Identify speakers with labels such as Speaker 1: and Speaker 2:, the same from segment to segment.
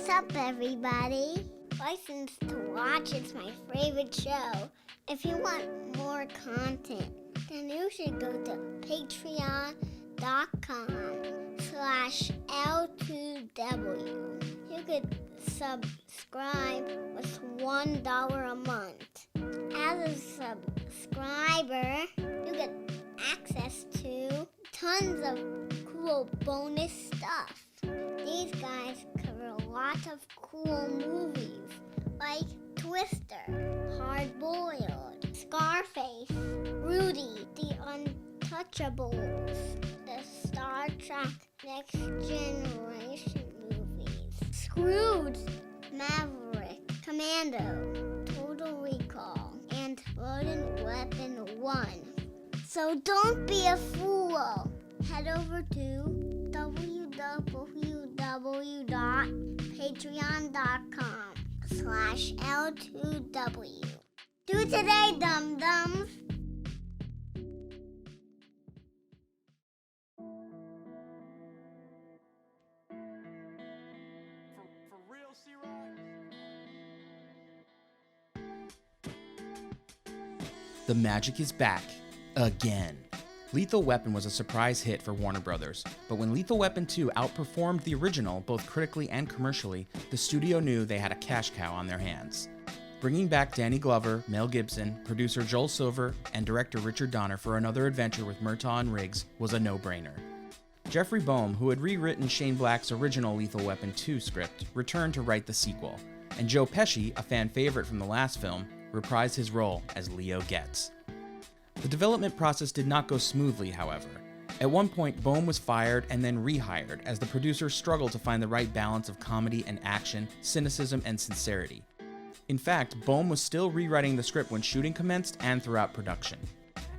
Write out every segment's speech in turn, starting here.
Speaker 1: What's up, everybody? License to Watch is my favorite show. If you want more content, then you should go to patreon.com/L2W. You could subscribe with $1 a month. As a subscriber, you get access to tons of cool bonus stuff. These guys cover a lot of cool movies like Twister, Hard Boiled, Scarface, Rudy, The Untouchables, the Star Trek Next Generation movies, Scrooge, Maverick, Commando, Total Recall, and Loaded Weapon 1. So don't be a fool. Head over to www.patreon.com/L2W. Do it today, dum-dums.
Speaker 2: For real, C.ROCC?
Speaker 3: The magic is back. Again. Lethal Weapon was a surprise hit for Warner Brothers, but when Lethal Weapon 2 outperformed the original both critically and commercially, the studio knew they had a cash cow on their hands. Bringing back Danny Glover, Mel Gibson, producer Joel Silver, and director Richard Donner for another adventure with Murtaugh and Riggs was a no-brainer. Jeffrey Boehm, who had rewritten Shane Black's original Lethal Weapon 2 script, returned to write the sequel, and Joe Pesci, a fan favorite from the last film, reprised his role as Leo Getz. The development process did not go smoothly, however. At one point, Boehm was fired and then rehired as the producers struggled to find the right balance of comedy and action, cynicism and sincerity. In fact, Boehm was still rewriting the script when shooting commenced and throughout production.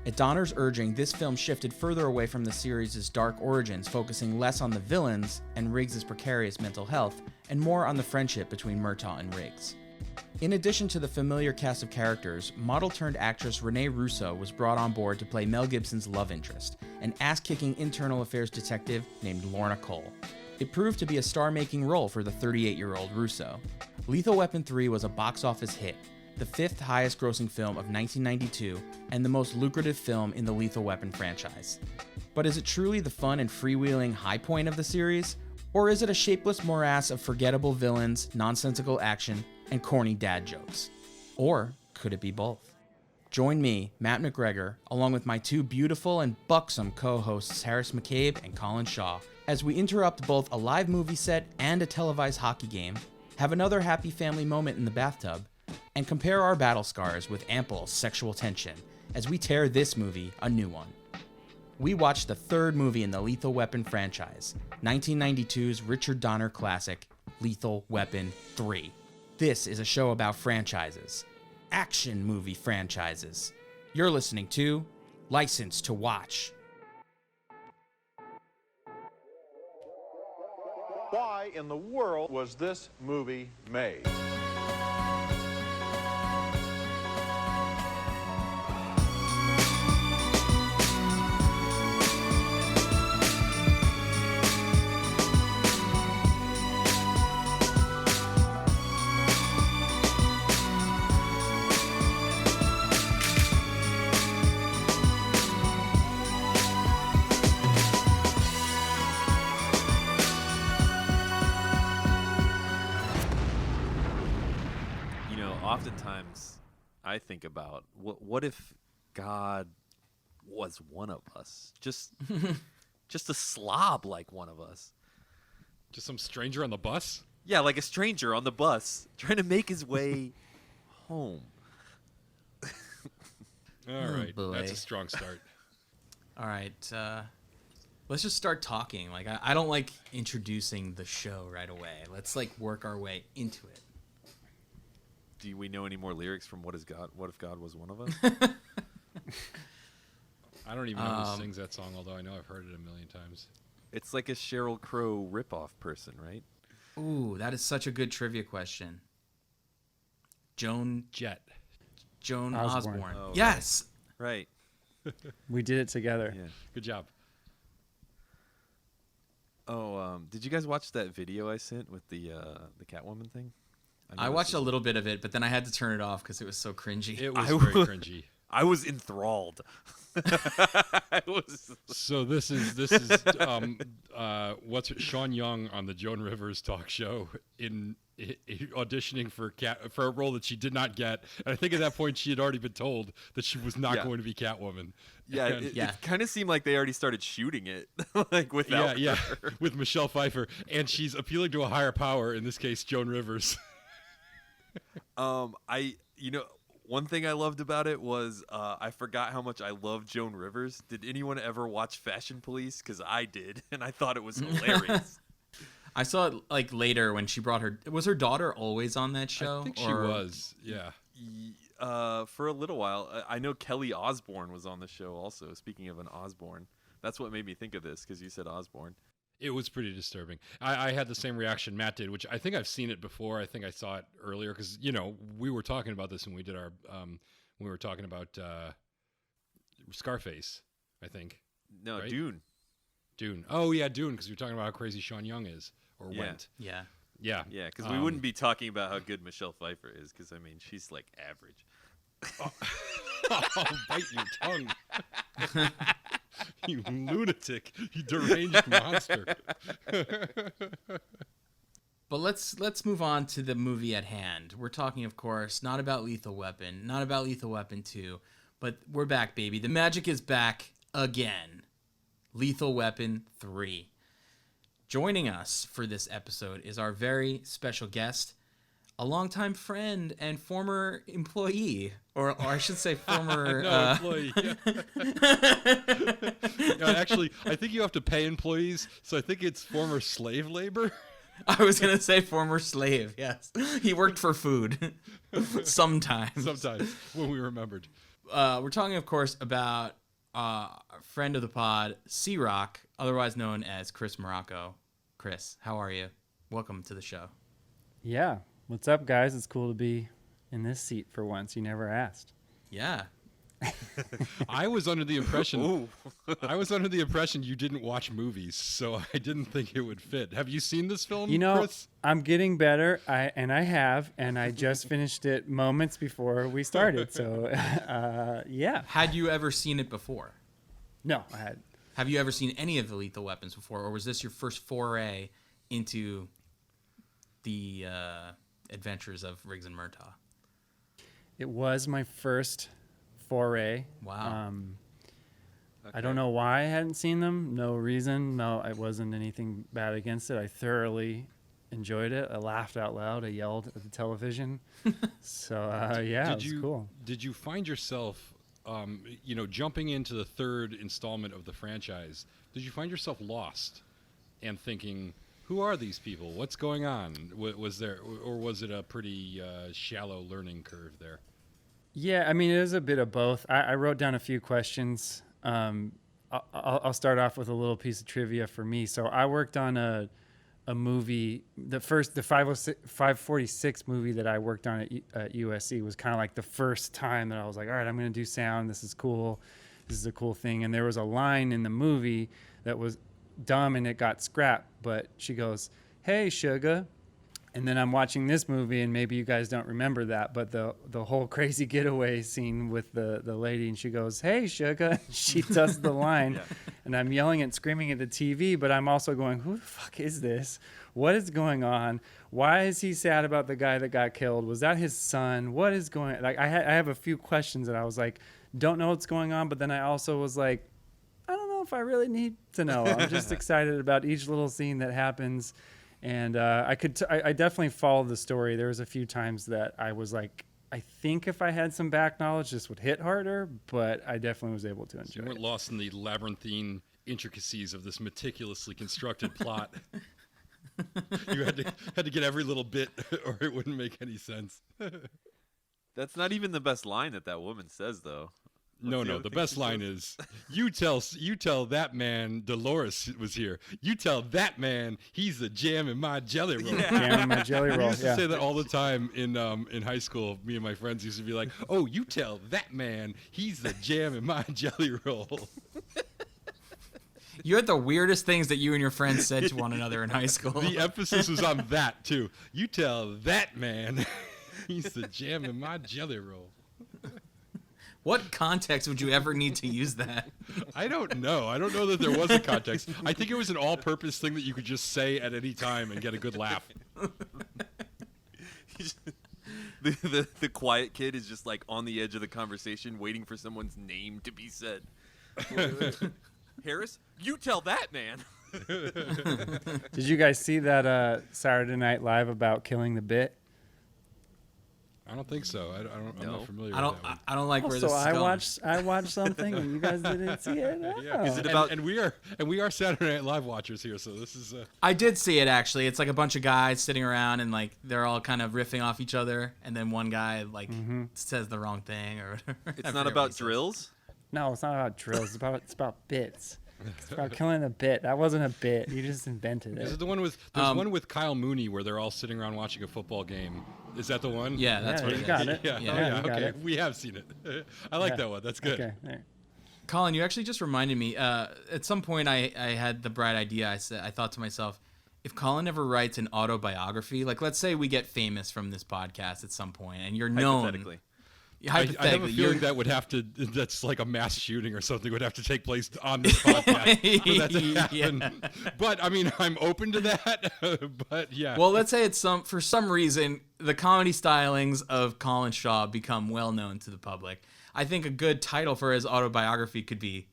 Speaker 3: At Donner's urging, this film shifted further away from the series' dark origins, focusing less on the villains and Riggs' precarious mental health, and more on the friendship between Murtaugh and Riggs. In addition to the familiar cast of characters, model-turned-actress Renee Russo was brought on board to play Mel Gibson's love interest, an ass-kicking internal affairs detective named Lorna Cole. It proved to be a star-making role for the 38-year-old Russo. Lethal Weapon 3 was a box office hit, the fifth highest-grossing film of 1992, and the most lucrative film in the Lethal Weapon franchise. But is it truly the fun and freewheeling high point of the series? Or is it a shapeless morass of forgettable villains, nonsensical action, and corny dad jokes? Or could it be both? Join me, Matt McGregor, along with my two beautiful and buxom co-hosts Harris McCabe and Colin Shaw, as we interrupt both a live movie set and a televised hockey game, have another happy family moment in the bathtub, and compare our battle scars with ample sexual tension as we tear this movie a new one. We watched the third movie in the Lethal Weapon franchise, 1992's Richard Donner classic, Lethal Weapon 3. This is a show about franchises. Action movie franchises. You're listening to License to Watch.
Speaker 2: Why in the world was this movie made?
Speaker 4: Oftentimes, I think about what if God was one of us, just a slob like one of us,
Speaker 5: just some stranger on the bus.
Speaker 4: Yeah, like a stranger on the bus trying to make his way home.
Speaker 5: All right,
Speaker 3: boy.
Speaker 5: That's a strong start.
Speaker 3: All right, let's just start talking. Like I don't like introducing the show right away. Let's work our way into it.
Speaker 4: Do we know any more lyrics from What If God Was One of Us?
Speaker 5: I don't even know who sings that song, although I know I've heard it a million times.
Speaker 4: It's like a Sheryl Crow ripoff person, right?
Speaker 3: Ooh, that is such a good trivia question. Joan Osborne.
Speaker 4: Oh,
Speaker 3: yes.
Speaker 4: Right.
Speaker 6: We did it together.
Speaker 4: Yeah.
Speaker 5: Good job.
Speaker 4: Did you guys watch that video I sent with the Catwoman thing?
Speaker 3: I watched a little bit of it, but then I had to turn it off because it was so cringy.
Speaker 5: It was very cringy.
Speaker 4: I was enthralled.
Speaker 5: So this is Sean Young on the Joan Rivers talk show in auditioning for a role that she did not get. And I think at that point she had already been told that she was not going to be Catwoman.
Speaker 4: Yeah, it kind of seemed like they already started shooting it, like without her.
Speaker 5: With Michelle Pfeiffer, and she's appealing to a higher power. In this case, Joan Rivers.
Speaker 4: One thing I loved about it was I forgot how much I love Joan Rivers. Did anyone ever watch Fashion Police? Because I did, and I thought it was hilarious.
Speaker 3: I saw it like later when she brought her. Was her daughter always on that show?
Speaker 5: I think she was. Yeah.
Speaker 4: For a little while, I know Kelly Osbourne was on the show also. Speaking of an Osbourne, that's what made me think of this because you said Osbourne.
Speaker 5: It was pretty disturbing. I had the same reaction Matt did, which I think I've seen it before. I think I saw it earlier because, we were talking about this when we did our, we were talking about Scarface, I think.
Speaker 4: No,
Speaker 5: right?
Speaker 4: Dune.
Speaker 5: Oh, yeah, Dune, because we were talking about how crazy Sean Young is, or went.
Speaker 3: Yeah.
Speaker 5: Yeah.
Speaker 4: Yeah, because we wouldn't be talking about how good Michelle Pfeiffer is because, she's like average.
Speaker 5: Oh, bite your tongue. You lunatic, you deranged monster.
Speaker 3: But let's move on to the movie at hand. We're talking, of course, not about Lethal Weapon, not about Lethal Weapon 2, but we're back, baby. The magic is back again. Lethal Weapon 3. Joining us for this episode is our very special guest, a longtime friend and former employee, or I should say former...
Speaker 5: employee. Yeah. Actually, I think you have to pay employees, so I think it's former slave labor.
Speaker 3: I was going to say former slave, yes. He worked for food. Sometimes,
Speaker 5: when we remembered.
Speaker 3: We're talking, of course, about a friend of the pod, C.ROCC, otherwise known as Chris Morocco. Chris, how are you? Welcome to the show.
Speaker 6: Yeah. What's up, guys? It's cool to be in this seat for once. You never asked.
Speaker 3: Yeah.
Speaker 5: I was under the impression you didn't watch movies, so I didn't think it would fit. Have you seen this film, Chris?
Speaker 6: I'm getting better, and I just finished it moments before we started. So, yeah.
Speaker 3: Had you ever seen it before?
Speaker 6: No, I had.
Speaker 3: Have you ever seen any of the Lethal Weapons before, or was this your first foray into the adventures of Riggs and Murtaugh?
Speaker 6: It was my first foray.
Speaker 3: Wow.
Speaker 6: I don't know why I hadn't seen them. No reason. No, it wasn't anything bad against it. I thoroughly enjoyed it. I laughed out loud. I yelled at the television. So, yeah, it was cool.
Speaker 5: Did you find yourself, jumping into the third installment of the franchise, did you find yourself lost and thinking, who are these people? What's going on? Was it a pretty shallow learning curve there?
Speaker 6: Yeah, it is a bit of both. I wrote down a few questions. I'll start off with a little piece of trivia for me. So I worked on a movie. The 546 movie that I worked on at USC was kind of like the first time that I was like, all right, I'm going to do sound. This is cool. This is a cool thing. And there was a line in the movie that was dumb and it got scrapped, but she goes, "Hey, sugar." And then I'm watching this movie, and maybe you guys don't remember that, but the whole crazy getaway scene with the lady, and she goes, "Hey, sugar." She does the line, yeah. And I'm yelling and screaming at the TV, but I'm also going, who the fuck is this? What is going on? Why is he sad about the guy that got killed? Was that his son? What is going on? Like, I have a few questions that I was like, don't know what's going on, but then I also was like, I don't know if I really need to know. I'm just excited about each little scene that happens. And I definitely followed the story. There was a few times that I was like, I think if I had some back knowledge, this would hit harder, but I definitely was able to enjoy it.
Speaker 5: You weren't lost in the labyrinthine intricacies of this meticulously constructed plot. You had to get every little bit or it wouldn't make any sense.
Speaker 4: That's not even the best line that woman says, though.
Speaker 5: No, the best line is, you tell that man Dolores was here. You tell that man he's the jam in my jelly roll.
Speaker 6: Yeah. Jam in my jelly roll.
Speaker 5: I used to say that all the time in high school. Me and my friends used to be like, "Oh, you tell that man he's the jam in my jelly roll."
Speaker 3: You had the weirdest things that you and your friends said to one another in high school.
Speaker 5: The emphasis was on that too. You tell that man he's the jam in my jelly roll.
Speaker 3: What context would you ever need to use that?
Speaker 5: I don't know. I don't know that there was a context. I think it was an all-purpose thing that you could just say at any time and get a good laugh.
Speaker 4: The quiet kid is just like on the edge of the conversation, waiting for someone's name to be said. Harris, you tell that man.
Speaker 6: Did you guys see that Saturday Night Live about killing the bit?
Speaker 5: I don't think so. I'm not familiar with that one.
Speaker 3: I don't like where
Speaker 6: So
Speaker 3: this is going.
Speaker 6: I watched something and you guys didn't see it.
Speaker 5: Yeah.
Speaker 6: Oh.
Speaker 4: Is it about?
Speaker 5: And we are Saturday Night Live watchers here, so this is
Speaker 3: I did see it actually. It's like a bunch of guys sitting around and like they're all kind of riffing off each other, and then one guy like says the wrong thing or whatever.
Speaker 4: It's not about drills.
Speaker 6: No, it's not about drills. It's about bits. It's about killing a bit. That wasn't a bit. You just invented
Speaker 5: Is it
Speaker 6: it.
Speaker 5: the one with one with Kyle Mooney where they're all sitting around watching a football game? Is that the one?
Speaker 3: Yeah, that's what
Speaker 6: you
Speaker 3: it is.
Speaker 6: got it.
Speaker 5: Yeah.
Speaker 3: Yeah.
Speaker 5: Oh, yeah.
Speaker 6: you got
Speaker 5: Okay.
Speaker 6: it.
Speaker 5: We have seen it. I like that one. That's good.
Speaker 6: Okay. There.
Speaker 3: Colin, you actually just reminded me. At some point, I had the bright idea. I thought to myself, if Colin ever writes an autobiography, like let's say we get famous from this podcast at some point, and you're known.
Speaker 4: Hypothetically.
Speaker 5: I have a feeling that would have to. That's like a mass shooting or something would have to take place on this podcast for that to happen.
Speaker 3: Yeah.
Speaker 5: But I mean, I'm open to that. But yeah.
Speaker 3: Well, let's say it's for some reason the comedy stylings of Colin Shaw become well known to the public. I think a good title for his autobiography could be,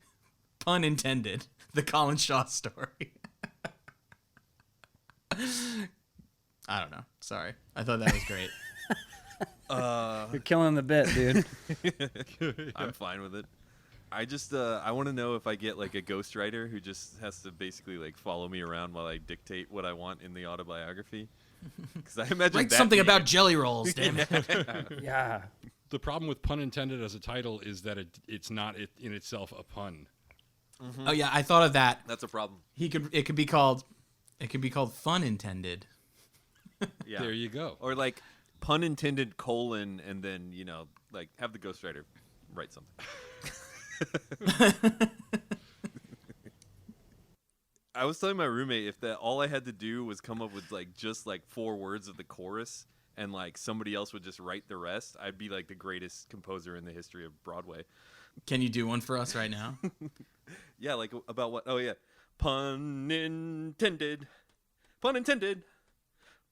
Speaker 3: pun intended, The Colin Shaw Story. I don't know. Sorry. I thought that was great.
Speaker 6: You're killing the bit, dude.
Speaker 4: I'm fine with it. I just I want to know if I get like a ghostwriter who just has to basically like follow me around while I dictate what I want in the autobiography. Because I imagine
Speaker 3: Write
Speaker 4: that
Speaker 3: something
Speaker 4: being-
Speaker 3: about jelly rolls, damn it.
Speaker 6: Yeah.
Speaker 5: The problem with pun intended as a title is that it's not in itself a pun.
Speaker 3: Oh yeah, I thought of that.
Speaker 4: That's a problem.
Speaker 3: It could be called fun intended.
Speaker 4: Yeah.
Speaker 5: There you go.
Speaker 4: Or like pun intended : and then like have the ghostwriter write something. I was telling my roommate if that all I had to do was come up with like just like 4 words of the chorus and like somebody else would just write the rest, I'd be like the greatest composer in the history of Broadway.
Speaker 3: Can you do one for us right now?
Speaker 4: Yeah, like about what? Oh yeah, pun intended, pun intended,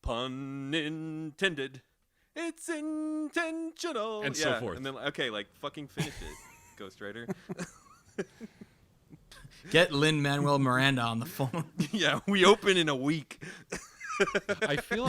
Speaker 4: pun intended. It's intentional,
Speaker 5: And
Speaker 4: yeah.
Speaker 5: so forth.
Speaker 4: And then okay, like fucking finish it, ghostwriter.
Speaker 3: Get Lin-Manuel Miranda on the phone.
Speaker 4: Yeah, we open in a week.
Speaker 5: I feel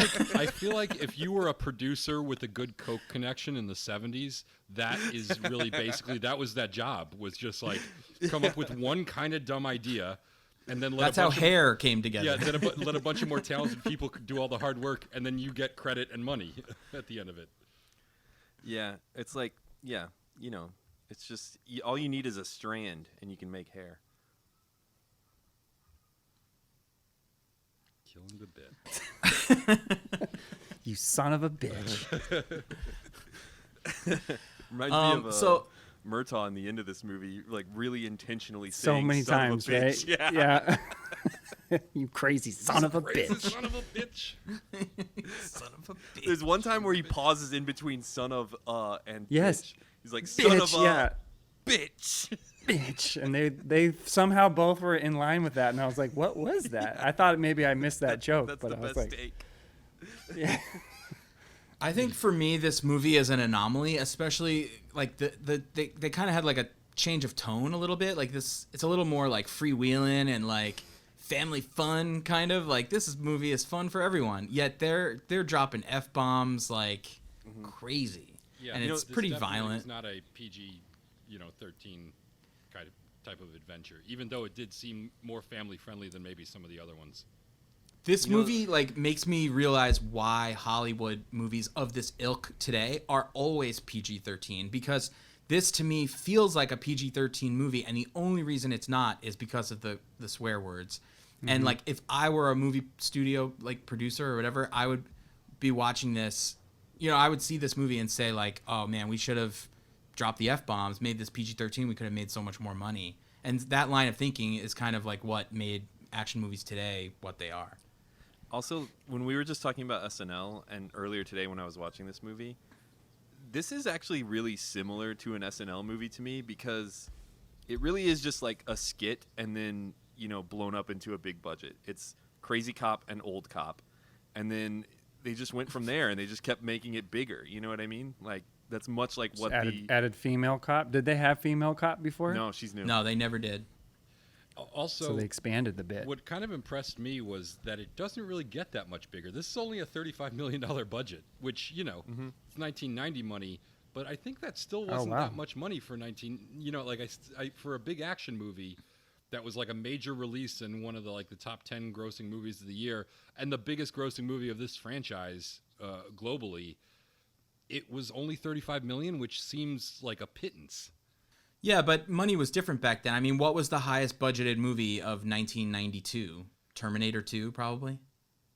Speaker 5: like if you were a producer with a good Coke connection in the 70s, that is really basically that was that job, was just like come up with one kind of dumb idea and then let
Speaker 3: That's how Hair came together.
Speaker 5: Yeah, then let a bunch of more talented people do all the hard work, and then you get credit and money at the end of it.
Speaker 4: Yeah, it's like it's just all you need is a strand and you can make hair.
Speaker 5: Killing the bit.
Speaker 6: You son of a bitch.
Speaker 4: Reminds me of
Speaker 3: so
Speaker 4: Murtaugh in the end of this movie, like really intentionally
Speaker 6: So
Speaker 4: saying
Speaker 6: many
Speaker 4: "son
Speaker 6: times,
Speaker 4: of a bitch."
Speaker 6: right?
Speaker 4: Yeah.
Speaker 6: You crazy son of a
Speaker 5: Crazy
Speaker 6: bitch.
Speaker 5: son of a bitch.
Speaker 3: son of a bitch.
Speaker 4: There's one time where he pauses in between "son of" and
Speaker 6: Yes.
Speaker 4: bitch. He's like "son
Speaker 6: Bitch,
Speaker 4: of a
Speaker 6: yeah.
Speaker 4: bitch."
Speaker 6: Bitch. And they somehow both were in line with that. And I was like, what was that? I thought maybe I missed that joke.
Speaker 4: That's
Speaker 6: but
Speaker 4: the
Speaker 6: I was
Speaker 4: best
Speaker 6: like,
Speaker 4: take.
Speaker 6: yeah.
Speaker 3: I think for me, this movie is an anomaly, especially like they kind of had like a change of tone a little bit. Like this, it's a little more like freewheeling and like family fun kind of. Like movie is fun for everyone. Yet they're dropping F-bombs like crazy,
Speaker 5: Yeah,
Speaker 3: and it's
Speaker 5: this
Speaker 3: pretty
Speaker 5: definitely
Speaker 3: violent.
Speaker 5: It's not a PG, 13 kind of type of adventure, even though it did seem more family friendly than maybe some of the other ones.
Speaker 3: This movie like makes me realize why Hollywood movies of this ilk today are always PG-13, because this to me feels like a PG-13 movie, and the only reason it's not is because of the swear words. And like if I were a movie studio like producer or whatever, I would be watching this, I would see this movie and say like, oh man, we should have dropped the F-bombs, made this PG-13, we could have made so much more money. And that line of thinking is kind of like what made action movies today what they are.
Speaker 4: Also, when we were just talking about SNL, and earlier today when I was watching this movie, this is actually really similar to an SNL movie to me, because it really is just like a skit and then, blown up into a big budget. It's Crazy Cop and Old Cop. And then they just went from there and they just kept making it bigger. You know what I mean? Like, that's much like what
Speaker 6: added female cop. Did they have female cop before?
Speaker 4: No, she's new.
Speaker 3: No, they never did.
Speaker 5: Also,
Speaker 6: so they expanded the bit.
Speaker 5: What kind of impressed me was that it doesn't really get that much bigger. This is only a $35 million budget, which, it's 1990 money, but I think that still wasn't that much money for for a big action movie that was like a major release and one of the top 10 grossing movies of the year and the biggest grossing movie of this franchise globally. It was only $35 million, which seems like a pittance.
Speaker 3: Yeah, but money was different back then. I mean, what was the highest budgeted movie of 1992? Terminator 2, probably?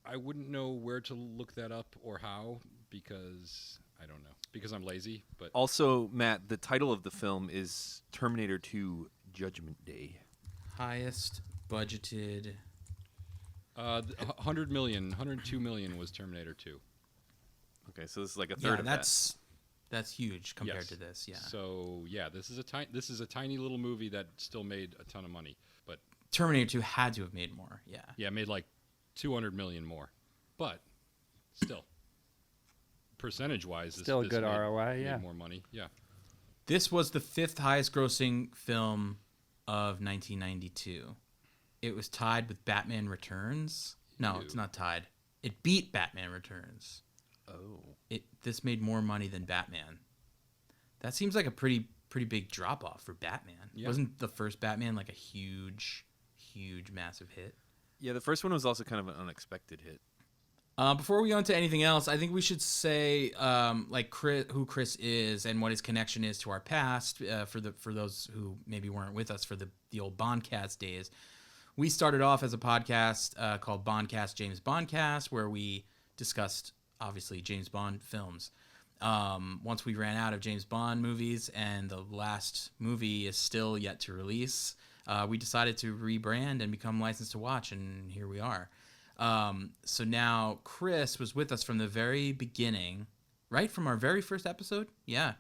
Speaker 5: I wouldn't know where to look that up or how, because I don't know. Because I'm lazy. But
Speaker 4: also, Matt, the title of the film is Terminator 2 Judgment Day.
Speaker 3: Highest budgeted...
Speaker 5: 100 million, 102 million was Terminator 2.
Speaker 4: Okay, so this is like a third of
Speaker 3: that's huge compared to this. Yeah.
Speaker 5: So this is a tiny little movie that still made a ton of money, but
Speaker 3: Terminator 2 had to have made more. Yeah.
Speaker 5: Yeah, made like 200 million more, but still, percentage-wise,
Speaker 6: still a good ROI. Yeah,
Speaker 5: made more money. Yeah.
Speaker 3: This was the 5th highest grossing film of 1992. It was tied with Batman Returns. No, it's not tied. It beat Batman Returns.
Speaker 4: Oh.
Speaker 3: This made more money than Batman. That seems like a pretty big drop off for Batman. Yeah. Wasn't the first Batman like a huge, massive hit?
Speaker 4: Yeah, the first one was also kind of an unexpected hit.
Speaker 3: Before we go into anything else, I think we should say who Chris is and what his connection is to our past. For those who maybe weren't with us for the old Bondcast days, we started off as a podcast called Bondcast James Bondcast, where we discussed obviously James Bond films. Once we ran out of James Bond movies and the last movie is still yet to release, we decided to rebrand and become Licensed to Watch, and here we are. So now Chris was with us from the very beginning, right? From our very first episode? Yeah.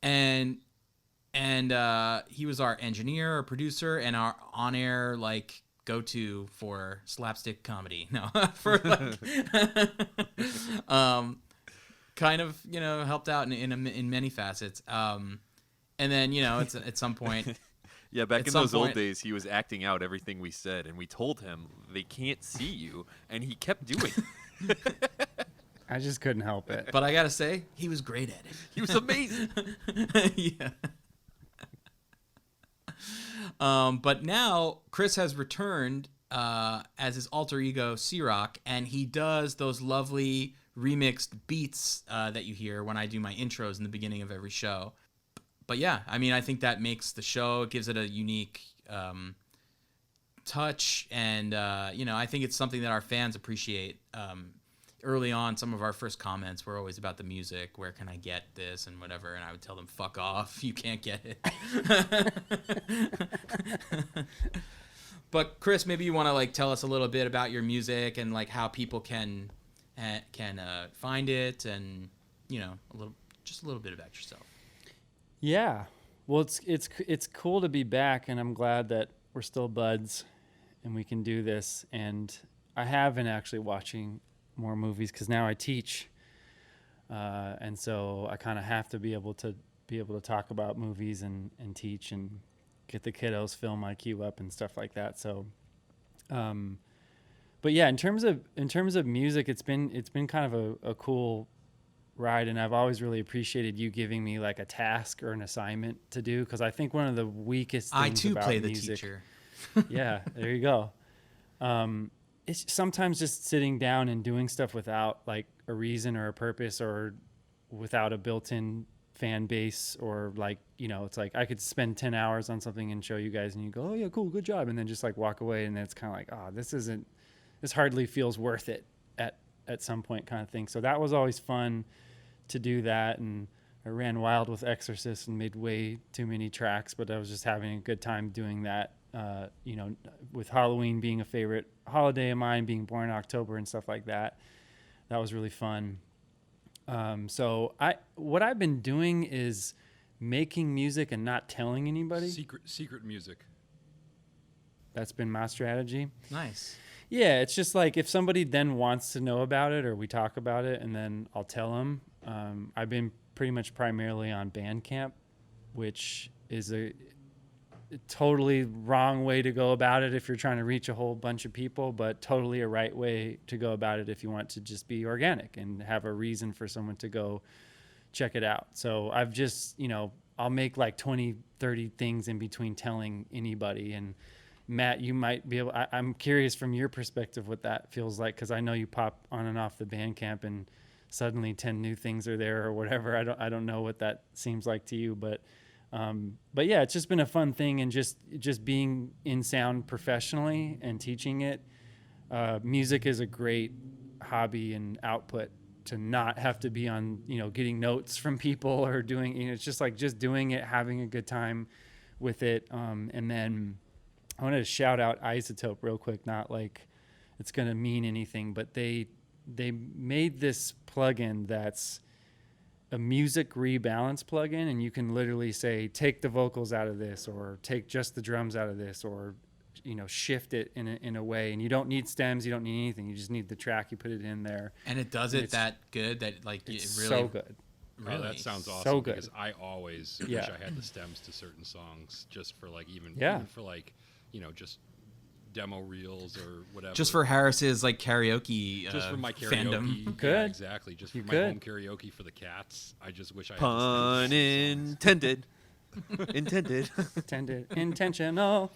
Speaker 3: And he was our engineer, our producer, and our on-air, go-to for slapstick comedy. No, for kind of, helped out in many facets. And then, at some point.
Speaker 4: Yeah, back in those old days, he was acting out everything we said, and we told him they can't see you, and he kept doing it.
Speaker 6: I just couldn't help it.
Speaker 3: But I gotta say, he was great at it.
Speaker 4: He was amazing.
Speaker 3: Yeah. But now Chris has returned as his alter ego C.ROCC, and he does those lovely remixed beats that you hear when I do my intros in the beginning of every show. But yeah, I mean, I think that makes the show, it gives it a unique touch, and I think it's something that our fans appreciate. Early on, some of our first comments were always about the music. Where can I get this and whatever? And I would tell them, fuck off. You can't get it. But Chris, maybe you want to tell us a little bit about your music and how people can find it, and a little bit about yourself.
Speaker 6: Yeah. Well, it's cool to be back, and I'm glad that we're still buds and we can do this. And I have been actually watching more movies because now I teach, and so I kind of have to be able to talk about movies and teach and get the kiddos' film IQ up and stuff like that. So, but yeah, in terms of music, it's been kind of a cool ride, and I've always really appreciated you giving me a task or an assignment to do, because I think one of the weakest things
Speaker 3: I too
Speaker 6: about
Speaker 3: play the
Speaker 6: music,
Speaker 3: teacher.
Speaker 6: Yeah, there you go. It's sometimes just sitting down and doing stuff without a reason or a purpose, or without a built-in fan base, or it's I could spend 10 hours on something and show you guys and you go, oh yeah, cool, good job, and then just walk away, and then it's kind of this hardly feels worth it at some point kind of thing. So that was always fun to do that, and I ran wild with Exorcist and made way too many tracks, but I was just having a good time doing that. You know, with Halloween being a favorite holiday of mine, being born in October and stuff like that. That was really fun. So what I've been doing is making music and not telling anybody.
Speaker 5: Secret music.
Speaker 6: That's been my strategy.
Speaker 3: Nice.
Speaker 6: Yeah, it's just like if somebody then wants to know about it or we talk about it and then I'll tell them. I've been pretty much primarily on Bandcamp, which is a totally wrong way to go about it if you're trying to reach a whole bunch of people, but totally a right way to go about it if you want to just be organic and have a reason for someone to go check it out. So I've just, you know, I'll make like 20, 30 things in between telling anybody. And Matt, you might be able, I'm curious from your perspective what that feels like, because I know you pop on and off the Bandcamp and suddenly 10 new things are there or whatever. I don't know what that seems like to you, but yeah, it's just been a fun thing, and just being in sound professionally and teaching it. Music is a great hobby and output to not have to be on, you know, getting notes from people or doing, you know, it's just like just doing it, having a good time with it. And then I wanted to shout out Isotope real quick, not like it's going to mean anything, but they made this plugin that's a music rebalance plugin, and you can literally say, take the vocals out of this, or take just the drums out of this, or, you know, shift it in a way. And you don't need stems, you don't need anything. You just need the track, you put it in there.
Speaker 3: And it does it that good that like
Speaker 6: It's
Speaker 3: it really
Speaker 6: so good.
Speaker 3: Really?
Speaker 5: Oh, that sounds awesome.
Speaker 6: So good.
Speaker 5: Because I always wish I had the stems to certain songs, just for like even for like, you know, just demo reels or whatever.
Speaker 3: Just for Harris's like karaoke
Speaker 5: just for my
Speaker 3: fandom.
Speaker 5: karaoke.
Speaker 6: Could.
Speaker 5: Yeah, exactly. Just for
Speaker 6: You
Speaker 5: my
Speaker 6: could.
Speaker 5: home karaoke for the cats. I just wish I had
Speaker 4: Pun
Speaker 5: the stems to
Speaker 4: intended. Intended.
Speaker 6: Intentional.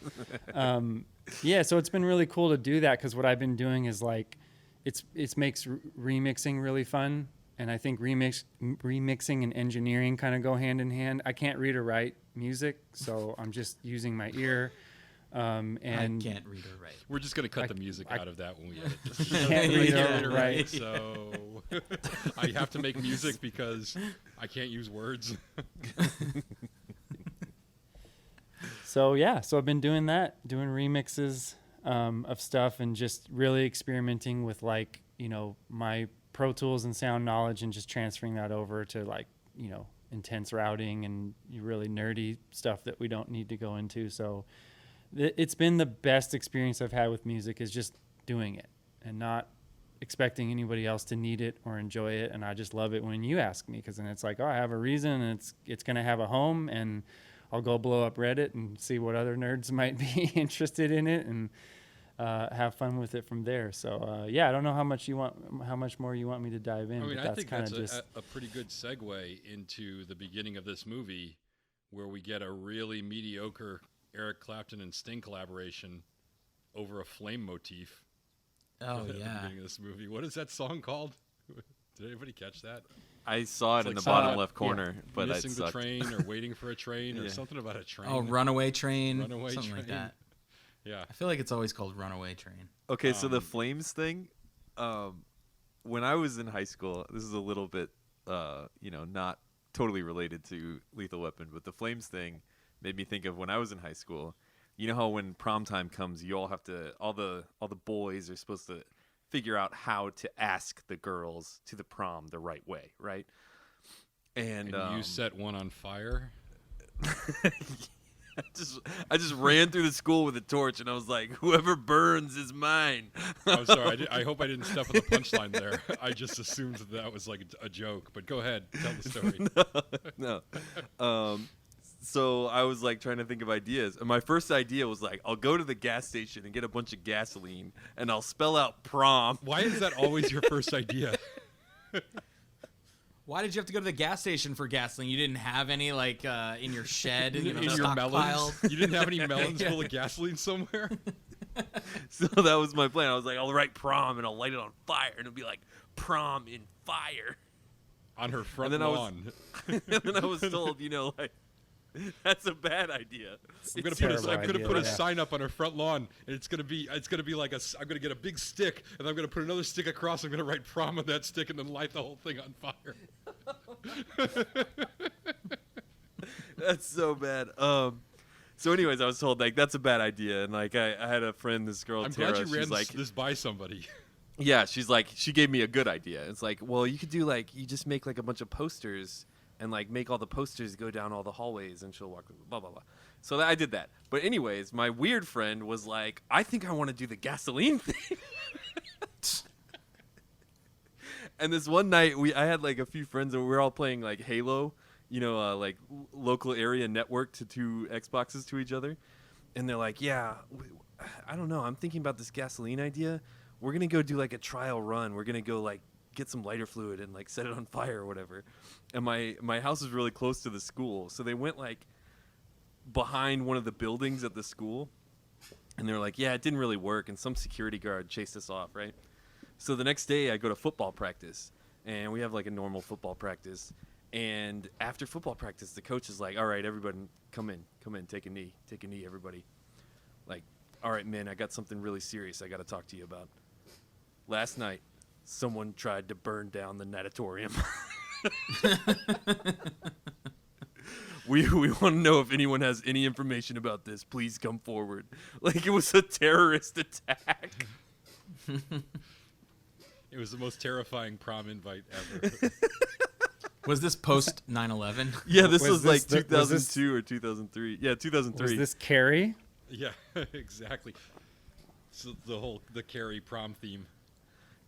Speaker 6: Yeah, so it's been really cool to do that, because what I've been doing is like it makes remixing really fun, and I think remixing and engineering kind of go hand in hand. I can't read or write music, so I'm just using my ear. And
Speaker 3: I can't read or write.
Speaker 5: We're just gonna cut the music out of that when we edit this.
Speaker 6: Can't read or
Speaker 5: Right.
Speaker 6: write.
Speaker 5: So I have to make music because I can't use words.
Speaker 6: So yeah, so I've been doing that, doing remixes of stuff, and just really experimenting with, like, you know, my Pro Tools and sound knowledge, and just transferring that over to, like, you know, intense routing and really nerdy stuff that we don't need to go into. So it's been the best experience I've had with music, is just doing it and not expecting anybody else to need it or enjoy it. And I just love it when you ask me, because then it's like, oh, I have a reason, and it's going to have a home, and I'll go blow up Reddit and see what other nerds might be interested in it, and have fun with it from there. So yeah, I don't know how much more you want me to dive in.
Speaker 5: I mean,
Speaker 6: but
Speaker 5: I
Speaker 6: that's
Speaker 5: think
Speaker 6: kind
Speaker 5: that's
Speaker 6: of just
Speaker 5: a pretty good segue into the beginning of this movie, where we get a really mediocre Eric Clapton and Sting collaboration over a flame motif.
Speaker 3: Oh
Speaker 5: at the
Speaker 3: yeah.
Speaker 5: beginning of this movie. What is that song called? Did anybody catch that?
Speaker 4: I saw it
Speaker 5: It's
Speaker 4: in
Speaker 5: like
Speaker 4: the bottom
Speaker 5: something
Speaker 4: left corner, but
Speaker 5: Missing
Speaker 4: it
Speaker 5: the
Speaker 4: sucked.
Speaker 5: train, or waiting for a train, or
Speaker 4: Yeah.
Speaker 5: something about a train.
Speaker 3: Oh, Runaway Train.
Speaker 5: Runaway
Speaker 3: something like
Speaker 5: Train.
Speaker 3: that.
Speaker 5: Yeah.
Speaker 3: I feel like it's always called Runaway Train.
Speaker 4: Okay, so the flames thing, when I was in high school, this is a little bit, you know, not totally related to Lethal Weapon, but the flames thing made me think of when I was in high school. You know how when prom time comes, you all have to, all the boys are supposed to figure out how to ask the girls to the prom the right way, right? And
Speaker 5: you set one on fire.
Speaker 4: I just ran through the school with a torch, and I was like, "Whoever burns is mine."
Speaker 5: I'm sorry. I hope I didn't step on the punchline there. I just assumed that was like a joke. But go ahead, tell the story.
Speaker 4: No. So I was like trying to think of ideas, and my first idea was like, I'll go to the gas station and get a bunch of gasoline, and I'll spell out prom.
Speaker 5: Why is that always your first idea?
Speaker 3: Why did you have to go to the gas station for gasoline? You didn't have any like in your shed, you know,
Speaker 5: In your
Speaker 3: stockpiled?
Speaker 5: melons? You didn't have any melons full of gasoline somewhere?
Speaker 4: So that was my plan. I was like, I'll write prom, and I'll light it on fire, and it'll be like prom in fire.
Speaker 5: On her front
Speaker 4: And then
Speaker 5: lawn.
Speaker 4: and then I was told, you know, like, that's a bad idea.
Speaker 5: I'm gonna
Speaker 6: terrible
Speaker 5: put a
Speaker 6: idea, yeah.
Speaker 5: sign up on her front lawn, and it's gonna be like I'm gonna get a big stick, and I'm gonna put another stick across. I'm gonna write prom on that stick, and then light the whole thing on fire.
Speaker 4: That's so bad. So anyways, I was told like that's a bad idea, and like I had a friend, this girl
Speaker 5: I'm
Speaker 4: Tara.
Speaker 5: glad you ran
Speaker 4: she's like,
Speaker 5: this by somebody.
Speaker 4: yeah, she's like, she gave me a good idea. It's like, well, you could do like, you just make like a bunch of posters and like make all the posters go down all the hallways, and she'll walk blah blah blah. So I did that. But anyways, my weird friend was like, I think I want to do the gasoline thing. And this one night, I had like a few friends, and we were all playing like Halo, like local area network to two Xboxes to each other. And they're like, yeah, I don't know. I'm thinking about this gasoline idea. We're going to go do like a trial run. We're going to go like get some lighter fluid and like set it on fire or whatever. And my house is really close to the school. So they went like behind one of the buildings at the school. And they're like, yeah, it didn't really work. And some security guard chased us off, right? So the next day I go to football practice, and we have like a normal football practice. And after football practice, the coach is like, all right, everybody come in, take a knee, everybody. Like, all right, man, I got something really serious I got to talk to you about. Last night, someone tried to burn down the natatorium. We want to know if anyone has any information about this. Please come forward. Like, it was a terrorist attack.
Speaker 5: It was the most terrifying prom invite ever.
Speaker 3: Was this post 9/11?
Speaker 4: Yeah, this was like
Speaker 6: this
Speaker 4: 2002 or 2003. Yeah, 2003.
Speaker 6: Was this Carrie?
Speaker 5: Yeah, exactly. So the Carrie prom theme.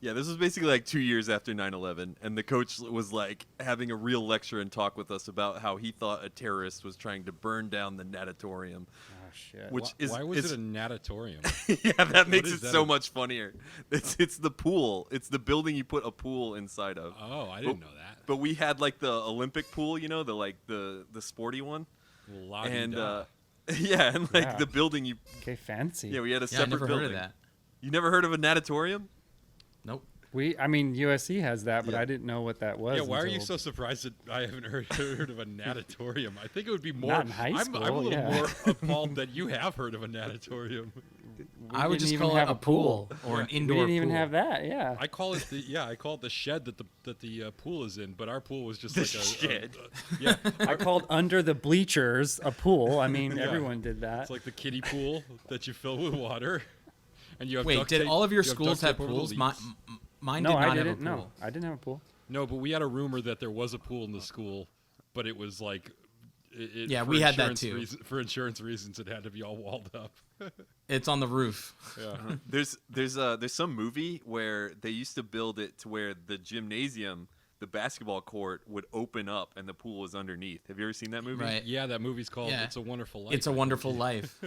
Speaker 4: Yeah, this was basically like 2 years after 9/11, and the coach was like having a real lecture and talk with us about how he thought a terrorist was trying to burn down the natatorium.
Speaker 6: Oh shit!
Speaker 4: Which
Speaker 5: Why was it a natatorium?
Speaker 4: Yeah, that makes
Speaker 5: is
Speaker 4: it
Speaker 5: that
Speaker 4: so
Speaker 5: a-
Speaker 4: much funnier. It's the pool. It's the building you put a pool inside of.
Speaker 5: Oh, I didn't know that.
Speaker 4: But we had like the Olympic pool, the sporty one, and yeah, and like
Speaker 6: Yeah.
Speaker 4: the building you.
Speaker 6: Okay, fancy.
Speaker 4: Yeah, we had a
Speaker 3: Yeah, I
Speaker 4: separate
Speaker 3: never
Speaker 4: building.
Speaker 3: heard of that.
Speaker 4: You never heard of a natatorium?
Speaker 3: Nope.
Speaker 6: I mean, USC has that, but
Speaker 4: Yeah.
Speaker 6: I didn't know what that was.
Speaker 5: Yeah, why are you
Speaker 6: until-
Speaker 5: so surprised that I haven't heard of a natatorium? I think it would be more.
Speaker 6: Not in high
Speaker 5: I'm a
Speaker 6: school,
Speaker 5: little
Speaker 6: yeah.
Speaker 5: more appalled that you have heard of a natatorium.
Speaker 3: I would
Speaker 6: didn't
Speaker 3: just
Speaker 6: even
Speaker 3: call it
Speaker 6: have
Speaker 3: a
Speaker 6: a
Speaker 3: pool
Speaker 6: pool.
Speaker 3: or an
Speaker 6: We
Speaker 3: indoor
Speaker 6: didn't even
Speaker 3: pool.
Speaker 6: have that. Yeah.
Speaker 5: I call it the shed that the pool is in, but our pool was just
Speaker 4: The
Speaker 5: like
Speaker 4: shed.
Speaker 5: yeah,
Speaker 6: I called under the bleachers a pool. I mean,
Speaker 5: Yeah.
Speaker 6: everyone did that.
Speaker 5: it's like the kiddie pool that you fill with water, and you have.
Speaker 3: Wait,
Speaker 5: duct
Speaker 3: did
Speaker 5: tape-
Speaker 3: all of your
Speaker 5: you have
Speaker 3: schools
Speaker 5: duct
Speaker 3: have
Speaker 5: tape over the
Speaker 3: pools?
Speaker 5: leaves.
Speaker 3: Mine
Speaker 6: No,
Speaker 3: did
Speaker 6: I
Speaker 3: not have a
Speaker 6: didn't.
Speaker 3: pool.
Speaker 6: No, I didn't have a pool.
Speaker 5: No, but we had a rumor that there was a pool in the school, but it was like.
Speaker 3: Yeah,
Speaker 5: for
Speaker 3: we had that
Speaker 5: insurance
Speaker 3: too.
Speaker 5: For insurance reasons, it had to be all walled up.
Speaker 3: It's on the roof.
Speaker 5: Yeah.
Speaker 4: There's some movie where they used to build it to where the gymnasium, the basketball court, would open up and the pool was underneath. Have you ever seen that movie?
Speaker 3: Right.
Speaker 5: Yeah, that movie's called
Speaker 3: Yeah.
Speaker 5: It's a Wonderful Life.
Speaker 3: It's a
Speaker 5: I think.
Speaker 3: Wonderful Life.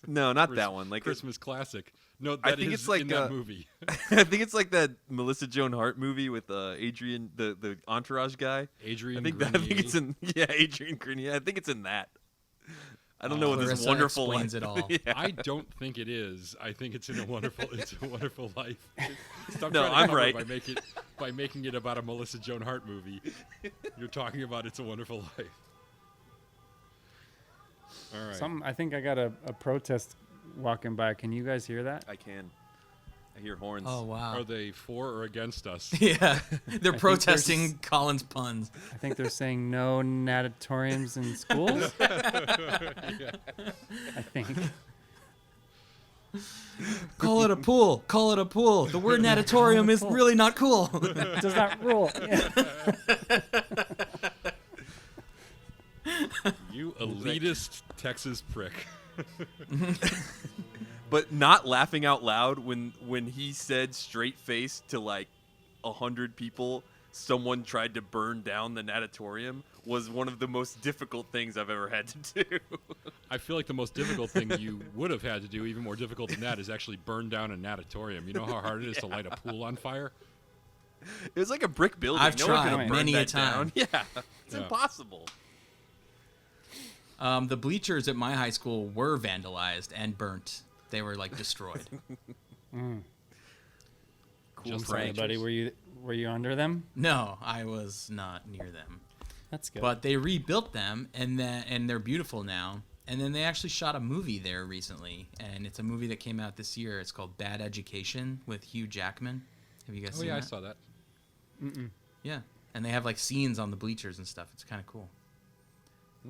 Speaker 4: No, not that one. Like
Speaker 5: Christmas classic. No,
Speaker 4: I
Speaker 5: that
Speaker 4: think
Speaker 5: is
Speaker 4: it's like,
Speaker 5: in that movie.
Speaker 4: I think it's like that Melissa Joan Hart movie with Adrian, the Entourage guy.
Speaker 5: Adrian
Speaker 4: I think
Speaker 5: Grenier.
Speaker 4: it's in Adrian Grenier. I think it's in that. I don't know what this
Speaker 3: Clarissa
Speaker 4: wonderful
Speaker 3: explains
Speaker 4: life.
Speaker 3: it all.
Speaker 4: Yeah.
Speaker 5: I don't think it is. I think it's in a wonderful. It's a Wonderful Life. Stop
Speaker 4: No,
Speaker 5: trying to
Speaker 4: I'm
Speaker 5: cover
Speaker 4: right.
Speaker 5: it by making it about a Melissa Joan Hart movie. You're talking about It's a Wonderful Life. All right.
Speaker 6: I think I got a protest walking by. Can you guys hear that?
Speaker 4: I can. I hear horns.
Speaker 3: Oh wow.
Speaker 5: Are they for or against us?
Speaker 3: Yeah, they're
Speaker 6: there's-
Speaker 3: protesting Colin's puns.
Speaker 6: I think they're saying no natatoriums in schools. I think.
Speaker 3: Call it a pool. Call it a pool. The word natatorium is really not cool.
Speaker 6: Does not rule. Yeah.
Speaker 5: You elitist Texas prick.
Speaker 4: But not laughing out loud when he said straight face to like 100 people, someone tried to burn down the natatorium was one of the most difficult things I've ever had to do.
Speaker 5: I feel like the most difficult thing you would have had to do, even more difficult than that, is actually burn down a natatorium. You know how hard it is to light a pool on fire?
Speaker 4: It was like a brick building.
Speaker 3: I've
Speaker 4: no one could
Speaker 3: tried
Speaker 4: have burned
Speaker 3: many a
Speaker 4: that down.
Speaker 3: time.
Speaker 4: Yeah, it's
Speaker 5: Yeah.
Speaker 4: impossible.
Speaker 3: The bleachers at my high school were vandalized and burnt. They were like destroyed.
Speaker 4: Cool
Speaker 5: Just
Speaker 6: Sorry,
Speaker 4: prank.
Speaker 6: buddy. Were you under them?
Speaker 3: No, I was not near them.
Speaker 6: That's good.
Speaker 3: But they rebuilt them, and they're beautiful now. And then they actually shot a movie there recently, and it's a movie that came out this year. It's called Bad Education with Hugh Jackman. Have you guys
Speaker 5: Oh
Speaker 3: seen
Speaker 5: yeah, I
Speaker 3: that?
Speaker 5: saw that.
Speaker 3: Yeah, and they have like scenes on the bleachers and stuff. It's kind of cool.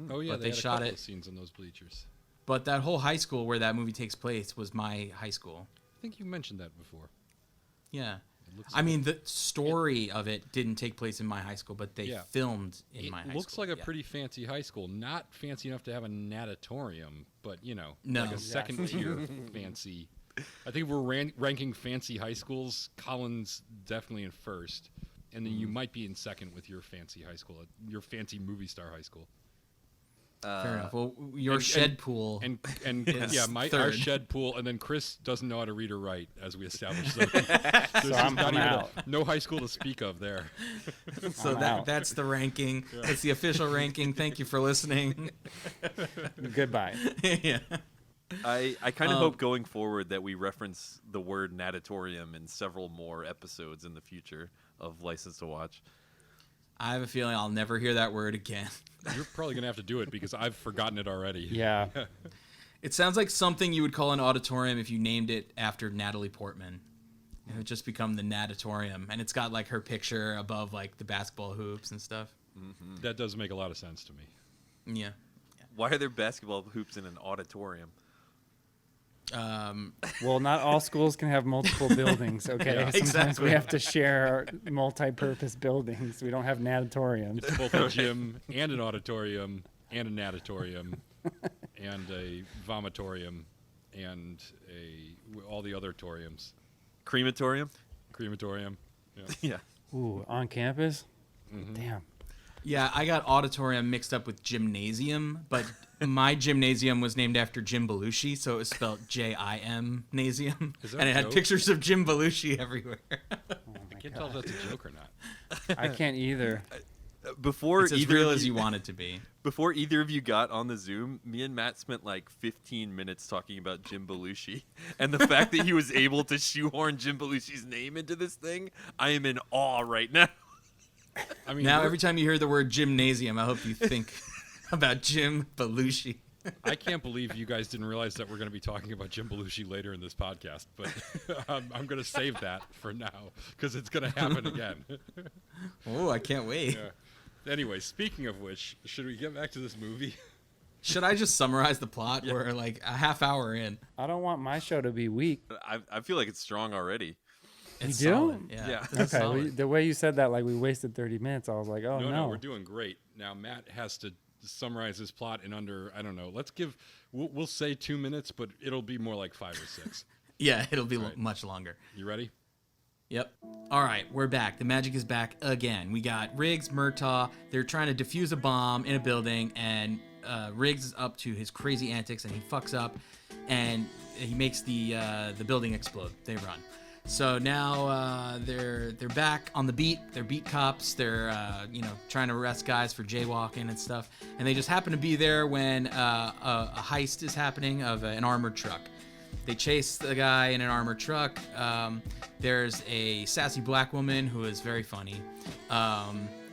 Speaker 5: Oh yeah,
Speaker 3: But
Speaker 5: they
Speaker 3: they
Speaker 5: had
Speaker 3: shot
Speaker 5: a couple
Speaker 3: it-
Speaker 5: of scenes in those bleachers.
Speaker 3: But that whole high school where that movie takes place was my high school.
Speaker 5: I think you mentioned that before.
Speaker 3: Yeah.
Speaker 5: It looks
Speaker 3: I mean, the story of it didn't take place in my high school, but they
Speaker 5: Yeah.
Speaker 3: filmed in my high school.
Speaker 5: It looks like a
Speaker 3: Yeah.
Speaker 5: pretty fancy high school. Not fancy enough to have a natatorium, but
Speaker 3: No.
Speaker 5: like a second tier fancy. I think if we're ranking fancy high schools, Collins definitely in first, and then you might be in second with your fancy high school, your fancy movie star high school.
Speaker 3: Fair enough. Well, your
Speaker 5: and-
Speaker 3: shed pool.
Speaker 5: And
Speaker 3: Is
Speaker 5: yeah, our
Speaker 3: third.
Speaker 5: shed pool, and then Chris doesn't know how to read or write, as we established. So,
Speaker 6: I'm out.
Speaker 5: no high school to speak of there.
Speaker 3: So
Speaker 6: I'm out.
Speaker 3: that's the ranking. That's the official ranking. Thank you for listening.
Speaker 6: Goodbye.
Speaker 3: Yeah.
Speaker 4: I kind of hope going forward that we reference the word natatorium in several more episodes in the future of License to Watch.
Speaker 3: I have a feeling I'll never hear that word again.
Speaker 5: You're probably gonna have to do it because I've forgotten it already.
Speaker 6: Yeah.
Speaker 3: It sounds like something you would call an auditorium if you named it after Natalie Portman. It would just become the Natatorium, and it's got like her picture above like the basketball hoops and stuff.
Speaker 5: That does make a lot of sense to me.
Speaker 3: Yeah.
Speaker 4: Why are there basketball hoops in an auditorium?
Speaker 6: Well, not all schools can have multiple buildings, okay? Sometimes
Speaker 3: exactly.
Speaker 6: we have to share multi-purpose buildings. We don't have natatoriums.
Speaker 5: It's both a gym and an auditorium and a natatorium and a vomitorium and all the other toriums.
Speaker 4: Crematorium?
Speaker 5: Crematorium. Yeah.
Speaker 4: Yeah.
Speaker 6: Ooh, on campus? Damn.
Speaker 3: Yeah, I got auditorium mixed up with gymnasium, but my gymnasium was named after Jim Belushi, so it was spelled Jim-nasium,
Speaker 5: Is that
Speaker 3: and
Speaker 5: a
Speaker 3: it had
Speaker 5: joke?
Speaker 3: pictures of Jim Belushi everywhere.
Speaker 5: I can't tell if that's a joke or not.
Speaker 6: I can't either.
Speaker 4: Before
Speaker 3: It's as
Speaker 4: either
Speaker 3: real
Speaker 4: of
Speaker 3: as
Speaker 4: you
Speaker 3: you want it to be.
Speaker 4: Before either of you got on the Zoom, me and Matt spent like 15 minutes talking about Jim Belushi. And the fact that he was able to shoehorn Jim Belushi's name into this thing, I am in awe right now.
Speaker 5: I mean,
Speaker 3: Now, every time you hear the word gymnasium, I hope you think about Jim Belushi.
Speaker 5: I can't believe you guys didn't realize that we're going to be talking about Jim Belushi later in this podcast, but I'm going to save that for now because it's going to happen again.
Speaker 3: Oh, I can't wait.
Speaker 5: Yeah. Anyway, speaking of which, should we get back to this movie?
Speaker 3: Should I just summarize the plot? We're like a half hour in.
Speaker 6: I don't want my show to be weak.
Speaker 4: I feel like it's strong already.
Speaker 3: It's
Speaker 6: do?
Speaker 3: solid. Yeah.
Speaker 4: Yeah.
Speaker 3: It's
Speaker 6: Okay,
Speaker 3: solid.
Speaker 6: the way you said that, like we wasted 30 minutes, I was like, oh
Speaker 5: No, we're doing great. Now, Matt has to summarize his plot in under, I don't know, we'll say 2 minutes, but it'll be more like 5 or 6.
Speaker 3: Yeah, it'll be
Speaker 5: Right.
Speaker 3: much longer.
Speaker 5: You ready?
Speaker 3: Yep. All right, we're back. The magic is back again. We got Riggs, Murtaugh. They're trying to defuse a bomb in a building, and Riggs is up to his crazy antics, and he fucks up, and he makes the building explode. They run. So now they're back on the beat. They're beat cops. They're trying to arrest guys for jaywalking and stuff. And they just happen to be there when a heist is happening of an armored truck. They chase the guy in an armored truck. There's a sassy black woman who is very funny.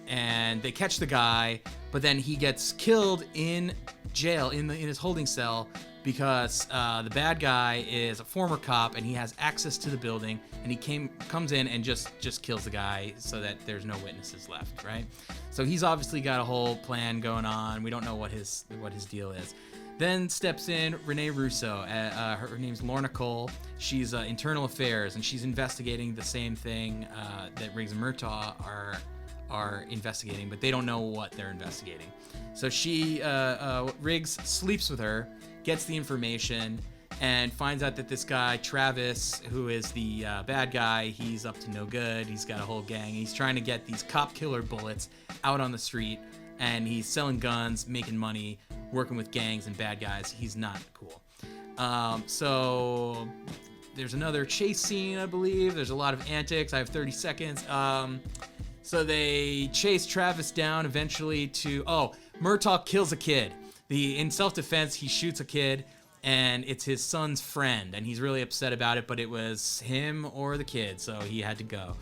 Speaker 3: And they catch the guy, but then he gets killed in jail in his holding cell because the bad guy is a former cop and he has access to the building, and he comes in and just kills the guy so that there's no witnesses left, right? So he's obviously got a whole plan going on. We don't know what his deal is. Then steps in Renee Russo. Her name's Lorna Cole. She's internal affairs, and she's investigating the same thing that Riggs and Murtaugh are investigating, but they don't know what they're investigating. So Riggs sleeps with her, gets the information, and finds out that this guy, Travis, who is the bad guy, he's up to no good. He's got a whole gang. He's trying to get these cop killer bullets out on the street, and he's selling guns, making money, working with gangs and bad guys. He's not cool. So there's another chase scene, I believe. There's a lot of antics. I have 30 seconds. So they chase Travis down eventually Murtaugh kills a kid. In self-defense, he shoots a kid, and it's his son's friend, and he's really upset about it, but it was him or the kid, so he had to go.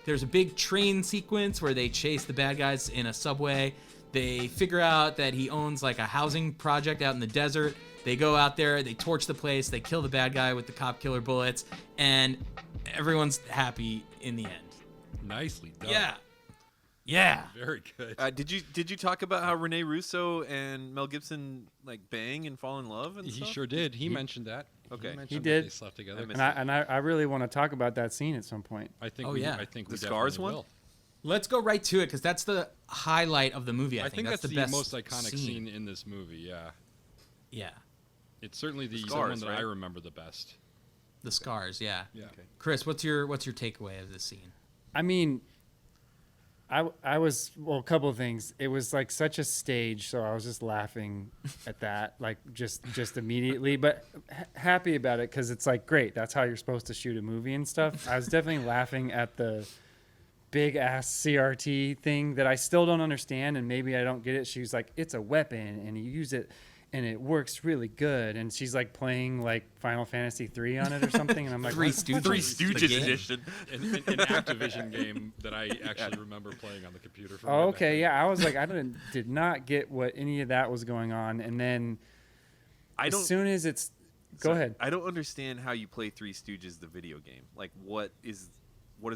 Speaker 3: There's a big train sequence where they chase the bad guys in a subway. They figure out that he owns like a housing project out in the desert. They go out there, they torch the place, they kill the bad guy with the cop killer bullets, and everyone's happy in the end.
Speaker 5: Nicely done.
Speaker 3: Yeah. Yeah.
Speaker 5: Very good.
Speaker 4: Did you talk about how Rene Russo and Mel Gibson like bang and fall in love and
Speaker 5: He
Speaker 4: stuff?
Speaker 5: sure did. He mentioned that.
Speaker 4: Okay.
Speaker 5: He mentioned
Speaker 6: He
Speaker 5: that
Speaker 6: did.
Speaker 5: they slept together.
Speaker 6: And I really want to talk about that scene at some point.
Speaker 5: I think.
Speaker 3: Oh,
Speaker 5: we,
Speaker 3: yeah.
Speaker 5: I think
Speaker 4: The
Speaker 5: we
Speaker 4: Scars
Speaker 5: definitely
Speaker 4: one?
Speaker 5: will.
Speaker 3: Let's go right to it because that's the highlight of the movie. I
Speaker 5: think that's
Speaker 3: the
Speaker 5: the
Speaker 3: best
Speaker 5: most iconic scene in this movie. Yeah,
Speaker 3: Yeah,
Speaker 5: it's certainly the
Speaker 4: Scars,
Speaker 5: one that I
Speaker 4: right?
Speaker 5: remember the best.
Speaker 3: the scars. Yeah.
Speaker 5: Yeah.
Speaker 4: Okay.
Speaker 3: Chris, what's your takeaway of this scene?
Speaker 6: I mean, I was, well, a couple of things. It was like such a stage, so I was just laughing at that, like just immediately, but happy about it because it's like, great, that's how you're supposed to shoot a movie and stuff. I was definitely laughing at the big ass CRT thing that I still don't understand, and maybe I don't get it. She was like, it's a weapon, and you use it, and it works really good. And she's like playing like Final Fantasy 3 on it or something, and I'm like,
Speaker 3: Three
Speaker 6: what?
Speaker 3: Stooges.
Speaker 4: Three
Speaker 3: the
Speaker 4: Stooges
Speaker 3: game.
Speaker 4: edition.
Speaker 5: An Activision game that I actually remember playing on the computer. From
Speaker 6: Oh,
Speaker 5: way back
Speaker 6: okay,
Speaker 5: then.
Speaker 6: yeah. I was like, did not get what any of that was going on, and then as soon as it's, go ahead.
Speaker 4: I don't understand how you play Three Stooges the video game. Like, what is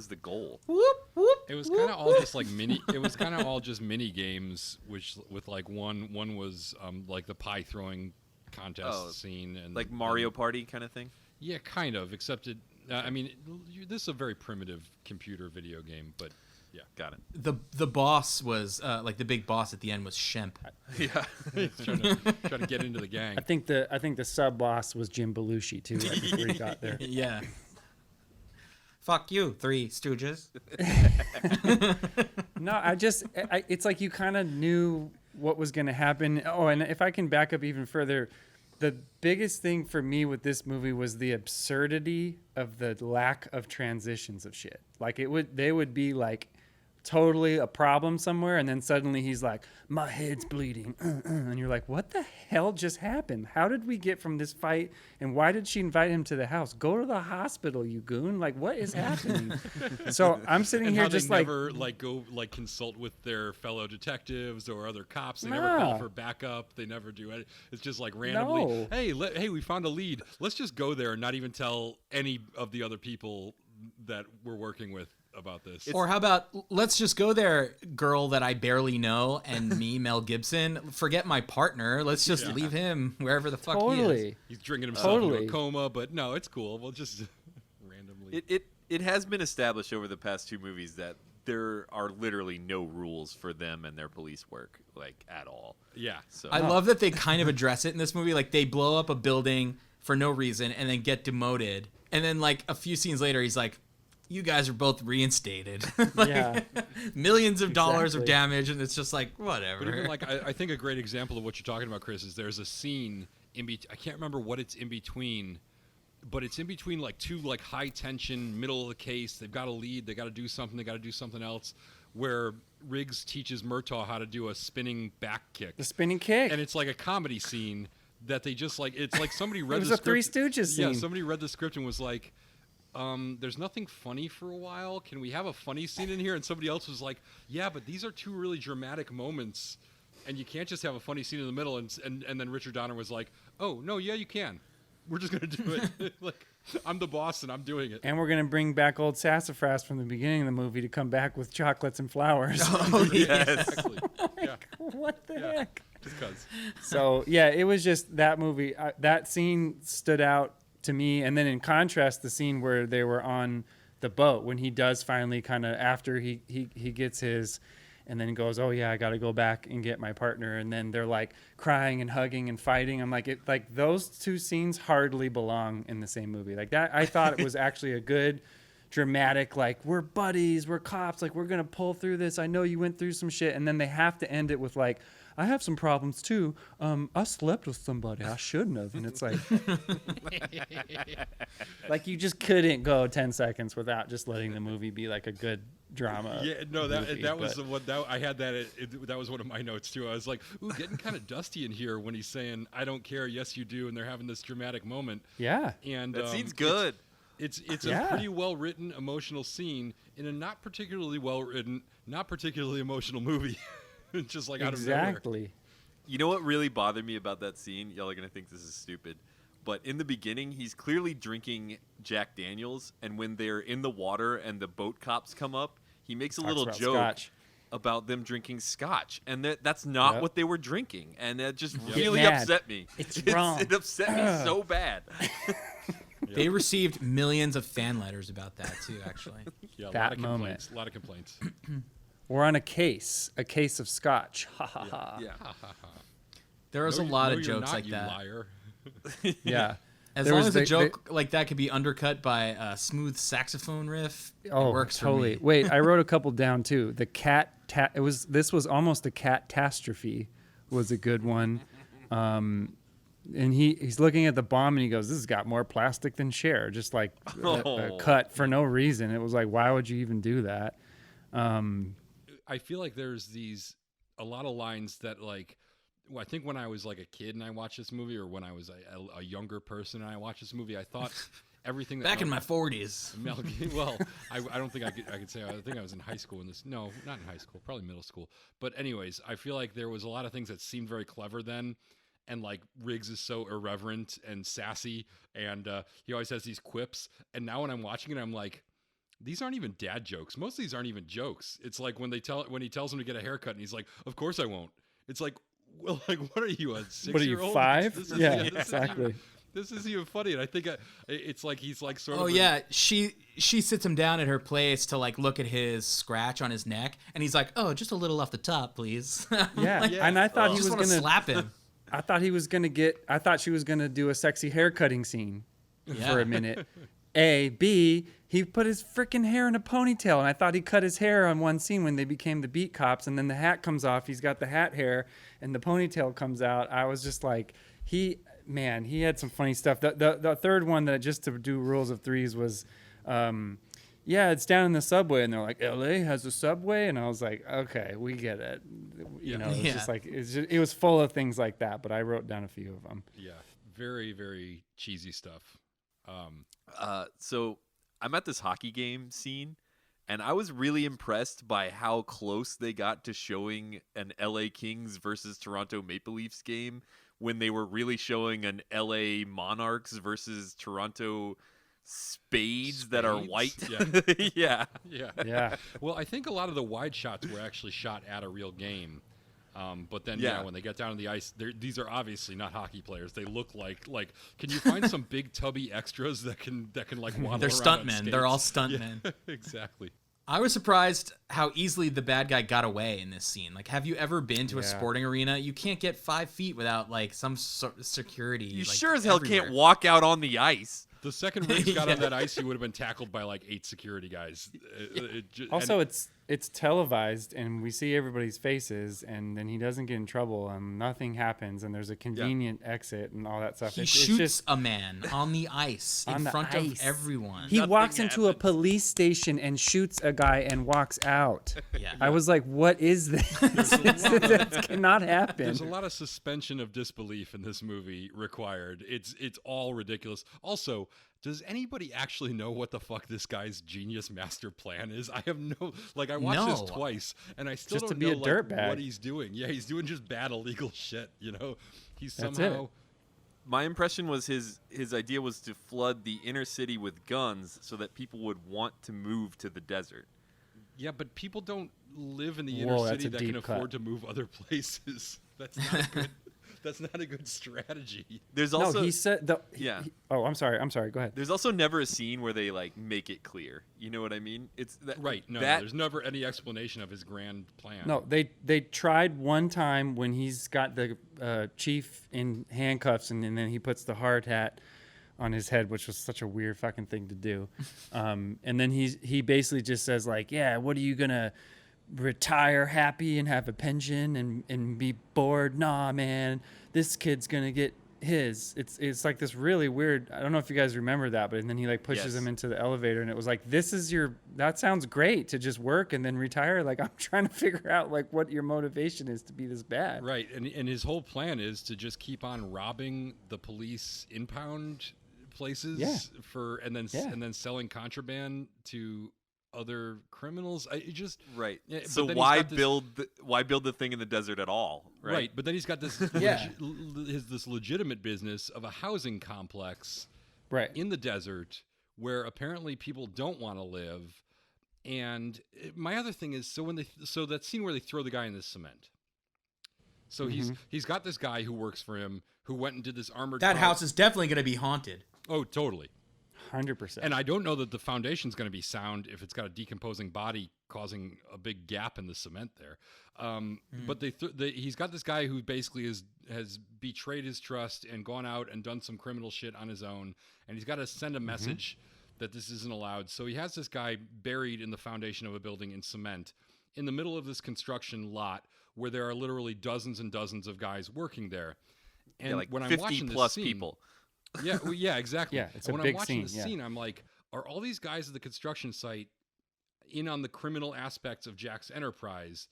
Speaker 4: the goal?
Speaker 3: Whoop whoop.
Speaker 5: It was kind of all just like mini. It was kind of all just mini games, which with like one was like the pie throwing contest scene and
Speaker 4: Like Mario Party kind of thing?
Speaker 5: Yeah, kind of. Except it. I mean, this is a very primitive computer video game, but yeah,
Speaker 4: Got it.
Speaker 3: The boss was like the big boss at the end was Shemp.
Speaker 4: Yeah.
Speaker 5: trying to get into the gang.
Speaker 6: I think the sub boss was Jim Belushi too, right before he got there.
Speaker 3: Yeah. Fuck you, Three Stooges.
Speaker 6: No, it's like you kind of knew what was going to happen. Oh, and if I can back up even further, the biggest thing for me with this movie was the absurdity of the lack of transitions of shit. Like they would be like totally a problem somewhere, and then suddenly he's like, my head's bleeding, and you're like, what the hell just happened? How did we get from this fight, and why did she invite him to the house? Go to the hospital, you goon. Like, what is happening? So I'm sitting
Speaker 5: And
Speaker 6: here
Speaker 5: how
Speaker 6: just
Speaker 5: they
Speaker 6: like,
Speaker 5: never like go like consult with their fellow detectives or other cops. They never
Speaker 6: Nah.
Speaker 5: call for backup. They never do it. It's just like randomly.
Speaker 6: No.
Speaker 5: Hey, we found a lead. Let's just go there and not even tell any of the other people that we're working with about this.
Speaker 3: Or how about let's just go there, girl that I barely know, and me, Mel Gibson. Forget my partner. Let's just leave him wherever the fuck he is.
Speaker 6: totally.
Speaker 5: He's drinking himself into
Speaker 6: Totally.
Speaker 5: a coma, but no, it's cool. We'll just randomly.
Speaker 4: It has been established over the past two movies that there are literally no rules for them and their police work, like, at all.
Speaker 5: Yeah.
Speaker 4: So
Speaker 3: I love that they kind of address it in this movie. Like they blow up a building for no reason and then get demoted. And then like a few scenes later, he's like, you guys are both reinstated. Like,
Speaker 6: Yeah.
Speaker 3: millions of dollars of
Speaker 6: Exactly.
Speaker 3: damage. And it's just like, whatever.
Speaker 5: But even like I think a great example of what you're talking about, Chris, is there's a scene I can't remember what it's in between, but it's in between like two like high tension middle of the case. They've got a lead. They got to do something. They got to do something else. Where Riggs teaches Murtaugh how to do a spinning back kick,
Speaker 6: The spinning kick.
Speaker 5: and it's like a comedy scene that they just like. It's like somebody read
Speaker 6: It was
Speaker 5: the
Speaker 6: a Three
Speaker 5: script.
Speaker 6: Stooges
Speaker 5: Yeah,
Speaker 6: scene.
Speaker 5: somebody read the script and was like, there's nothing funny for a while. Can we have a funny scene in here? And somebody else was like, yeah, but these are two really dramatic moments, and you can't just have a funny scene in the middle. And then Richard Donner was like, oh, no, yeah, you can. We're just going to do it. Like, I'm the boss, and I'm doing it.
Speaker 6: And we're going to bring back old Sassafras from the beginning of the movie to come back with chocolates and flowers.
Speaker 3: Oh, yes.
Speaker 5: Exactly. Yeah,
Speaker 6: What the
Speaker 5: Yeah.
Speaker 6: heck?
Speaker 5: just because.
Speaker 6: So, yeah, it was just that movie. That scene stood out to me. And then in contrast, the scene where they were on the boat, when he does finally kind of, after he gets his, and then goes, oh, yeah, I got to go back and get my partner. And then they're like crying and hugging and fighting. I'm like, those two scenes hardly belong in the same movie. Like that, I thought it was actually a good, dramatic, like, we're buddies, we're cops, like, we're going to pull through this. I know you went through some shit. And then they have to end it with, like, I have some problems too. I slept with somebody I shouldn't have. And it's like, like you just couldn't go 10 seconds without just letting the movie be like a good drama.
Speaker 5: Yeah, no,
Speaker 6: movie,
Speaker 5: that was
Speaker 6: but-
Speaker 5: the one that I had that. That was one of my notes too. I was like, ooh, getting kind of dusty in here when he's saying, "I don't care, yes you do," and they're having this dramatic moment.
Speaker 6: Yeah.
Speaker 5: And
Speaker 4: that scene's good.
Speaker 5: It's
Speaker 6: Yeah.
Speaker 5: a pretty well written emotional scene in a not particularly well written, not particularly emotional movie. It's just like out of nowhere.
Speaker 6: Exactly.
Speaker 4: You know what really bothered me about that scene? Y'all are going to think this is stupid. But in the beginning, he's clearly drinking Jack Daniels. And when they're in the water and the boat cops come up, he makes a
Speaker 6: Talks
Speaker 4: little
Speaker 6: about
Speaker 4: joke
Speaker 6: Scotch.
Speaker 4: about them drinking scotch, and that's not
Speaker 6: Yep.
Speaker 4: what they were drinking, and it just
Speaker 6: Get
Speaker 4: really
Speaker 6: mad.
Speaker 4: upset me.
Speaker 6: It's wrong.
Speaker 4: It upset me so bad.
Speaker 7: They received millions of fan letters about that too. Actually,
Speaker 5: Yeah, a
Speaker 6: That
Speaker 5: lot of
Speaker 6: moment.
Speaker 5: complaints. A lot of complaints.
Speaker 6: We're on a case of scotch. Ha ha ha.
Speaker 4: Yeah.
Speaker 7: there was
Speaker 5: No,
Speaker 7: a lot
Speaker 5: no,
Speaker 7: of
Speaker 5: you're
Speaker 7: jokes
Speaker 5: not,
Speaker 7: like
Speaker 5: you
Speaker 7: that.
Speaker 5: liar.
Speaker 6: Yeah.
Speaker 7: As
Speaker 6: There
Speaker 7: long
Speaker 6: was
Speaker 7: as a
Speaker 6: the-
Speaker 7: joke like that could be undercut by a smooth saxophone riff,
Speaker 6: Oh,
Speaker 7: it works
Speaker 6: totally.
Speaker 7: for me.
Speaker 6: Wait, I wrote a couple down too. The cat. This was almost a catastrophe. Was a good one. And he's looking at the bomb and he goes, "This has got more plastic than Cher." Just like a
Speaker 4: Oh.
Speaker 6: cut for no reason. It was like, why would you even do that?
Speaker 5: I feel like there's a lot of lines that like, well, I think when I was like a kid and I watched this movie, or when I was a younger person and I watched this movie, I thought everything that
Speaker 7: Back in my 40s.
Speaker 5: Well, I don't think I could say. I think I was in high school in this. No, not in high school. Probably middle school. But anyways, I feel like there was a lot of things that seemed very clever then. And like Riggs is so irreverent and sassy, and he always has these quips. And now when I'm watching it, I'm like, these aren't even dad jokes. Most of these aren't even jokes. It's like when he tells him to get a haircut, and he's like, "Of course I won't." It's like, well, like what are you, a 6-year-old?
Speaker 6: What are you, 5?
Speaker 5: This is-
Speaker 6: Yeah,
Speaker 5: this is
Speaker 6: exactly.
Speaker 5: even- This is even funny, and I think it's like he's like sort of.
Speaker 7: Oh yeah, she sits him down at her place to like look at his scratch on his neck, and he's like, "Oh, just a little off the top, please."
Speaker 6: Yeah. And I thought
Speaker 7: I
Speaker 6: he
Speaker 7: just
Speaker 6: was
Speaker 7: want to
Speaker 6: gonna
Speaker 7: slap him.
Speaker 6: I thought she was gonna do a sexy hair cutting scene for a minute. B, he put his freaking hair in a ponytail, and I thought he cut his hair on one scene when they became the beat cops, and then the hat comes off. He's got the hat hair, and the ponytail comes out. I was just like, he had some funny stuff. The third one that just to do rules of threes was, yeah, it's down in the subway, and they're like, LA has a subway, and I was like, okay, we get it. You know, it's
Speaker 7: Yeah.
Speaker 6: just like it was full of things like that, but I wrote down a few of them.
Speaker 5: Yeah, very very cheesy stuff.
Speaker 4: So I'm at this hockey game scene, and I was really impressed by how close they got to showing an LA Kings versus Toronto Maple Leafs game when they were really showing an LA Monarchs versus Toronto Spades that are white.
Speaker 5: Yeah.
Speaker 4: Yeah.
Speaker 6: Yeah.
Speaker 5: Well, I think a lot of the wide shots were actually shot at a real game. But then,
Speaker 4: Yeah.
Speaker 5: when they get down to the ice, these are obviously not hockey players. They look like can you find some big tubby extras that can like waddle
Speaker 7: They're
Speaker 5: around on
Speaker 7: stuntmen. They're all
Speaker 5: skates?
Speaker 7: stuntmen.
Speaker 5: Yeah, exactly.
Speaker 7: I was surprised how easily the bad guy got away in this scene. Like, have you ever been to a
Speaker 6: Yeah.
Speaker 7: sporting arena? You can't get 5 feet without like some sort of security.
Speaker 4: You
Speaker 7: like,
Speaker 4: sure as hell
Speaker 7: everywhere.
Speaker 4: can't walk out on the ice.
Speaker 5: The second Riggs got on
Speaker 7: Yeah.
Speaker 5: that ice, he would have been tackled by like 8 security guys.
Speaker 6: Also, it's televised, and we see everybody's faces, and then he doesn't get in trouble, and nothing happens, and there's a convenient exit and all that stuff.
Speaker 7: He
Speaker 6: It's
Speaker 7: shoots
Speaker 6: just
Speaker 7: a man on the ice in
Speaker 6: on the
Speaker 7: front
Speaker 6: ice.
Speaker 7: of everyone.
Speaker 6: He
Speaker 4: Nothing
Speaker 6: walks into a
Speaker 4: happens.
Speaker 6: police station and shoots a guy and walks out.
Speaker 7: Yeah.
Speaker 6: I was like, "What is this? That cannot happen."
Speaker 5: There's a lot of suspension of disbelief in this movie required. It's all ridiculous. Also, does anybody actually know what the fuck this guy's genius master plan is? I have no I watched this
Speaker 7: No.
Speaker 5: twice and I still
Speaker 6: Just to
Speaker 5: don't
Speaker 6: be a
Speaker 5: know
Speaker 6: dirtbag.
Speaker 5: what he's doing. Yeah, he's doing just bad illegal shit, He's
Speaker 6: That's
Speaker 5: somehow
Speaker 6: it.
Speaker 4: My impression was his idea was to flood the inner city with guns so that people would want to move to the desert.
Speaker 5: Yeah, but people don't live in the inner
Speaker 6: Whoa, that's
Speaker 5: city
Speaker 6: a
Speaker 5: that can
Speaker 6: deep cut.
Speaker 5: afford to move other places. That's not good. That's not a good strategy.
Speaker 4: There's
Speaker 6: No,
Speaker 4: also
Speaker 6: he said
Speaker 4: Yeah.
Speaker 6: Oh, I'm sorry. Go ahead.
Speaker 4: there's also never a scene where they like make it clear. You know what I mean? It's that
Speaker 5: Right. No,
Speaker 4: that
Speaker 5: there's never any explanation of his grand plan.
Speaker 6: No, they tried one time when he's got the chief in handcuffs, and then he puts the hard hat on his head, which was such a weird fucking thing to do. And then he basically just says like, "Yeah, what are you gonna retire happy and have a pension and be bored? Nah, man, this kid's gonna get his." It's like this really weird. I don't know if you guys remember that, but and then he like pushes
Speaker 4: Yes.
Speaker 6: him into the elevator, and it was like, that sounds great to just work and then retire. Like, I'm trying to figure out like what your motivation is to be this bad.
Speaker 5: Right, and his whole plan is to just keep on robbing the police impound places
Speaker 6: Yeah.
Speaker 5: and then
Speaker 6: Yeah.
Speaker 5: and then selling contraband to other criminals.
Speaker 4: right.
Speaker 5: Yeah, but
Speaker 4: So
Speaker 5: then he's
Speaker 4: why
Speaker 5: got this-
Speaker 4: build the thing in the desert at all? Right.
Speaker 5: But then he's got this
Speaker 6: Yeah.
Speaker 5: this legitimate business of a housing complex
Speaker 6: Right.
Speaker 5: in the desert where apparently people don't want to live, And my other thing is, so that scene where they throw the guy in the cement. So he's got this guy who works for him who went and did this armored
Speaker 7: That
Speaker 5: car.
Speaker 7: house is definitely going to be haunted.
Speaker 5: Oh, totally.
Speaker 6: 100%.
Speaker 5: And I don't know that the foundation's going to be sound if it's got a decomposing body causing a big gap in the cement there. But he's got this guy who basically has betrayed his trust and gone out and done some criminal shit on his own. And he's got to send a message that this isn't allowed. So he has this guy buried in the foundation of a building in cement in the middle of this construction lot where there are literally dozens and dozens of guys working there. And
Speaker 4: like
Speaker 5: when I'm
Speaker 4: 50
Speaker 5: watching this
Speaker 4: plus
Speaker 5: scene,
Speaker 4: people.
Speaker 5: Yeah, well, yeah, exactly.
Speaker 6: Yeah, it's a
Speaker 5: when
Speaker 6: big
Speaker 5: I'm watching
Speaker 6: scene,
Speaker 5: the scene, I'm like, are all these guys at the construction site in on the criminal aspects of Jack's enterprise?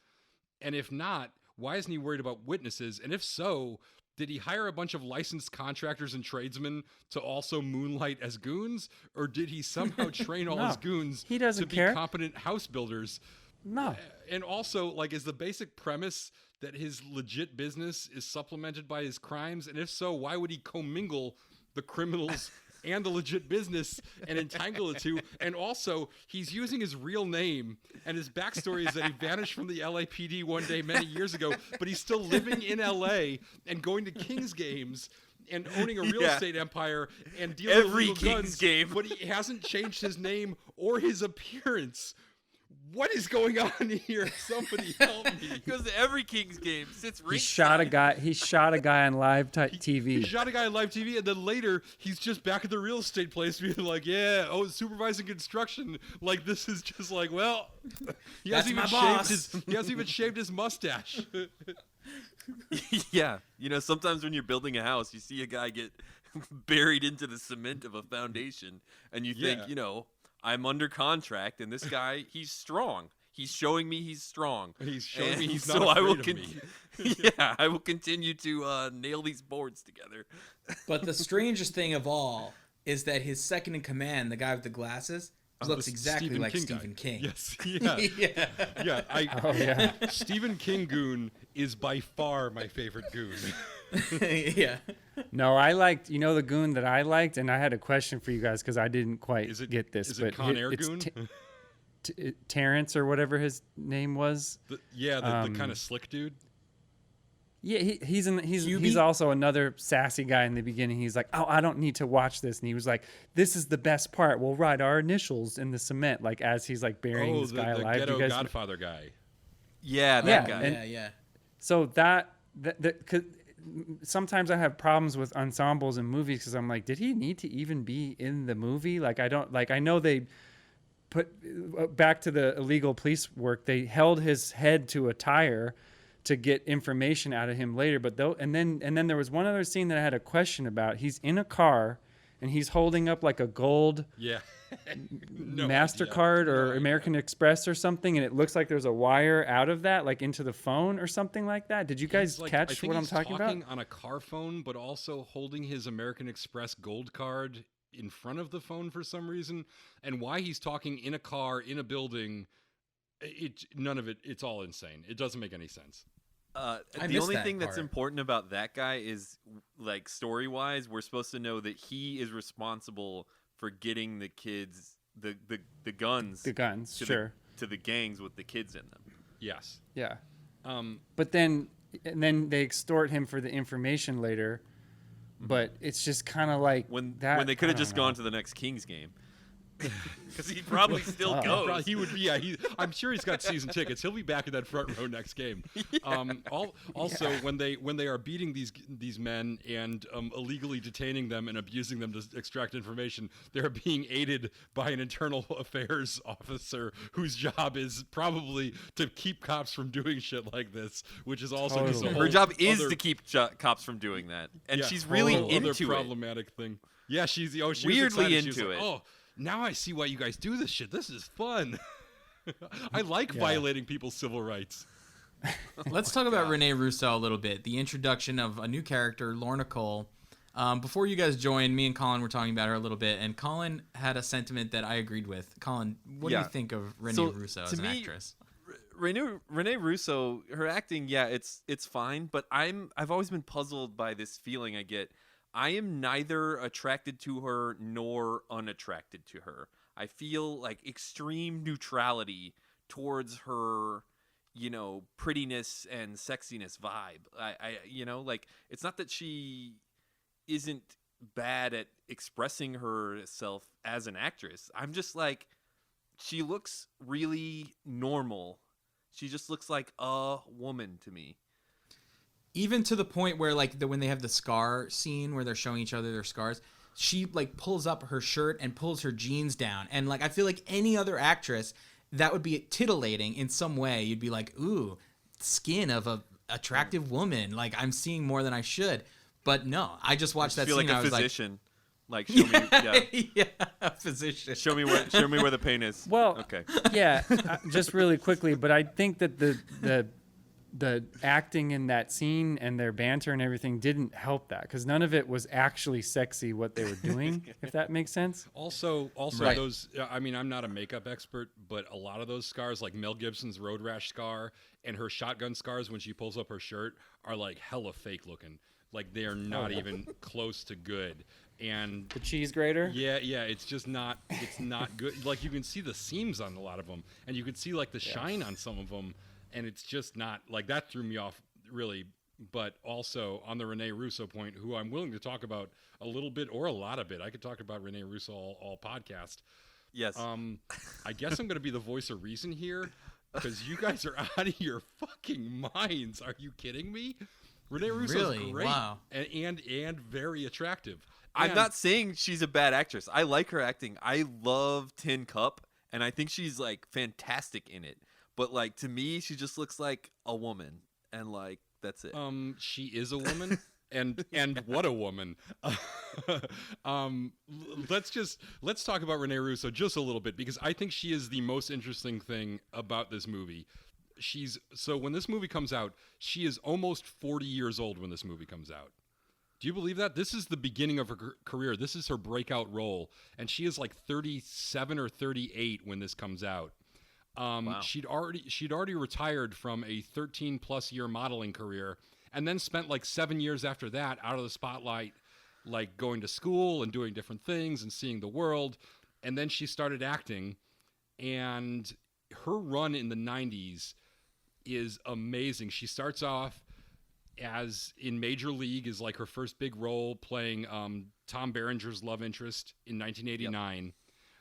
Speaker 5: And if not, why isn't he worried about witnesses? And if so, did he hire a bunch of licensed contractors and tradesmen to also moonlight as goons? Or did he somehow train all
Speaker 6: No,
Speaker 5: his goons
Speaker 6: he doesn't
Speaker 5: to be
Speaker 6: care.
Speaker 5: competent house builders?
Speaker 6: No.
Speaker 5: And also, like, is the basic premise that his legit business is supplemented by his crimes? And if so, why would he commingle the criminals and the legit business and entangle the two? And also, he's using his real name, and his backstory is that he vanished from the LAPD one day many years ago, but he's still living in LA and going to Kings games and owning a real estate empire and dealing with
Speaker 4: Every
Speaker 5: illegal
Speaker 4: Kings
Speaker 5: guns,
Speaker 4: game.
Speaker 5: but he hasn't changed his name or his appearance. What is going on here? Somebody help me.
Speaker 4: He goes to every Kings game, sits
Speaker 6: He
Speaker 4: ringside.
Speaker 6: shot a guy on live TV.
Speaker 5: He shot a guy on live TV, and then later he's just back at the real estate place being like, yeah, supervising construction. Like, this is just like, well, he hasn't even shaved his mustache.
Speaker 4: Yeah, sometimes when you're building a house, you see a guy get buried into the cement of a foundation, and you think, I'm under contract, and this guy, he's strong. He's showing me he's strong.
Speaker 5: He's showing me
Speaker 4: And
Speaker 5: he's
Speaker 4: so
Speaker 5: not
Speaker 4: I will
Speaker 5: afraid of me.
Speaker 4: Yeah, I will continue to nail these boards together.
Speaker 7: But the strangest thing of all is that his second in command, the guy with the glasses, looks exactly
Speaker 5: Stephen
Speaker 7: like
Speaker 5: King guy.
Speaker 7: Stephen King.
Speaker 5: Yes, yeah.
Speaker 7: Yeah.
Speaker 5: Stephen King goon is by far my favorite goon.
Speaker 7: Yeah.
Speaker 6: No, I liked, the goon that I liked, and I had a question for you guys because I didn't quite get this.
Speaker 5: Is
Speaker 6: but
Speaker 5: it Con Air
Speaker 6: it's
Speaker 5: goon?
Speaker 6: Terrence or whatever his name was.
Speaker 5: The kind of slick dude.
Speaker 6: Yeah, he's also another sassy guy in the beginning. He's like, oh, I don't need to watch this, and he was like, this is the best part. We'll write our initials in the cement, like as he's like burying this guy alive.
Speaker 5: Ghetto
Speaker 6: You guys,
Speaker 5: Godfather guy.
Speaker 4: Yeah, that guy.
Speaker 7: Yeah.
Speaker 6: So that 'cause sometimes I have problems with ensembles in movies because I'm like, did he need to even be in the movie? Like, I know they put back to the illegal police work. They held his head to a tire to get information out of him later. But and then there was one other scene that I had a question about. He's in a car and he's holding up like a gold MasterCard or American Express or something, and it looks like there's a wire out of that, like into the phone or something like that. Did you guys catch what I'm talking about?
Speaker 5: On a car phone, but also holding his American Express gold card in front of the phone for some reason. And why he's talking in a car in a building, none of it. It's all insane. It doesn't make any sense.
Speaker 4: The only thing that's important about that guy is, like, story-wise, we're supposed to know that he is responsible for getting the kids the guns.
Speaker 6: The guns,
Speaker 4: to the gangs with the kids in them.
Speaker 5: Yes.
Speaker 6: Yeah. But then they extort him for the information later. But it's just kind of like
Speaker 4: when they could
Speaker 6: I
Speaker 4: have just
Speaker 6: don't know.
Speaker 4: gone to the next Kings game. Because he probably still goes.
Speaker 5: He would be. Yeah, I'm sure he's got season tickets. He'll be back in that front row next game. Also, when they are beating these men and illegally detaining them and abusing them to extract information, they're being aided by an internal affairs officer whose job is probably to keep cops from doing shit like this, which is also just a
Speaker 4: Her
Speaker 5: whole
Speaker 4: job is
Speaker 5: other-
Speaker 4: to keep cops from doing that, and she's
Speaker 5: whole
Speaker 4: really
Speaker 5: other
Speaker 4: into it.
Speaker 5: problematic thing. Yeah, she was
Speaker 4: Weirdly
Speaker 5: excited. She was
Speaker 4: into
Speaker 5: like,
Speaker 4: it.
Speaker 5: Oh, now I see why you guys do this shit. This is fun. I like violating people's civil rights.
Speaker 7: Let's talk about Rene Russo a little bit. The introduction of a new character, Lorna Cole. Before you guys joined, me and Colin were talking about her a little bit, and Colin had a sentiment that I agreed with. Colin, what do you think of Rene Russo as an actress?
Speaker 4: Rene Russo, her acting, it's fine, but I've always been puzzled by this feeling I get. I am neither attracted to her nor unattracted to her. I feel like extreme neutrality towards her, prettiness and sexiness vibe. Like, it's not that she isn't bad at expressing herself as an actress. I'm just like, she looks really normal. She just looks like a woman to me.
Speaker 7: Even to the point where, like, when they have the scar scene where they're showing each other their scars, she, like, pulls up her shirt and pulls her jeans down. And, like, I feel like any other actress, that would be titillating in some way. You'd be like, ooh, skin of a attractive woman. Like, I'm seeing more than I should. But no, I just watched that
Speaker 4: feel
Speaker 7: scene.
Speaker 4: Like
Speaker 7: I
Speaker 4: a
Speaker 7: was
Speaker 4: physician. Like, show me,
Speaker 7: yeah, a physician.
Speaker 4: Show me where the pain is.
Speaker 6: Well,
Speaker 4: okay.
Speaker 6: Yeah, just really quickly, but I think that the acting in that scene and their banter and everything didn't help that, because none of it was actually sexy what they were doing, if that makes sense.
Speaker 5: Also,
Speaker 7: Right.
Speaker 5: those. I mean, I'm not a makeup expert, but a lot of those scars, like Mel Gibson's road rash scar and her shotgun scars when she pulls up her shirt, are like hella fake looking. Like, they are not even close to good. And
Speaker 6: The cheese grater?
Speaker 5: yeah, it's just not. It's not good. Like, you can see the seams on a lot of them, and you can see like the shine on some of them, and it's just not like that. Threw me off really. But also on the Rene Russo point, who I'm willing to talk about a little bit or a lot of it. I could talk about Rene Russo all podcast.
Speaker 4: Yes.
Speaker 5: I guess I'm going to be the voice of reason here, because you guys are out of your fucking minds. Are you kidding me? Rene Russo's
Speaker 7: Really?
Speaker 5: great
Speaker 7: Wow.
Speaker 5: and very attractive.
Speaker 4: I'm
Speaker 5: And-
Speaker 4: not saying she's a bad actress. I like her acting. I love Tin Cup, and I think she's like fantastic in it. But like, to me, she just looks like a woman, and like, that's it.
Speaker 5: She is a woman, and what a woman. Let's talk about Rene Russo just a little bit, because I think she is the most interesting thing about this movie. So when this movie comes out, she is almost 40 years old when this movie comes out. Do you believe that? This is the beginning of her career. This is her breakout role, and she is like 37 or 38 when this comes out.
Speaker 4: Wow.
Speaker 5: She'd already retired from a 13+ year modeling career, and then spent like 7 years after that out of the spotlight, like going to school and doing different things and seeing the world. And then she started acting, and her run in the 90s is amazing. She starts off as in Major League, is like her first big role, playing Tom Berenger's love interest in 1989. Yep.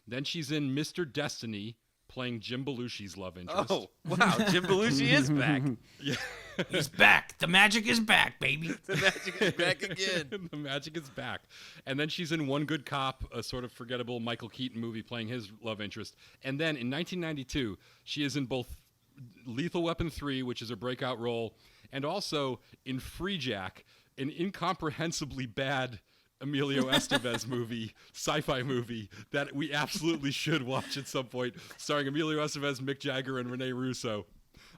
Speaker 5: Then she's in Mr. Destiny, playing Jim Belushi's love interest.
Speaker 4: Oh, wow. Jim Belushi is back.
Speaker 5: Yeah.
Speaker 7: He's back. The magic is back, baby.
Speaker 4: The magic is back again.
Speaker 5: The magic is back. And then she's in One Good Cop, a sort of forgettable Michael Keaton movie, playing his love interest. And then in 1992, she is in both Lethal Weapon 3, which is her breakout role, and also in Free Jack, an incomprehensibly bad Emilio Estevez movie, sci-fi movie that we absolutely should watch at some point, starring Emilio Estevez, Mick Jagger, and Rene Russo.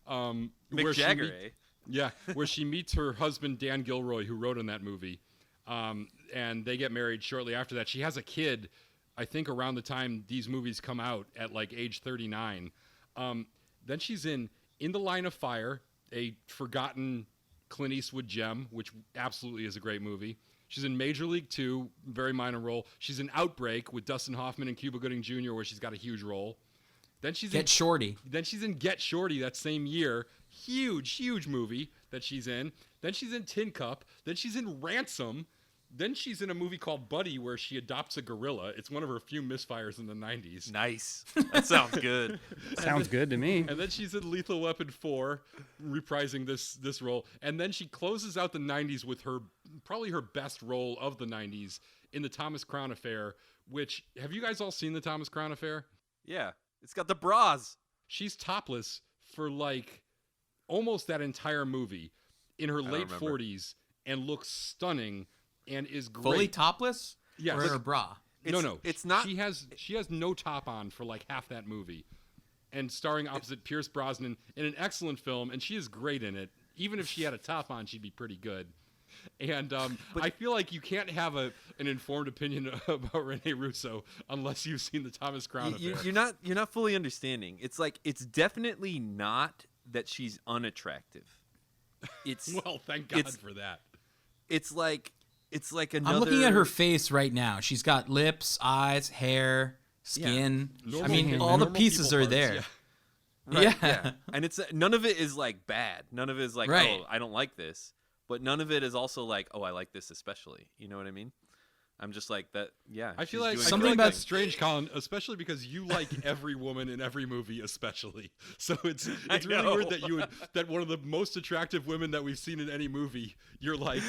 Speaker 4: Mick Jagger, eh?
Speaker 5: Yeah, where she meets her husband, Dan Gilroy, who wrote in that movie. And they get married shortly after that. She has a kid, I think, around the time these movies come out, at like age 39. Then she's in the Line of Fire, a forgotten Clint Eastwood gem, which absolutely is a great movie. She's in Major League 2, very minor role. She's in Outbreak with Dustin Hoffman and Cuba Gooding Jr., where she's got a huge role. Then she's
Speaker 7: Get Shorty.
Speaker 5: Then she's in Get Shorty that same year. Huge movie that she's in. Then she's in Tin Cup. Then she's in Ransom. Then she's in a movie called Buddy, where she adopts a gorilla. It's one of her few misfires in the 90s.
Speaker 4: Nice. That sounds good.
Speaker 6: Sounds good to me.
Speaker 5: And then she's in Lethal Weapon 4, reprising this role. And then she closes out the 90s with probably her best role of the 90s in The Thomas Crown Affair, which, have you guys all seen The Thomas Crown Affair?
Speaker 4: Yeah. It's got the bras.
Speaker 5: She's topless for like almost that entire movie in her late 40s and looks stunning and is great.
Speaker 7: Fully topless?
Speaker 5: Yes.
Speaker 7: Or her bra?
Speaker 5: No.
Speaker 4: It's not.
Speaker 5: She has no top on for like half that movie, and starring opposite Pierce Brosnan in an excellent film, and she is great in it. Even if she had a top on, she'd be pretty good. And I feel like you can't have an informed opinion about Rene Russo unless you've seen the Thomas Crown Affair.
Speaker 4: You're not fully understanding. It's like, it's definitely not that she's unattractive. It's
Speaker 5: well, thank God for that.
Speaker 4: It's like another.
Speaker 7: I'm looking at her face right now. She's got lips, eyes, hair. skin.
Speaker 5: Normal
Speaker 7: I mean,
Speaker 5: people-
Speaker 7: all the
Speaker 5: normal
Speaker 7: pieces
Speaker 5: people
Speaker 7: are
Speaker 5: parts,
Speaker 7: there.
Speaker 5: yeah.
Speaker 4: Right,
Speaker 7: Yeah.
Speaker 4: And it's none of it is like bad. None of it is like,
Speaker 7: Right.
Speaker 4: oh, I don't like this. But none of it is also like, oh, I like this especially. You know what I mean? I'm just like that. Yeah.
Speaker 5: I feel
Speaker 4: she's
Speaker 5: like
Speaker 4: doing
Speaker 7: Something
Speaker 4: her
Speaker 7: about-
Speaker 5: that's strange, Colin, especially because you like every woman in every movie, especially. So it's really weird that that one of the most attractive women that we've seen in any movie, you're like,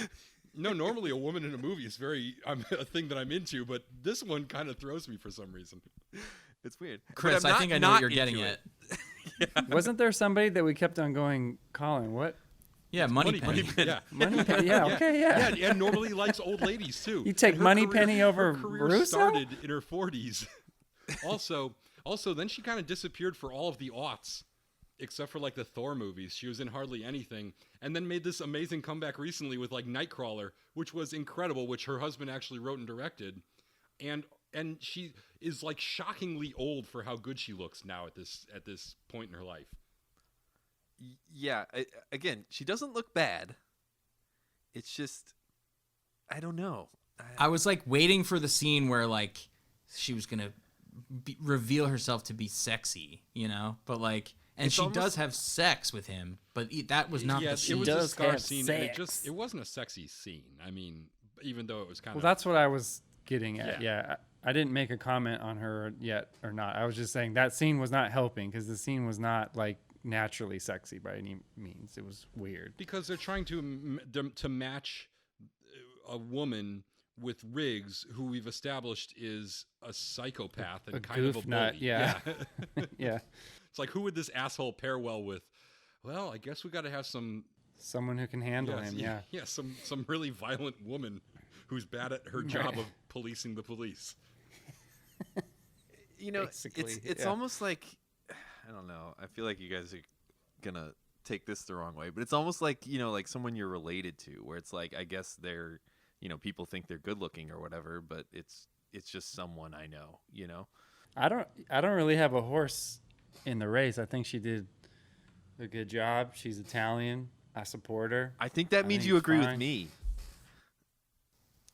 Speaker 5: no, normally a woman in a movie is a thing that I'm into, but this one kind of throws me for some reason.
Speaker 4: It's weird. But
Speaker 7: Chris,
Speaker 4: I'm
Speaker 7: I think I
Speaker 4: not
Speaker 7: know what
Speaker 4: not
Speaker 7: you're getting
Speaker 4: into
Speaker 7: at.
Speaker 4: it.
Speaker 6: Wasn't there somebody that we kept on going, Colin? What?
Speaker 7: Yeah, Moneypenny.
Speaker 5: Yeah.
Speaker 6: Moneypenny? Yeah. Okay. Yeah.
Speaker 5: Yeah, and normally likes old ladies too.
Speaker 6: You take
Speaker 5: And her
Speaker 6: Moneypenny over
Speaker 5: her career
Speaker 6: Russo?
Speaker 5: started in her 40s. Also, then she kind of disappeared for all of the aughts, except for like the Thor movies. She was in hardly anything, and then made this amazing comeback recently with like Nightcrawler, which was incredible, which her husband actually wrote and directed, and she is like shockingly old for how good she looks now at this point in her life.
Speaker 4: Yeah. Again, she doesn't look bad. It's just, I don't know.
Speaker 7: I was like waiting for the scene where like she was gonna reveal herself to be sexy, you know, but like, and
Speaker 4: It's
Speaker 7: she
Speaker 4: almost-
Speaker 7: does have sex with him, but that was not the
Speaker 5: It
Speaker 7: scene.
Speaker 5: was
Speaker 6: does
Speaker 5: a scar
Speaker 6: have
Speaker 5: scene, and
Speaker 6: sex.
Speaker 5: it wasn't a sexy scene. I mean, even though it was kind
Speaker 6: Well,
Speaker 5: of.
Speaker 6: that's what I was getting at.
Speaker 5: Yeah.
Speaker 6: Yeah. I didn't make a comment on her yet or not. I was just saying that scene was not helping because the scene was not like naturally sexy by any means. It was weird.
Speaker 5: Because they're trying to match a woman with Riggs, who we've established is a psychopath and
Speaker 6: A
Speaker 5: kind of a
Speaker 6: goof
Speaker 5: bully.
Speaker 6: nut, yeah. Yeah.
Speaker 5: It's like, who would this asshole pair well with? Well, I guess we got to have some
Speaker 6: Someone who can handle him. Yeah.
Speaker 5: some really violent woman who's bad at her job of policing the police.
Speaker 4: You know,
Speaker 6: Basically,
Speaker 4: it's
Speaker 6: yeah.
Speaker 4: almost like, I don't know. I feel like you guys are gonna take this the wrong way, but it's almost like, you know, like someone you're related to, where it's like, I guess they're, you know, people think they're good looking or whatever, but it's just someone I know, you know.
Speaker 6: I don't really have a horse in the race. I think she did a good job. She's Italian. I support her.
Speaker 4: I think that
Speaker 6: I
Speaker 4: means
Speaker 6: think
Speaker 4: you agree with
Speaker 6: fine.
Speaker 4: me.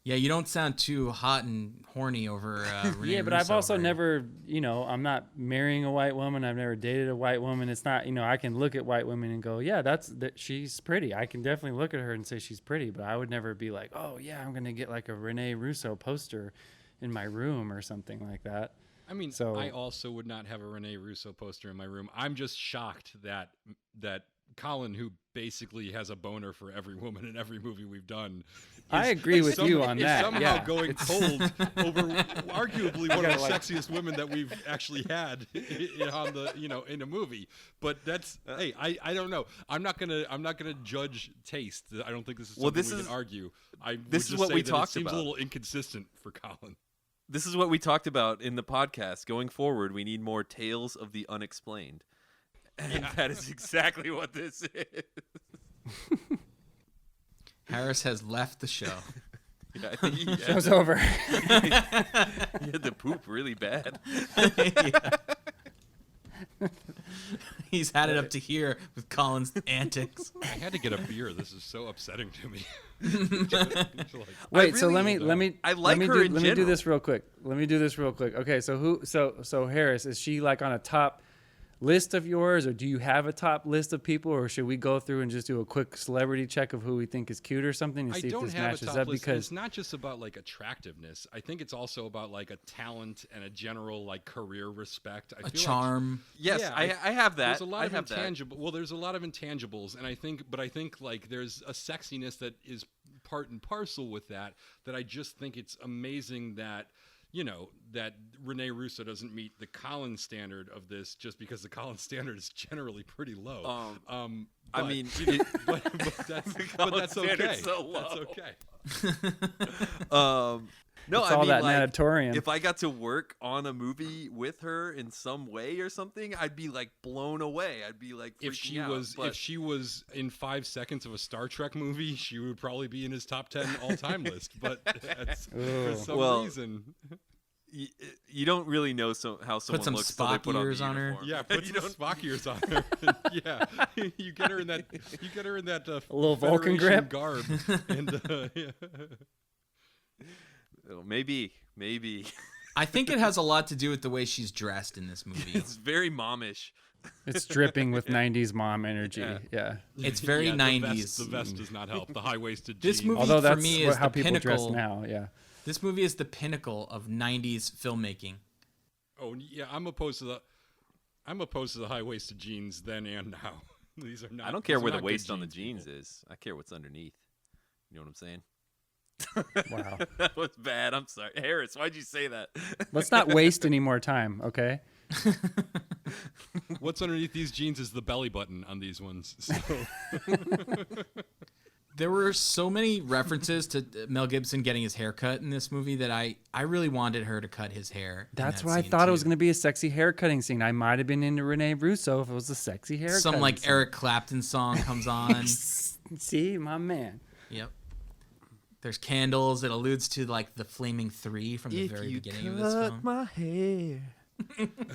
Speaker 7: Yeah, you don't sound too hot and horny over Renee
Speaker 6: Yeah, but I've
Speaker 7: Russo
Speaker 6: also
Speaker 7: over-
Speaker 6: never, I'm not marrying a white woman. I've never dated a white woman. It's not, I can look at white women and go, yeah, she's pretty. I can definitely look at her and say she's pretty, but I would never be like, oh yeah, I'm gonna get like a Renee Russo poster in my room or something like that.
Speaker 5: I mean,
Speaker 6: So-
Speaker 5: I also would not have a Renee Russo poster in my room. I'm just shocked that Colin, who basically has a boner for every woman in every movie we've done,
Speaker 6: I agree with you on
Speaker 5: is
Speaker 6: that.
Speaker 5: somehow
Speaker 6: Yeah.
Speaker 5: going cold over arguably one of the
Speaker 6: like-
Speaker 5: sexiest women that we've actually had on the in a movie. But that's hey, I don't know. I'm not gonna judge taste. I don't think this is something
Speaker 4: this
Speaker 5: we
Speaker 4: is-
Speaker 5: can argue. I would
Speaker 4: this is
Speaker 5: just
Speaker 4: what
Speaker 5: say
Speaker 4: we
Speaker 5: that
Speaker 4: talked
Speaker 5: it seems
Speaker 4: about.
Speaker 5: a little inconsistent for Colin.
Speaker 4: This is what we talked about in the podcast. Going forward, we need more tales of the unexplained. And that is exactly what this is.
Speaker 7: Harris has left the show.
Speaker 4: Yeah, I think he had,
Speaker 6: Show's over.
Speaker 4: he had to poop really bad.
Speaker 7: He's had it up to here with Colin's antics.
Speaker 5: I had to get a beer. This is so upsetting to me.
Speaker 6: Wait, so
Speaker 4: really-
Speaker 6: let me
Speaker 4: I like her in
Speaker 6: let me do
Speaker 4: general.
Speaker 6: this real quick. Okay, so Harris, is she like on a top list of yours, or do you have a top list of people, or should we go through and just do a quick celebrity check of who we think is cute or something to
Speaker 5: I
Speaker 6: see if
Speaker 5: don't
Speaker 6: this
Speaker 5: have a
Speaker 6: matches
Speaker 5: top
Speaker 6: up?
Speaker 5: list.
Speaker 6: Because
Speaker 5: It's not just about like attractiveness. I think it's also about like a talent and a general like career respect. I
Speaker 7: A
Speaker 5: feel
Speaker 7: charm.
Speaker 4: Yes,
Speaker 5: Yeah,
Speaker 4: I have that.
Speaker 5: There's a lot
Speaker 4: I
Speaker 5: of
Speaker 4: have that.
Speaker 5: intangible. Well, there's a lot of intangibles, and I think like there's a sexiness that is part and parcel with that. That I just think it's amazing that that Renee Russo doesn't meet the Colin standard of this, just because the Colin standard is generally pretty low.
Speaker 4: I
Speaker 5: but-
Speaker 4: mean,
Speaker 5: but that's okay.
Speaker 4: standard's so low.
Speaker 5: That's okay.
Speaker 4: No,
Speaker 6: it's
Speaker 4: I
Speaker 6: all
Speaker 4: mean,
Speaker 6: that
Speaker 4: like,
Speaker 6: natatorium.
Speaker 4: if I got to work on a movie with her in some way or something, I'd be like blown away. I'd be like,
Speaker 5: If
Speaker 4: freaking
Speaker 5: she was in 5 seconds of a Star Trek movie, she would probably be in his top 10 all-time list. But for some
Speaker 4: Well,
Speaker 5: reason,
Speaker 4: you don't really know how someone
Speaker 7: some
Speaker 4: looks till they
Speaker 7: Spock
Speaker 4: put on the
Speaker 7: ears on her.
Speaker 4: uniform.
Speaker 5: yeah, put some Spock ears on her. Yeah, you get her in that
Speaker 6: A little Vulcan
Speaker 5: Federation
Speaker 6: grip?
Speaker 5: garb, and
Speaker 4: Oh, maybe.
Speaker 7: I think it has a lot to do with the way she's dressed in this movie.
Speaker 4: It's very momish.
Speaker 6: It's dripping with 90s mom energy. Yeah.
Speaker 7: It's very
Speaker 5: Yeah,
Speaker 7: 90s.
Speaker 5: The vest does not help. The high-waisted
Speaker 7: This
Speaker 5: jeans.
Speaker 7: movie
Speaker 6: Although
Speaker 7: for
Speaker 6: that's
Speaker 7: me is
Speaker 6: how
Speaker 7: the
Speaker 6: people dress
Speaker 7: pinnacle.
Speaker 6: now. Yeah.
Speaker 7: This movie is the pinnacle of 90s filmmaking.
Speaker 5: Oh yeah, I'm opposed to the high-waisted jeans then and now. These are not.
Speaker 4: I don't care
Speaker 5: these are
Speaker 4: where the
Speaker 5: not good
Speaker 4: waist on the jeans
Speaker 5: people.
Speaker 4: is. I care what's underneath. You know what I'm saying?
Speaker 6: Wow.
Speaker 4: That was bad. I'm sorry. Harris, why'd you say that?
Speaker 6: Let's not waste any more time, okay?
Speaker 5: What's underneath these jeans is the belly button on these ones. So.
Speaker 7: There were so many references to Mel Gibson getting his hair cut in this movie that I really wanted her to cut his hair.
Speaker 6: That's why I thought it was going to be a sexy hair cutting scene. I might have been into Rene Russo if it was a sexy hair
Speaker 7: Some
Speaker 6: cutting
Speaker 7: like
Speaker 6: scene.
Speaker 7: Eric Clapton song comes on.
Speaker 6: See, my man.
Speaker 7: Yep. There's candles. It alludes to like the Flaming Three from the very beginning of this film.
Speaker 4: my hair,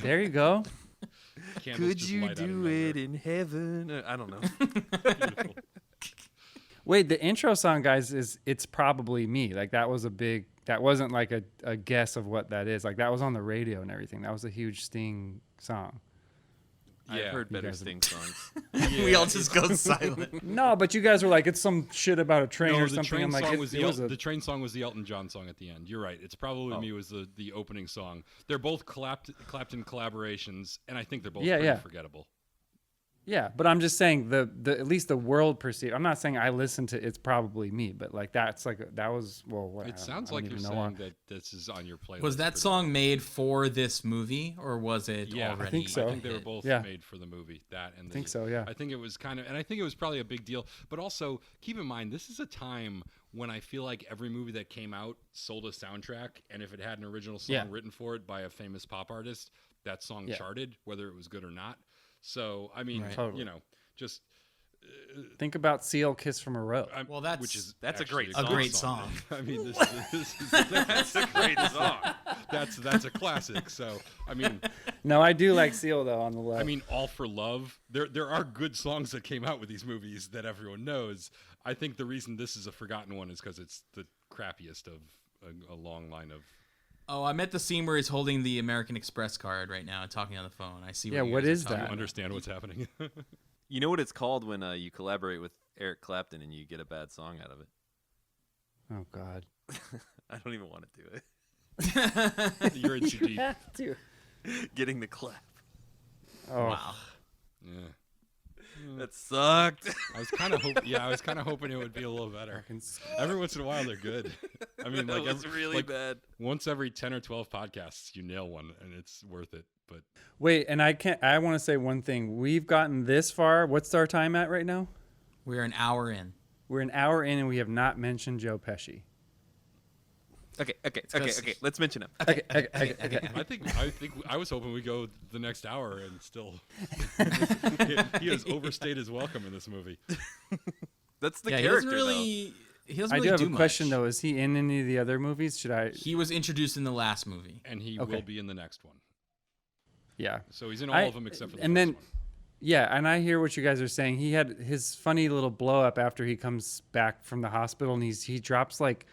Speaker 6: There you go.
Speaker 5: Candles
Speaker 4: could
Speaker 5: just
Speaker 4: you
Speaker 5: light out
Speaker 4: do
Speaker 5: everywhere.
Speaker 4: it in heaven? I don't know.
Speaker 5: Beautiful.
Speaker 6: Wait, the intro song, guys, is It's Probably Me. Like, that wasn't like a guess of what that is. Like, that was on the radio and everything. That was a huge Sting song.
Speaker 4: I've
Speaker 5: Yeah.
Speaker 4: heard better
Speaker 6: guys are-
Speaker 4: Sting songs.
Speaker 7: We all just go silent.
Speaker 6: No, but you guys were like, it's some shit about a train
Speaker 5: No,
Speaker 6: or
Speaker 5: the
Speaker 6: something.
Speaker 5: train
Speaker 6: I'm like,
Speaker 5: song
Speaker 6: it
Speaker 5: was
Speaker 6: was
Speaker 5: the train song was the Elton John song at the end. You're right. It's probably me was the opening song. They're both Clapton collaborations, and I think they're both pretty forgettable.
Speaker 6: Yeah, but I'm just saying the at least the world perceived. I'm not saying I listened to It's Probably Me, but like that was what,
Speaker 5: It sounds
Speaker 6: I
Speaker 5: like
Speaker 6: don't
Speaker 5: you're
Speaker 6: even know
Speaker 5: saying
Speaker 6: on-
Speaker 5: that this is on your playlist.
Speaker 7: Was that
Speaker 5: pretty
Speaker 7: song
Speaker 5: much.
Speaker 7: made for this movie, or was it
Speaker 5: Yeah, I
Speaker 7: already?
Speaker 6: think so.
Speaker 5: I think they were both
Speaker 6: Yeah.
Speaker 5: made for the movie. That and
Speaker 6: I think so, yeah.
Speaker 5: I think it was and I think it was probably a big deal. But also keep in mind, this is a time when I feel like every movie that came out sold a soundtrack, and if it had an original song
Speaker 6: Yeah.
Speaker 5: written for it by a famous pop artist, that song
Speaker 6: Yeah.
Speaker 5: charted, whether it was good or not. So I mean,
Speaker 7: Right.
Speaker 6: Totally.
Speaker 5: you know, just
Speaker 6: Think about Seal Kiss from a Rose.
Speaker 7: Well, that's-
Speaker 5: which is
Speaker 4: that's a
Speaker 5: actually
Speaker 4: great
Speaker 7: A
Speaker 4: song.
Speaker 7: great song.
Speaker 5: I mean, this is
Speaker 4: That's a great song.
Speaker 5: that's a classic. So I mean.
Speaker 6: No, I do like Seal though on the left.
Speaker 5: I mean, All for Love. There are good songs that came out with these movies that everyone knows. I think the reason this is a forgotten one is because it's the crappiest of a long line of.
Speaker 7: Oh, I'm at the scene where he's holding the American Express card right now and talking on the phone. I see.
Speaker 6: Yeah,
Speaker 7: what you
Speaker 6: what
Speaker 7: guys are
Speaker 6: is
Speaker 7: talking
Speaker 6: that?
Speaker 7: about.
Speaker 5: Understand what's happening.
Speaker 4: You know what it's called when you collaborate with Eric Clapton and you get a bad song out of it?
Speaker 6: oh God.
Speaker 4: I don't even want to do it.
Speaker 5: You're in too deep.
Speaker 6: have to.
Speaker 4: Getting the clap.
Speaker 6: Oh,
Speaker 7: Wow.
Speaker 5: Yeah.
Speaker 4: That sucked.
Speaker 5: I was kind of hoping it would be a little better.
Speaker 6: fucking s-
Speaker 5: Every once in a while, they're good. I mean,
Speaker 4: That
Speaker 5: like
Speaker 4: was really
Speaker 5: like
Speaker 4: bad.
Speaker 5: once every 10 or 12 podcasts, you nail one, and it's worth it. But
Speaker 6: Wait, and I want to say one thing. We've gotten this far. What's our time at right now?
Speaker 7: We're an hour in.
Speaker 6: We're an hour in and we have not mentioned Joe Pesci.
Speaker 4: Okay.
Speaker 7: Because-
Speaker 4: Let's mention him.
Speaker 6: Okay.
Speaker 5: I think I was hoping we go the next hour and still he has overstayed his welcome in this movie.
Speaker 4: That's the
Speaker 7: Yeah,
Speaker 4: character,
Speaker 7: He doesn't
Speaker 6: I
Speaker 7: really
Speaker 6: do have a
Speaker 7: much.
Speaker 6: question though. Is he in any of the other movies? Should I?
Speaker 7: He was introduced in the last movie.
Speaker 5: And he
Speaker 6: Okay.
Speaker 5: will be in the next one.
Speaker 6: Yeah.
Speaker 5: So he's in all of them except for the
Speaker 6: and
Speaker 5: first
Speaker 6: then,
Speaker 5: one.
Speaker 6: yeah, and I hear what you guys are saying. He had his funny little blow up after he comes back from the hospital, and he drops like,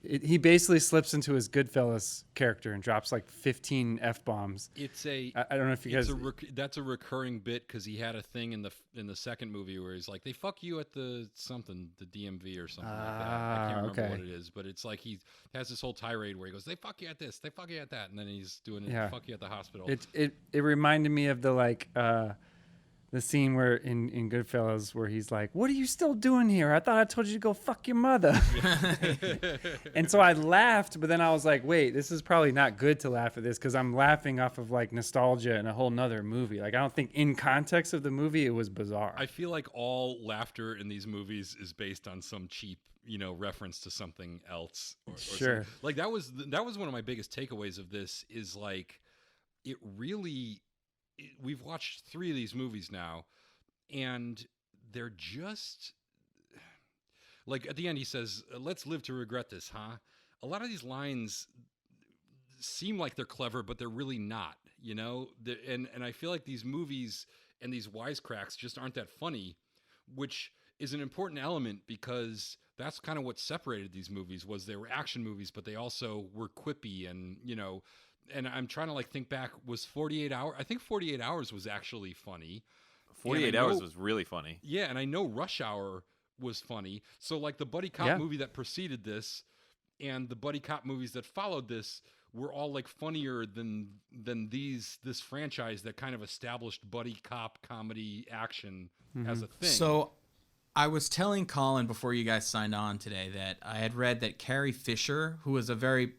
Speaker 6: he basically slips into his Goodfellas character and drops like 15 f-bombs.
Speaker 5: It's a
Speaker 6: I don't know if you guys.
Speaker 5: that's a recurring bit because he had a thing in the second movie where he's like, they fuck you at the something, the DMV or something like that. I can't remember
Speaker 6: okay.
Speaker 5: what it is, but it's like he has this whole tirade where he goes, they fuck you at this, they fuck you at that, and then he's doing it,
Speaker 6: Yeah.
Speaker 5: fuck you at the hospital.
Speaker 6: It reminded me of the like the scene where in Goodfellas where he's like, "What are you still doing here? I thought I told you to go fuck your mother." And so I laughed, but then I was like, "Wait, this is probably not good to laugh at this because I'm laughing off of like nostalgia and a whole nother movie. Like I don't think in context of the movie it was bizarre."
Speaker 5: I feel like all laughter in these movies is based on some cheap, reference to something else. Or
Speaker 6: Sure.
Speaker 5: something. Like that was one of my biggest takeaways of this is like, it really. We've watched 3 of these movies now, and they're just like at the end he says, "Let's live to regret this, huh?" A lot of these lines seem like they're clever, but they're really not. And I feel like these movies and these wisecracks just aren't that funny, which is an important element because that's kind of what separated these movies. Was they were action movies, but they also were quippy, and and I'm trying to like think back. Was 48 Hours? I think 48 Hours was actually funny.
Speaker 4: 48 Hours was really funny.
Speaker 5: Yeah, and I know Rush Hour was funny. So like the buddy cop movie that preceded this and the buddy cop movies that followed this were all like funnier than this franchise that kind of established buddy cop comedy action as a thing.
Speaker 7: So I was telling Colin before you guys signed on today that I had read that Carrie Fisher, who was a very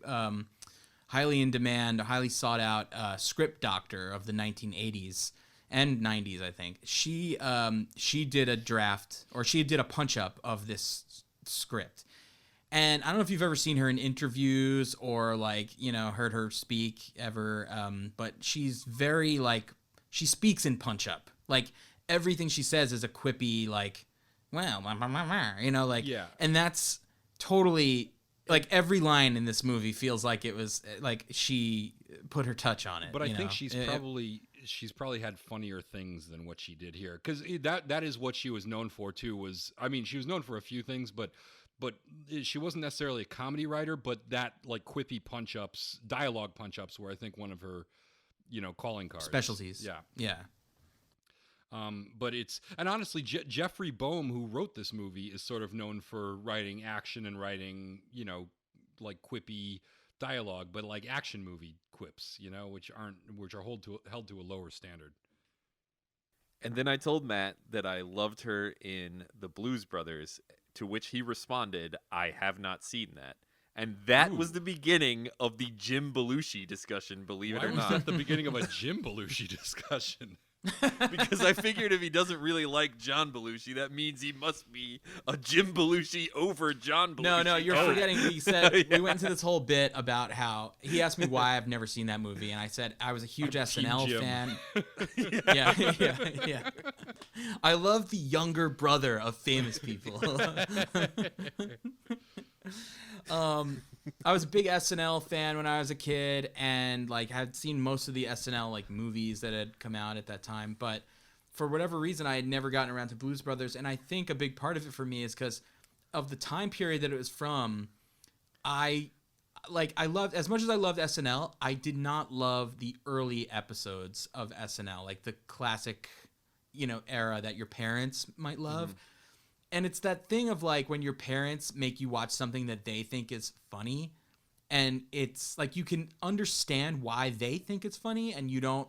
Speaker 7: highly in demand, highly sought out script doctor of the 1980s and 90s, I think, she did a draft, or she did a punch up of this script. And I don't know if you've ever seen her in interviews or like, heard her speak ever. But she's very like, she speaks in punch up. Like everything she says is a quippy, like, well, and that's totally like every line in this movie feels like it was like she put her touch on it.
Speaker 5: But I think she's probably had funnier things than what she did here, because that is what she was known for too. She was known for a few things, but she wasn't necessarily a comedy writer. But that like quippy punch ups, dialogue punch ups, were I think one of her calling cards,
Speaker 7: specialties. Yeah.
Speaker 5: But and honestly, Jeffrey Boehm, who wrote this movie, is sort of known for writing action and writing, like quippy dialogue, but like action movie quips, which are held to a lower standard.
Speaker 4: And then I told Matt that I loved her in The Blues Brothers, to which he responded, "I have not seen that." And that was the beginning of the Jim Belushi discussion, believe it or
Speaker 5: Why was
Speaker 4: not.
Speaker 5: that the beginning of a Jim Belushi discussion?
Speaker 4: Because I figured if he doesn't really like John Belushi, that means he must be a Jim Belushi over John Belushi.
Speaker 7: No, you're forgetting. We said we went into this whole bit about how he asked me why I've never seen that movie, and I said I was a huge SNL fan. Yeah. I love the younger brother of famous people. I was a big SNL fan when I was a kid, and like had seen most of the SNL like movies that had come out at that time. But for whatever reason, I had never gotten around to Blues Brothers, and I think a big part of it for me is because of the time period that it was from. I loved, as much as I loved SNL, I did not love the early episodes of SNL, like the classic, era that your parents might love. Mm-hmm. And it's that thing of like when your parents make you watch something that they think is funny, and it's like you can understand why they think it's funny, and you don't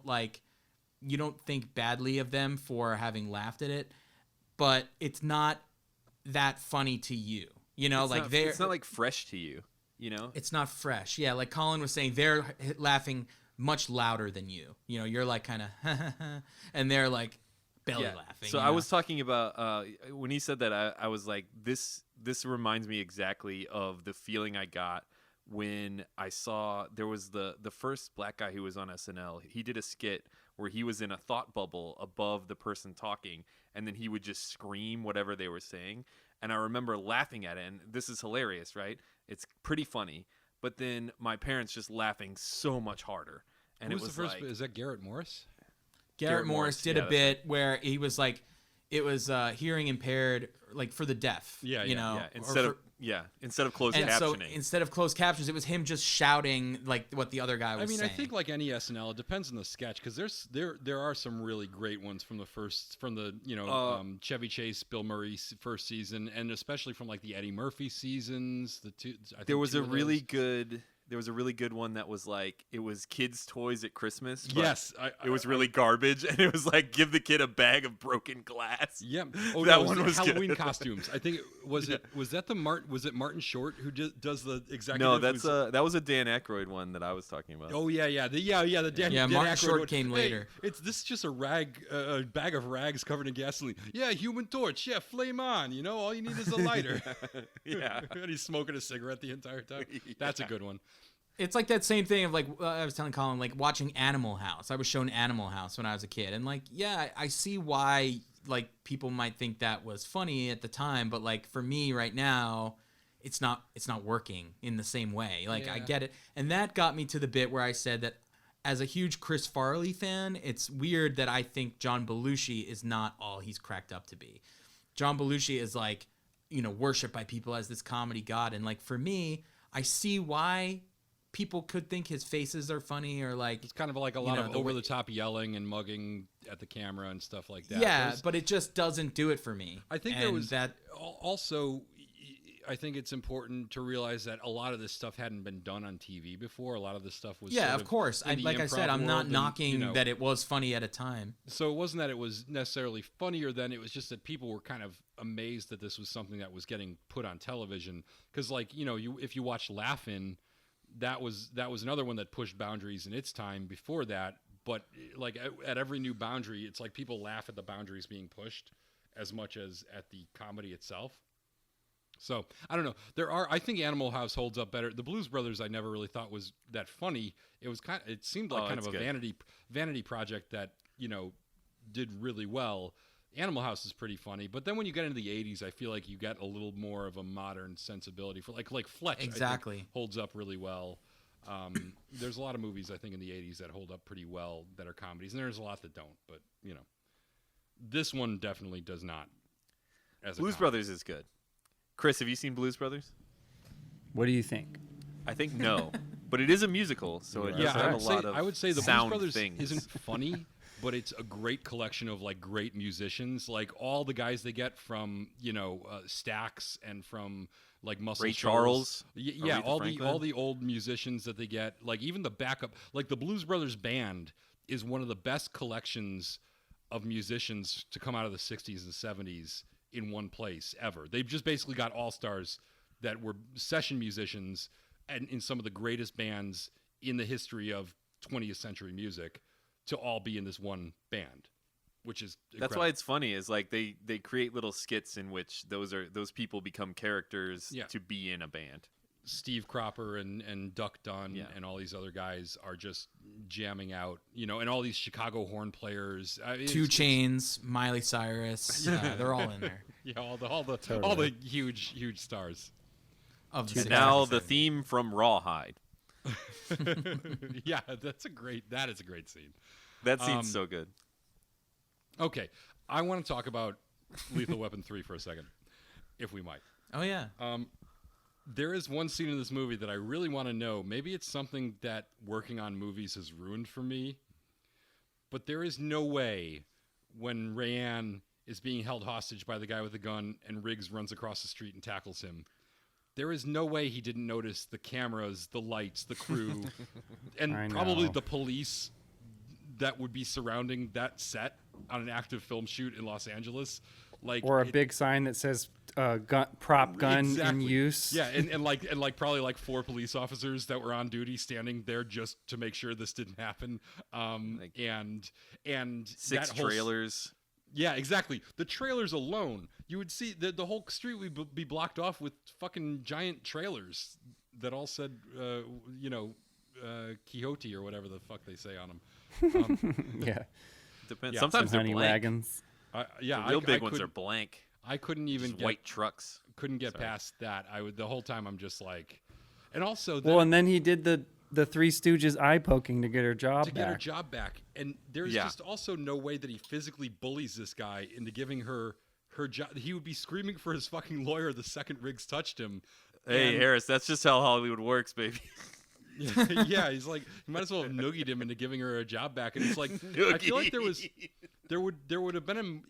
Speaker 7: think badly of them for having laughed at it, but it's not that funny to you. It's
Speaker 4: not like fresh to you,
Speaker 7: It's not fresh. Yeah, like Colin was saying, they're laughing much louder than you. You're like kind of and they're like belly laughing.
Speaker 4: So I was talking about when he said that, I was like, this reminds me exactly of the feeling I got when I saw there was the first black guy who was on SNL. He did a skit where he was in a thought bubble above the person talking, and then he would just scream whatever they were saying. And I remember laughing at it, and this is hilarious, right? It's pretty funny. But then my parents just laughing so much harder. And
Speaker 5: Who was the first? Is that Garrett Morris?
Speaker 7: Garrett Morris did a bit where he was like, it was hearing impaired, like for the deaf.
Speaker 4: Instead of closed captioning.
Speaker 7: So instead of closed captions, it was him just shouting like what the other guy was saying.
Speaker 5: I think like any SNL, it depends on the sketch, because there are some really great ones from the Chevy Chase, Bill Murray's first season, and especially from like the Eddie Murphy seasons. There was a really good one that was like, it was kids' toys at Christmas. Yes.
Speaker 4: It was really garbage, and it was like, give the kid a bag of broken glass.
Speaker 5: Yeah.
Speaker 4: That one was
Speaker 5: Halloween
Speaker 4: good.
Speaker 5: Costumes. I think was it Martin Short who does the executive?
Speaker 4: No, that was a Dan Aykroyd one that I was talking about.
Speaker 5: Oh yeah. The Dan
Speaker 7: Martin
Speaker 5: Aykroyd
Speaker 7: Short
Speaker 5: one.
Speaker 7: came later.
Speaker 5: This is just a bag of rags covered in gasoline. Yeah, Human Torch. Yeah, flame on. All you need is a lighter.
Speaker 4: Yeah.
Speaker 5: And he's smoking a cigarette the entire time. That's a good one.
Speaker 7: It's like that same thing of like, I was telling Colin, like watching Animal House. I was shown Animal House when I was a kid, and like, yeah, I see why like people might think that was funny at the time, but like for me right now, it's not working in the same way. Like I get it, and that got me to the bit where I said that as a huge Chris Farley fan, it's weird that I think John Belushi is not all he's cracked up to be. John Belushi is like, worshipped by people as this comedy god. And like, for me, I see why people could think his faces are funny, or like,
Speaker 5: it's kind of like a lot of over the top yelling and mugging at the camera and stuff like that.
Speaker 7: Yeah, but it just doesn't do it for me.
Speaker 5: I think there was that also. I think it's important to realize that a lot of this stuff hadn't been done on TV before. A lot of this stuff was
Speaker 7: of course. Like I said, I'm not knocking that it was funny at a time.
Speaker 5: So it wasn't that it was necessarily funnier then. It was just that people were kind of amazed that this was something that was getting put on television. Because like if you watch Laugh-In, that was another one that pushed boundaries in its time before that. But like at every new boundary, it's like people laugh at the boundaries being pushed as much as at the comedy itself. So I don't know. I think Animal House holds up better. The Blues Brothers I never really thought was that funny. It seemed like kind of a vanity project that did really well. Animal House is pretty funny, but then when you get into the 80s, I feel like you get a little more of a modern sensibility for like Fletch.
Speaker 7: Exactly,
Speaker 5: I think holds up really well. There's a lot of movies I think in the 80s that hold up pretty well that are comedies, and there's a lot that don't. But this one definitely does not.
Speaker 4: Blues Brothers is good. Chris, have you seen Blues Brothers?
Speaker 6: What do you think?
Speaker 4: I think no, but it is a musical, so it does have a lot of
Speaker 5: I would say the
Speaker 4: sound
Speaker 5: Blues Brothers
Speaker 4: things.
Speaker 5: isn't funny, but it's a great collection of like great musicians, like all the guys they get from Stax and from like Muscle
Speaker 4: Ray
Speaker 5: Shoals.
Speaker 4: Charles,
Speaker 5: yeah,
Speaker 4: Aretha
Speaker 5: all the old musicians that they get, like even the backup, like the Blues Brothers band is one of the best collections of musicians to come out of the 60s and 70s in one place ever. They've just basically got all-stars that were session musicians and in some of the greatest bands in the history of 20th century music to all be in this one band, which is incredible.
Speaker 4: That's why it's funny is like they create little skits in which those people become characters to be in a band.
Speaker 5: Steve Cropper and Duck Dunn and all these other guys are just jamming out, and all these Chicago horn players.
Speaker 7: 2 Chainz, Miley Cyrus, they're all in there.
Speaker 5: Yeah, all the huge stars.
Speaker 4: And now the theme from Rawhide.
Speaker 5: Yeah, that is a great scene.
Speaker 4: That scene's so good.
Speaker 5: Okay, I want to talk about Lethal Weapon 3 for a second, if we might.
Speaker 7: Oh yeah.
Speaker 5: There is one scene in this movie that I really want to know. Maybe it's something that working on movies has ruined for me, but there is no way when Rayanne is being held hostage by the guy with the gun and Riggs runs across the street and tackles him. There is no way he didn't notice the cameras, the lights, the crew, and probably the police that would be surrounding that set on an active film shoot in Los Angeles.
Speaker 6: Or a big sign that says prop gun in use.
Speaker 5: Yeah, and probably like 4 police officers that were on duty standing there just to make sure this didn't happen. And
Speaker 4: 6 trailers.
Speaker 5: Yeah, exactly. The trailers alone, you would see the whole street would be blocked off with fucking giant trailers that all said, Quixote or whatever the fuck they say on them.
Speaker 6: Yeah.
Speaker 4: Depends.
Speaker 6: Yeah,
Speaker 4: sometimes they're
Speaker 6: honey
Speaker 4: blank.
Speaker 6: wagons.
Speaker 4: The real big ones are blank.
Speaker 5: I couldn't even
Speaker 4: get white trucks.
Speaker 5: Couldn't get past that. The whole time I'm just like, and also
Speaker 6: and then he did the Three Stooges eye poking to get her job
Speaker 5: back. And there's just also no way that he physically bullies this guy into giving her job. He would be screaming for his fucking lawyer the second Riggs touched him.
Speaker 4: Hey, Harris, that's just how Hollywood works, baby.
Speaker 5: Yeah, he's like, you might as well have noogied him into giving her a job back. And it's like, I feel like there would have been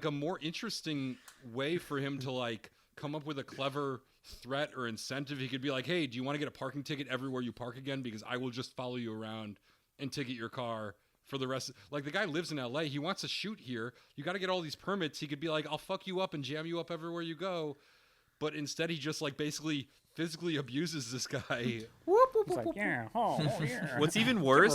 Speaker 5: a more interesting way for him to like come up with a clever threat or incentive. He could be like, hey, do you want to get a parking ticket everywhere you park again? Because I will just follow you around and ticket your car for the rest. Like, the guy lives in LA. He wants to shoot here. You got to get all these permits. He could be like, I'll fuck you up and jam you up everywhere you go. But instead he just like basically physically abuses this guy.
Speaker 6: He's like, yeah, yeah.
Speaker 4: What's even worse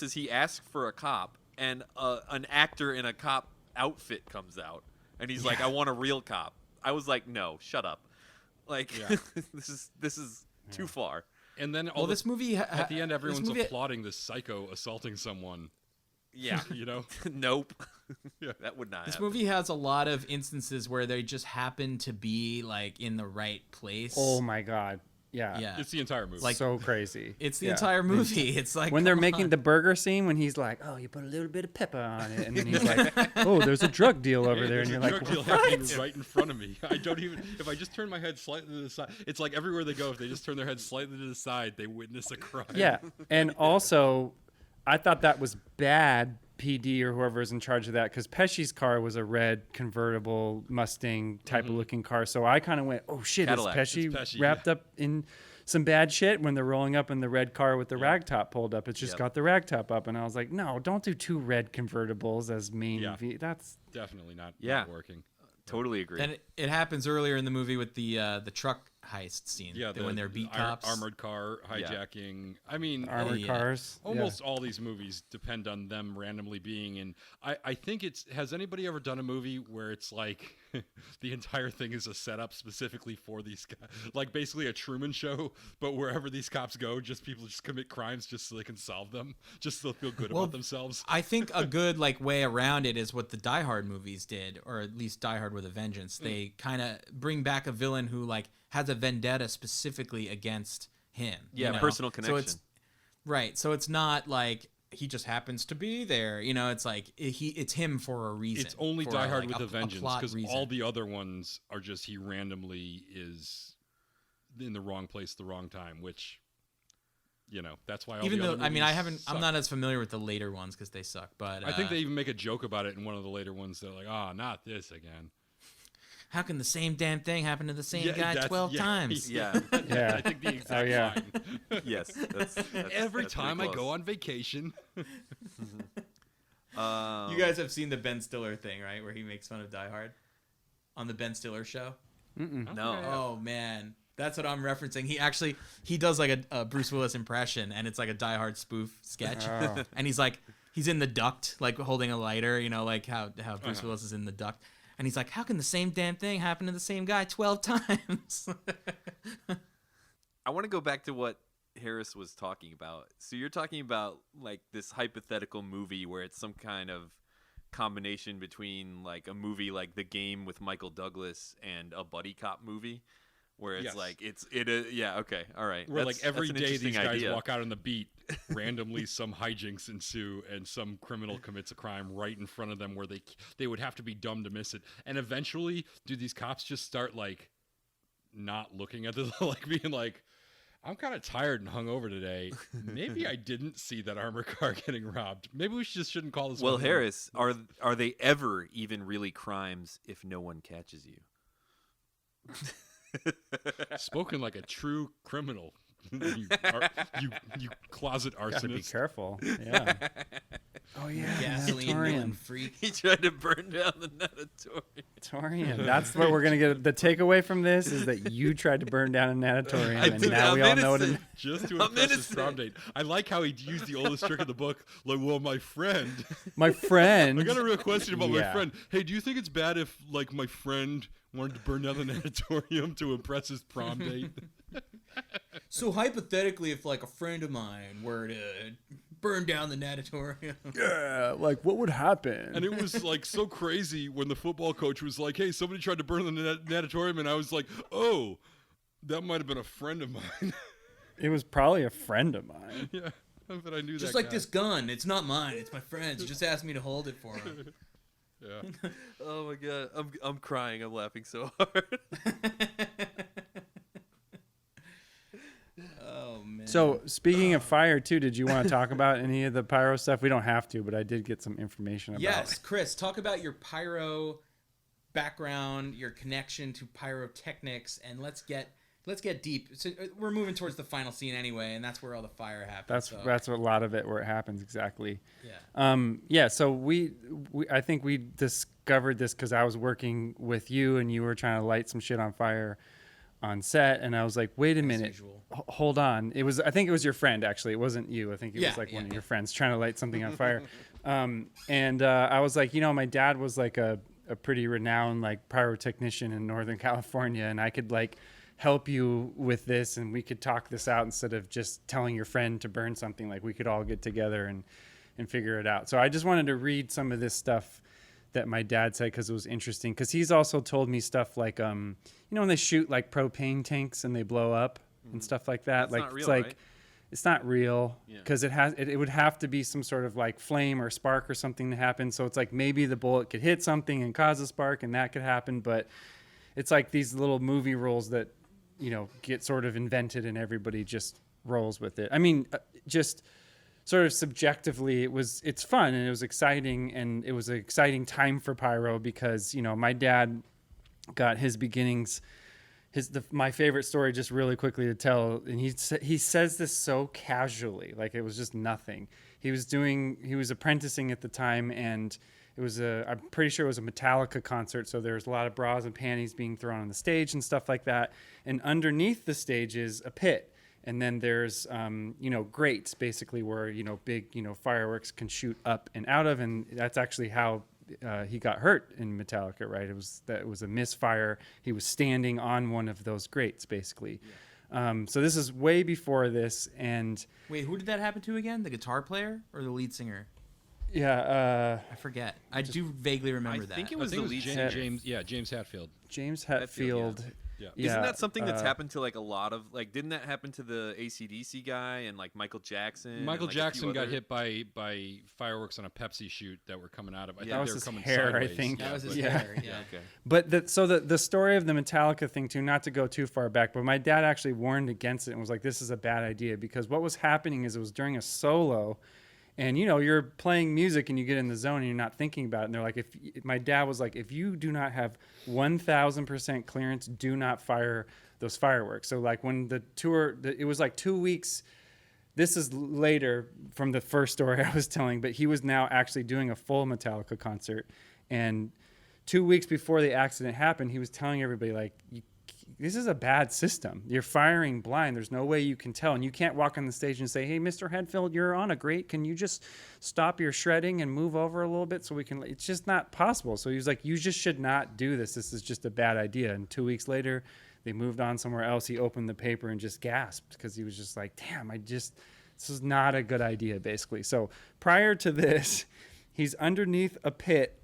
Speaker 4: is he asks for a cop, and an actor in a cop outfit comes out, and he's like, I want a real cop. I was like, no, shut up. Like, this is too far.
Speaker 5: And then
Speaker 7: this movie
Speaker 5: at the end, everyone's applauding this psycho assaulting someone.
Speaker 4: Yeah. Nope.
Speaker 5: Yeah.
Speaker 4: That would not
Speaker 7: This
Speaker 4: happen.
Speaker 7: movie has a lot of instances where they just happen to be like in the right place.
Speaker 6: Oh my God. Yeah.
Speaker 5: It's the entire movie.
Speaker 7: Like-
Speaker 6: so crazy.
Speaker 7: It's the
Speaker 6: Yeah.
Speaker 7: entire movie. It's like
Speaker 6: When they're
Speaker 7: come
Speaker 6: making
Speaker 7: on.
Speaker 6: the burger scene, when he's like, "Oh, you put a little bit of pepper on it," and then he's like, "Oh, there's a drug deal over there," and you're like,
Speaker 5: drug deal happening right in front of me. I don't even. If I just turn my head slightly to the side, it's like everywhere they go. If they just turn their head slightly to the side, they witness a crime.
Speaker 6: Yeah, and also, I thought that was bad. PD or whoever's in charge of that, because Pesci's car was a red convertible Mustang type of looking car. So I kind of went, "Oh shit,
Speaker 4: Cadillac.
Speaker 6: is Pesci,
Speaker 5: It's Pesci,
Speaker 6: wrapped up in some bad shit?" When they're rolling up in the red car with the rag top pulled up, it's just got the rag top up, and I was like, "No, don't do 2 red convertibles as main.
Speaker 5: Yeah.
Speaker 6: That's
Speaker 5: Definitely not working.
Speaker 4: Totally agree.
Speaker 7: Then it happens earlier in the movie with the truck heist scene.
Speaker 5: Yeah,
Speaker 7: when they're beat cops.
Speaker 5: armored car hijacking. I mean,
Speaker 6: armored cars.
Speaker 5: almost all these movies depend on them randomly being in. I think it's. Has anybody ever done a movie where it's like the entire thing is a setup specifically for these guys? Like basically a Truman Show, but wherever these cops go, people just commit crimes just so they can solve them, just so they'll feel good about themselves.
Speaker 7: I think a good way around it is what the Die Hard movies did, or at least Die Hard with a Vengeance. They kind of bring back a villain who has a vendetta specifically against him.
Speaker 4: Yeah, personal connection.
Speaker 7: So it's right. So it's not like he just happens to be there. It's like it's him for a reason.
Speaker 5: It's only
Speaker 7: for
Speaker 5: Die Hard with a Vengeance,
Speaker 7: because
Speaker 5: because all the other ones are just he randomly is in the wrong place at the wrong time, which that's why all
Speaker 7: even
Speaker 5: the
Speaker 7: though
Speaker 5: other
Speaker 7: I mean
Speaker 5: movies
Speaker 7: I'm
Speaker 5: suck.
Speaker 7: not as familiar with the later ones because they suck. But
Speaker 5: I think they even make a joke about it in one of the later ones. They're like, not this again.
Speaker 7: how can the same damn thing happen to the same
Speaker 5: Yeah,
Speaker 7: guy
Speaker 5: that's-
Speaker 7: 12
Speaker 5: yeah,
Speaker 7: times?
Speaker 4: yeah.
Speaker 6: Yeah.
Speaker 5: I think the exact
Speaker 6: yeah.
Speaker 5: line.
Speaker 4: Yes. That's
Speaker 5: Every
Speaker 4: that's
Speaker 5: time I
Speaker 4: pretty
Speaker 5: go
Speaker 4: close.
Speaker 5: on vacation.
Speaker 7: You guys have seen the Ben Stiller thing, right? Where he makes fun of Die Hard on the Ben Stiller show.
Speaker 4: No.
Speaker 7: Oh man, that's what I'm referencing. He does like a Bruce Willis impression, and it's like a Die Hard spoof sketch.
Speaker 6: Oh.
Speaker 7: And he's in the duct, like holding a lighter, like how Bruce Willis is in the duct. And he's like, how can the same damn thing happen to the same guy 12 times?
Speaker 4: I want to go back to what Harris was talking about. So you're talking about like this hypothetical movie where it's some kind of combination between like a movie like The Game with Michael Douglas and a buddy cop movie, where it's
Speaker 5: Yes.
Speaker 4: like okay, all right.
Speaker 5: Where
Speaker 4: That's
Speaker 5: every
Speaker 4: an
Speaker 5: day these
Speaker 4: interesting
Speaker 5: guys
Speaker 4: idea.
Speaker 5: walk out on the beat, randomly some hijinks ensue, and some criminal commits a crime right in front of them where they would have to be dumb to miss it. And eventually, do these cops just start like not looking at the like being like, I'm kind of tired and hungover today. Maybe I didn't see that armor car getting robbed. Maybe we just shouldn't call this.
Speaker 4: Well,
Speaker 5: one
Speaker 4: Harris, are they ever even really crimes if no one catches you?
Speaker 5: spoken like a true criminal. you closet
Speaker 6: Gotta be
Speaker 5: arsonist.
Speaker 6: careful. Yeah. Oh yeah.
Speaker 7: Gasoline
Speaker 6: Natatorium.
Speaker 7: villain freak.
Speaker 4: He tried to burn down the natatorium.
Speaker 6: Natatorium. That's what we're gonna get. The takeaway from this is that you tried to burn down a natatorium,
Speaker 4: I
Speaker 6: and
Speaker 4: did.
Speaker 6: now we all know what.
Speaker 4: innocent.
Speaker 5: Just to
Speaker 4: I'm
Speaker 5: impress his
Speaker 4: innocent.
Speaker 5: prom date. I like how he used the oldest trick in the book. Like, well, my friend.
Speaker 6: My friend.
Speaker 5: I got a real question about my
Speaker 6: Yeah.
Speaker 5: friend. Hey, do you think it's bad if, like, my friend wanted to burn down the natatorium to impress his prom date?
Speaker 7: So hypothetically, if like a friend of mine were to burn down the natatorium.
Speaker 6: Yeah, like what would happen?
Speaker 5: And it was, like, so crazy when the football coach was like, hey, somebody tried to burn the natatorium, and I was like, oh, that might have been a friend of mine.
Speaker 6: It was probably a friend of mine.
Speaker 5: Yeah, but I knew
Speaker 7: Just
Speaker 5: that
Speaker 7: like
Speaker 5: guy.
Speaker 7: this gun. It's not mine. It's my friend's. He just asked me to hold it for him.
Speaker 5: Yeah.
Speaker 4: Oh my god, I'm crying. I'm laughing so hard.
Speaker 7: Oh man.
Speaker 6: So speaking of fire too, did you want to talk about any of the pyro stuff? We don't have to, but I did get some information about
Speaker 7: Yes, Chris, talk about your pyro background, your connection to pyrotechnics, and let's get deep. So we're moving towards the final scene anyway, and that's where all the fire happens.
Speaker 6: That's what a lot of it where it happens exactly.
Speaker 7: Yeah.
Speaker 6: So we I think we discovered this because I was working with you and you were trying to light some shit on fire on set, and I was like, wait a minute,
Speaker 7: usual.
Speaker 6: hold on. I think it was your friend actually. It wasn't you. I think it
Speaker 7: Yeah,
Speaker 6: was like one
Speaker 7: yeah,
Speaker 6: of your friends trying to light something on fire. And I was like, my dad was like a pretty renowned like pyrotechnician in Northern California, and I could like help you with this, and we could talk this out instead of just telling your friend to burn something. Like we could all get together and figure it out. So I just wanted to read some of this stuff that my dad said because it was interesting. Because he's also told me stuff like, when they shoot like propane tanks and they blow up, and stuff like that.
Speaker 4: That's
Speaker 6: Like
Speaker 4: not real,
Speaker 6: it's like
Speaker 4: right?
Speaker 6: it's not real
Speaker 4: Yeah.
Speaker 6: because it would have to be some sort of like flame or spark or something to happen. So it's like maybe the bullet could hit something and cause a spark, and that could happen. But it's like these little movie rules that get sort of invented, and everybody just rolls with it. I mean, just sort of subjectively, it's fun and it was exciting, and it was an exciting time for pyro because my dad got his beginnings. My favorite story, just really quickly to tell, and he says this so casually, like it was just nothing. He was apprenticing at the time, and I'm pretty sure it was a Metallica concert, so there was a lot of bras and panties being thrown on the stage and stuff like that. And underneath the stage is a pit, and then there's grates basically where big fireworks can shoot up and out of, and that's actually how he got hurt in Metallica, right? It was a misfire. He was standing on one of those grates, basically. Yeah. So this is way before this. And
Speaker 7: wait, who did that happen to again? The guitar player or the lead singer?
Speaker 6: Yeah,
Speaker 7: I forget. I do vaguely remember that.
Speaker 4: I think it was the lead singer.
Speaker 5: James Hetfield.
Speaker 6: James Hetfield.
Speaker 5: Yeah.
Speaker 4: Isn't that something that's happened to like a lot of didn't that happen to the AC/DC guy and like Michael Jackson?
Speaker 5: Michael
Speaker 4: and, like,
Speaker 5: Jackson got hit by fireworks on a Pepsi shoot that were coming out of. I think
Speaker 6: that was
Speaker 5: they were
Speaker 6: his
Speaker 5: coming
Speaker 6: hair,
Speaker 5: sideways.
Speaker 6: I think.
Speaker 7: That was his
Speaker 6: Yeah.
Speaker 7: hair. Yeah.
Speaker 4: Okay.
Speaker 6: But the story of the Metallica thing too, not to go too far back, but my dad actually warned against it and was like, this is a bad idea, because what was happening is it was during a solo, and you're playing music and you get in the zone and you're not thinking about it. And they're like, my dad was like, if you do not have 1,000% clearance, do not fire those fireworks. So like when the tour, it was like 2 weeks. This is later from the first story I was telling, but he was now actually doing a full Metallica concert. And 2 weeks before the accident happened, he was telling everybody, like, this is a bad system. You're firing blind. There's no way you can tell. And you can't walk on the stage and say, hey, Mr. Hetfield, you're on a grate. Can you just stop your shredding and move over a little bit so we can... It's just not possible. So he was like, you just should not do this. This is just a bad idea. And 2 weeks later, they moved on somewhere else. He opened the paper and just gasped because he was just like, damn, this is not a good idea, basically. So prior to this, he's underneath a pit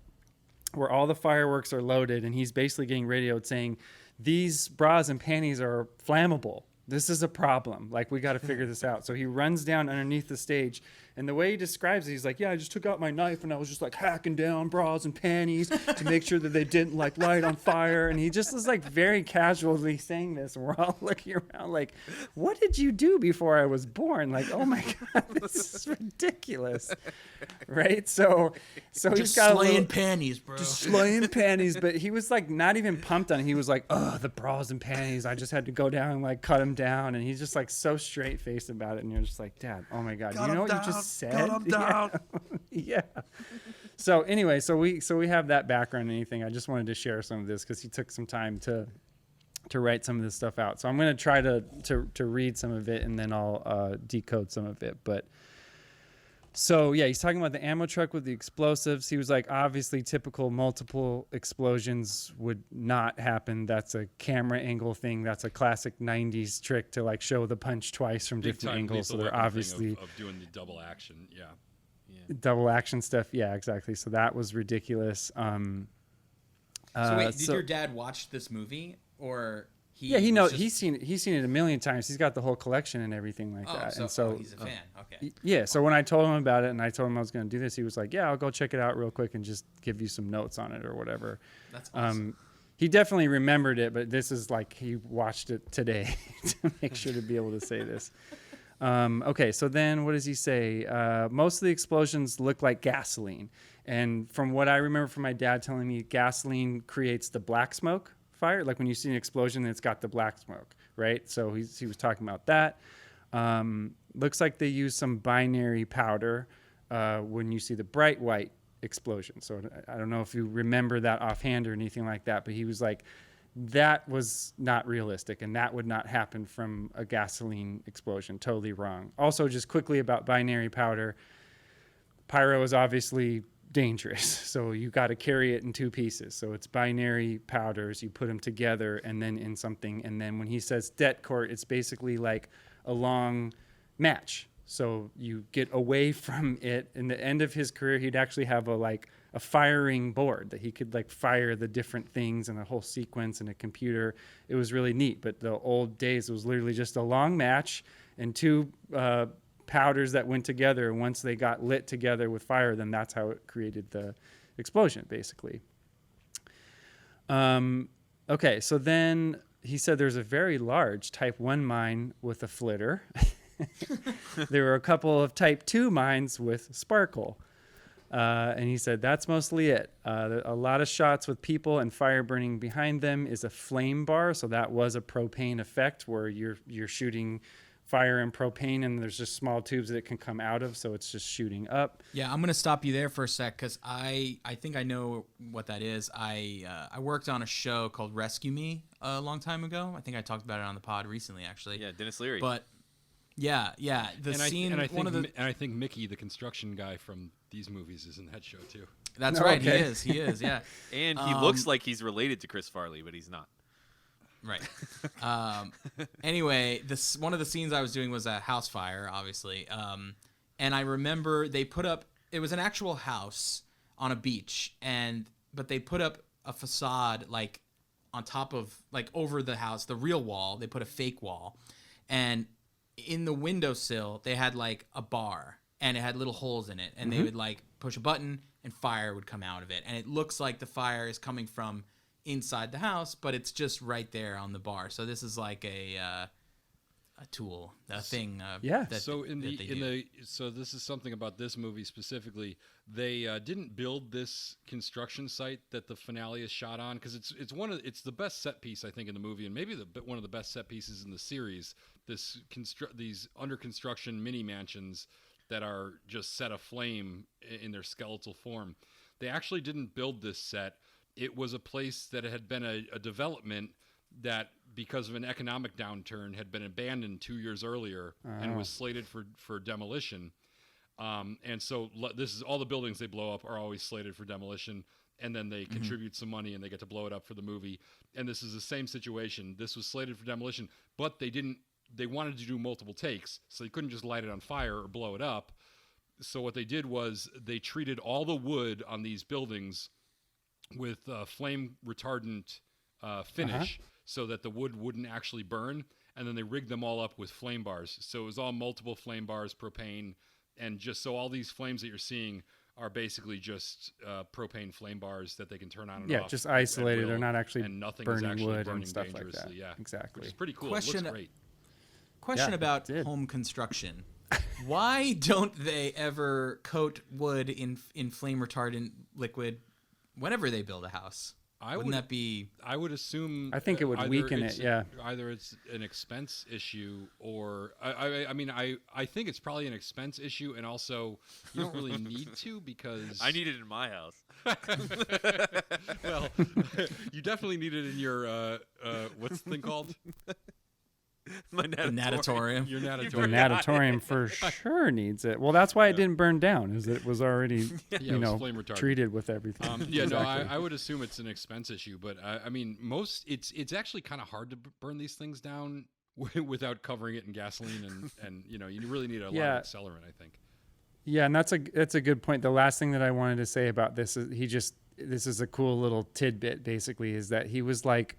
Speaker 6: where all the fireworks are loaded, and he's basically getting radioed saying, these bras and panties are flammable. This is a problem. Like, we got to figure this out. So he runs down underneath the stage, and the way he describes it, he's like, yeah, I just took out my knife and I was just like hacking down bras and panties to make sure that they didn't like light on fire. And he just was like very casually saying this, and we're all looking around like, what did you do before I was born? Like, oh my God, this is ridiculous. Right? So he's got
Speaker 7: slaying panties, bro.
Speaker 6: just slaying panties, but he was like not even pumped on it. He was like, oh, the bras and panties, I just had to go down and like cut them down. And he's just like so straight faced about it, and you're just like, Dad, oh my God, you know what you just said?
Speaker 2: Cut 'em down.
Speaker 6: Yeah. So anyway, so we have that background and anything. I just wanted to share some of this because he took some time to write some of this stuff out. So I'm going to try to read some of it, and then I'll decode some of it. But so yeah, he's talking about the ammo truck with the explosives. He was like, obviously typical multiple explosions would not happen. That's a camera angle thing. That's a classic 90s trick to like show the punch twice from different angles. So they're obviously
Speaker 5: of doing the double action. Yeah.
Speaker 6: double action stuff. Yeah, exactly. So that was ridiculous.
Speaker 7: So wait, did your dad watch this movie, or
Speaker 6: he knows he's seen it a million times. He's got the whole collection and everything like that. And so
Speaker 7: he's a fan. Okay.
Speaker 6: Yeah. So when I told him about it and I told him I was going to do this, he was like, "Yeah, I'll go check it out real quick and just give you some notes on it or whatever."
Speaker 7: That's awesome.
Speaker 6: He definitely remembered it, but this is like he watched it today to make sure to be able to say this. Okay, so then what does he say? Most of the explosions look like gasoline. And from what I remember from my dad telling me, gasoline creates the black smoke fire. Like when you see an explosion, it's got the black smoke, right? So he was talking about that. Looks like they use some binary powder when you see the bright white explosion. So I don't know if you remember that offhand or anything like that, but he was like, that was not realistic, and that would not happen from a gasoline explosion. Totally wrong. Also, just quickly about binary powder, pyro is obviously dangerous, so you got to carry it in two pieces. So it's binary powders, you put them together and then in something, and then when he says det cord, it's basically like a long match. So you get away from it. In the end of his career, he'd actually have a a firing board that he could like fire the different things and a whole sequence and a computer. It was really neat. But the old days, it was literally just a long match and two powders that went together. And once they got lit together with fire, then that's how it created the explosion, basically. Okay, so then he said there's a very large Type 1 mine with a flitter. There were a couple of Type 2 mines with sparkle. And he said that's mostly it. A lot of shots with people and fire burning behind them is a flame bar. So that was a propane effect where you're shooting fire and propane, and there's just small tubes that it can come out of, so it's just shooting up.
Speaker 7: Yeah, I'm gonna stop you there for a sec because I think I know what that is. I worked on a show called Rescue Me a long time ago. I think I talked about it on the pod recently, actually.
Speaker 4: Yeah, Dennis Leary.
Speaker 7: But yeah, the scene.
Speaker 5: I think Mickey, the construction guy from these movies, is in that show too.
Speaker 7: That's
Speaker 6: Oh,
Speaker 7: right.
Speaker 6: okay.
Speaker 7: He is. Yeah.
Speaker 4: And he looks like he's related to Chris Farley, but he's not.
Speaker 7: Right. Anyway, one of the scenes I was doing was a house fire, obviously. And I remember they put up, it was an actual house on a beach, but they put up a facade like on top of, like over the house, the real wall. They put a fake wall. And in the windowsill, they had like a bar, and it had little holes in it. And they would like push a button and fire would come out of it. And it looks like the fire is coming from inside the house, but it's just right there on the bar. So this is like a tool, a thing.
Speaker 6: Yeah.
Speaker 5: So so this is something about this movie specifically. They didn't build this construction site that the finale is shot on because it's the best set piece I think in the movie, and maybe one of the best set pieces in the series. These under construction mini mansions that are just set aflame in their skeletal form. They actually didn't build this set. It was a place that had been a development that, because of an economic downturn, had been abandoned 2 years earlier and was slated for demolition. And so this is all the buildings they blow up are always slated for demolition, and then they contribute some money and they get to blow it up for the movie. And this is the same situation. This was slated for demolition, but they wanted to do multiple takes, so they couldn't just light it on fire or blow it up. So what they did was they treated all the wood on these buildings with flame retardant finish so that the wood wouldn't actually burn, and then they rigged them all up with flame bars. So it was all multiple flame bars, propane, and just so all these flames that you're seeing are basically just propane flame bars that they can turn on and off.
Speaker 6: Yeah, just isolated. They're not actually
Speaker 5: and nothing
Speaker 6: burning
Speaker 5: is actually
Speaker 6: wood
Speaker 5: burning
Speaker 6: and stuff like that.
Speaker 5: dangerously. Yeah,
Speaker 6: exactly.
Speaker 5: Which is pretty cool.
Speaker 7: Question-
Speaker 5: It looks great.
Speaker 7: Question
Speaker 6: Yeah,
Speaker 7: about
Speaker 6: it did.
Speaker 7: home construction. Why don't they ever coat wood in flame retardant liquid whenever they build a house? Wouldn't that be?
Speaker 5: I would assume.
Speaker 6: I think it would
Speaker 5: either
Speaker 6: weaken
Speaker 5: it's-
Speaker 6: it, yeah.
Speaker 5: Either it's an expense issue, or I think it's probably an expense issue, and also you don't really need to because
Speaker 4: I need it in my house.
Speaker 5: Well, you definitely need it in your what's the thing called?
Speaker 4: My
Speaker 7: natatorium.
Speaker 5: Your
Speaker 6: The
Speaker 5: natatorium.
Speaker 6: natatorium for sure needs it. Well, that's why it didn't burn down, is it was already
Speaker 5: it was flame retardant.
Speaker 6: treated with everything.
Speaker 5: Yeah, no,
Speaker 6: Exactly.
Speaker 5: I would assume it's an expense issue, but I mean, it's actually kind of hard to burn these things down without covering it in gasoline, and you really need a lot of accelerant, I think.
Speaker 6: Yeah, and that's a good point. The last thing that I wanted to say about this is this is a cool little tidbit basically, is that he was like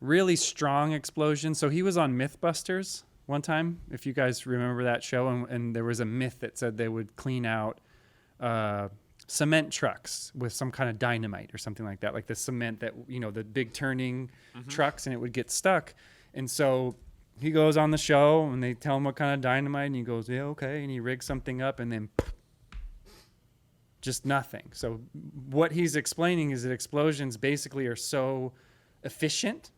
Speaker 6: really strong explosion. So he was on Mythbusters one time, if you guys remember that show, and there was a myth that said they would clean out cement trucks with some kind of dynamite or something like that, like the cement that, the big turning trucks, and it would get stuck. And so he goes on the show and they tell him what kind of dynamite, and he goes, yeah, okay. And he rigs something up, and then just nothing. So what he's explaining is that explosions basically are so efficient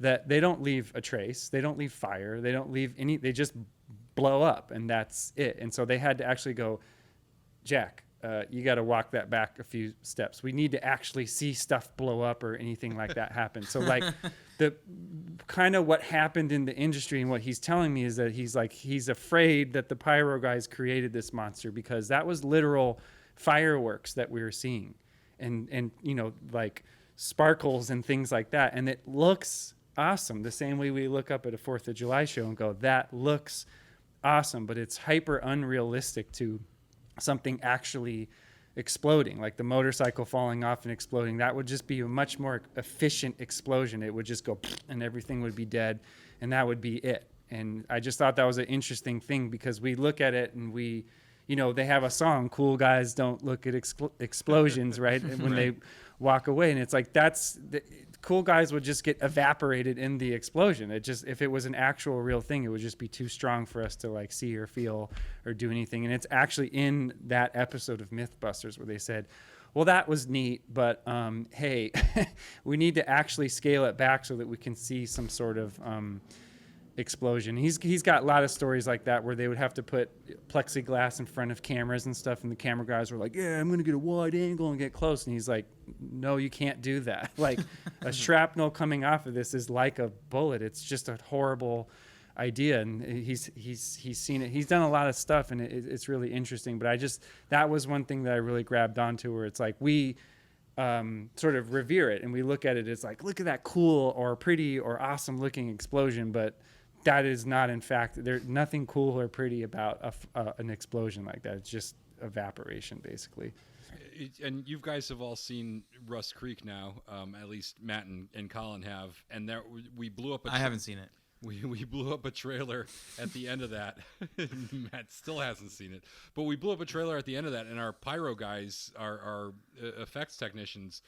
Speaker 6: that they don't leave a trace, they don't leave fire, they don't leave any, they just blow up, and that's it. And so they had to actually go, Jack, you got to walk that back a few steps. We need to actually see stuff blow up or anything like that happen. So like the kind of what happened in the industry, and what he's telling me is that he's afraid that the pyro guys created this monster because that was literal fireworks that we were seeing, and like sparkles and things like that. And it looks awesome. The same way we look up at a 4th of July show and go, that looks awesome, but it's hyper unrealistic to something actually exploding, like the motorcycle falling off and exploding. That would just be a much more efficient explosion. It would just go and everything would be dead, and that would be it. And I just thought that was an interesting thing, because we look at it and we, you know, they have a song, "Cool Guys Don't Look at Explosions," right? And when they walk away, and it's like, cool guys would just get evaporated in the explosion. It just, if it was an actual real thing, it would just be too strong for us to like see or feel or do anything. And it's actually in that episode of Mythbusters where they said, well, that was neat, but hey, we need to actually scale it back so that we can see some sort of explosion. He's got a lot of stories like that where they would have to put plexiglass in front of cameras and stuff, and the camera guys were like, yeah, I'm gonna get a wide angle and get close, and he's like, no, you can't do that. Like, a shrapnel coming off of this is like a bullet. It's just a horrible idea. And he's seen it. He's done a lot of stuff, and it's really interesting. But that was one thing that I really grabbed onto, where it's like we sort of revere it and we look at it as like, look at that cool or pretty or awesome looking explosion, but that is not, in fact, there's nothing cool or pretty about an explosion like that. It's just evaporation, basically.
Speaker 5: And you guys have all seen Rust Creek now, at least Matt and Colin have, and there we blew up.
Speaker 7: I haven't seen it.
Speaker 5: We blew up a trailer at the end of that. Matt still hasn't seen it, but we blew up a trailer at the end of that, and our pyro guys, our effects technicians,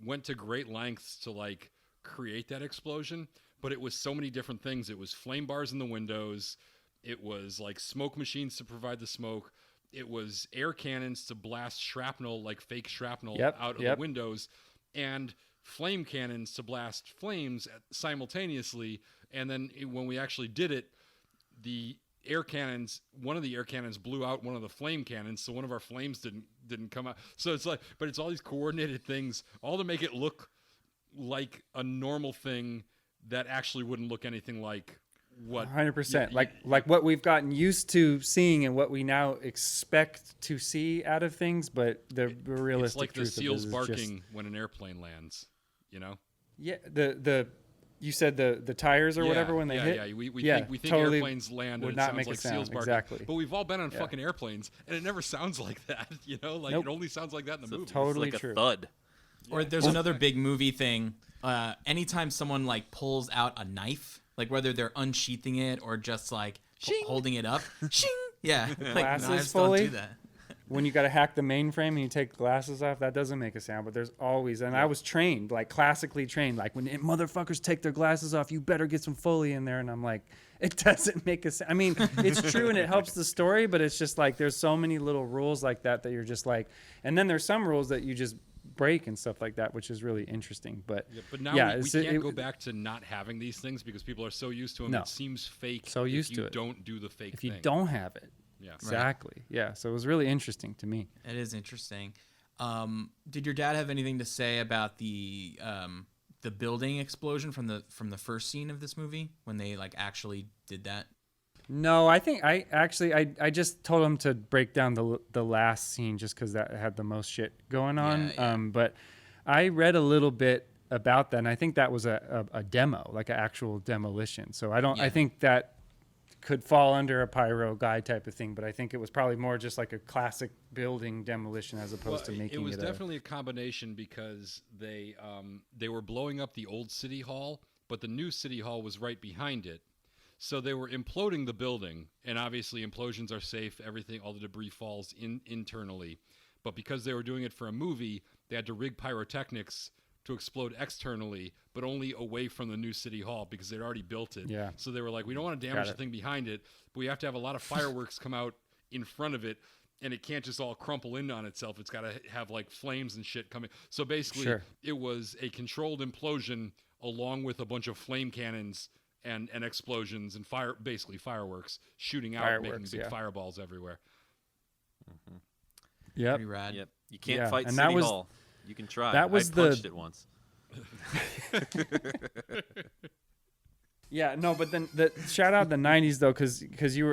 Speaker 5: went to great lengths to like create that explosion. But it was so many different things. It was flame bars in the windows. It was like smoke machines to provide the smoke. It was air cannons to blast shrapnel, like fake shrapnel, out of the windows, and flame cannons to blast flames simultaneously. And then when we actually did it, one of the air cannons blew out one of the flame cannons, so one of our flames didn't come out. So it's like, but it's all these coordinated things, all to make it look like a normal thing that actually wouldn't look anything like what
Speaker 6: 100%. Like what we've gotten used to seeing and what we now expect to see out of things, but the realistic
Speaker 5: it's like the
Speaker 6: truth
Speaker 5: seals
Speaker 6: of it is
Speaker 5: barking
Speaker 6: just,
Speaker 5: when an airplane lands, you know?
Speaker 6: Yeah, you said the tires or whatever when they hit.
Speaker 5: Yeah, we think
Speaker 6: totally
Speaker 5: airplanes land
Speaker 6: would
Speaker 5: and it
Speaker 6: not
Speaker 5: sounds
Speaker 6: make
Speaker 5: like
Speaker 6: a sound.
Speaker 5: seals barking.
Speaker 6: Exactly.
Speaker 5: But we've all been on fucking airplanes, and it never sounds like that, you know? Like, It only sounds like that in the movie.
Speaker 6: Totally
Speaker 4: it's like
Speaker 6: true.
Speaker 4: a thud.
Speaker 7: Or there's another big movie thing. Anytime someone like pulls out a knife, like whether they're unsheathing it or just like holding it up, shing, yeah, like
Speaker 6: Glasses
Speaker 7: knives
Speaker 6: fully?
Speaker 7: don't do that.
Speaker 6: When you got to hack the mainframe and you take the glasses off, that doesn't make a sound. But there's always, and I was trained, like classically trained, like when motherfuckers take their glasses off, you better get some Foley in there. And I'm like, it doesn't make a sound. I mean, it's true and it helps the story, but it's just like there's so many little rules like that you're just like, and then there's some rules that you just break and stuff like that, which is really interesting. But
Speaker 5: now we can't go back to not having these things because people are so used to them.
Speaker 6: No.
Speaker 5: It seems fake.
Speaker 6: So used to it.
Speaker 5: If you don't do the fake
Speaker 6: if
Speaker 5: thing.
Speaker 6: you don't have it.
Speaker 5: Yeah.
Speaker 6: Exactly. Right. Yeah. So it was really interesting to me.
Speaker 7: It is interesting. Did your dad have anything to say about the building explosion from the first scene of this movie when they like actually did that?
Speaker 6: No, I think I just told him to break down the last scene just because that had the most shit going on.
Speaker 7: Yeah.
Speaker 6: But I read a little bit about that, and I think that was a demo, like an actual demolition. So I think that could fall under a pyro guy type of thing, but I think it was probably more just like a classic building demolition as opposed to making it.
Speaker 5: It was definitely a combination because they were blowing up the old city hall, but the new city hall was right behind it. So they were imploding the building, and obviously implosions are safe. Everything, all the debris falls internally. But because they were doing it for a movie, they had to rig pyrotechnics to explode externally, but only away from the new city hall because they'd already built it.
Speaker 6: Yeah.
Speaker 5: So they were like, we don't want to damage the thing behind it, but we have to have a lot of fireworks come out in front of it, and it can't just all crumple in on itself. It's got to have like flames and shit coming. So basically, it was a controlled implosion along with a bunch of flame cannons and explosions and basically fireworks shooting out, making big fireballs everywhere.
Speaker 4: Mm-hmm.
Speaker 6: Yeah,
Speaker 7: pretty rad.
Speaker 4: Yep. You can't fight
Speaker 6: and
Speaker 4: City
Speaker 6: that was,
Speaker 4: Hall. You can try.
Speaker 6: That was
Speaker 4: I punched it once.
Speaker 6: Yeah, no, but then shout out the 90s though, because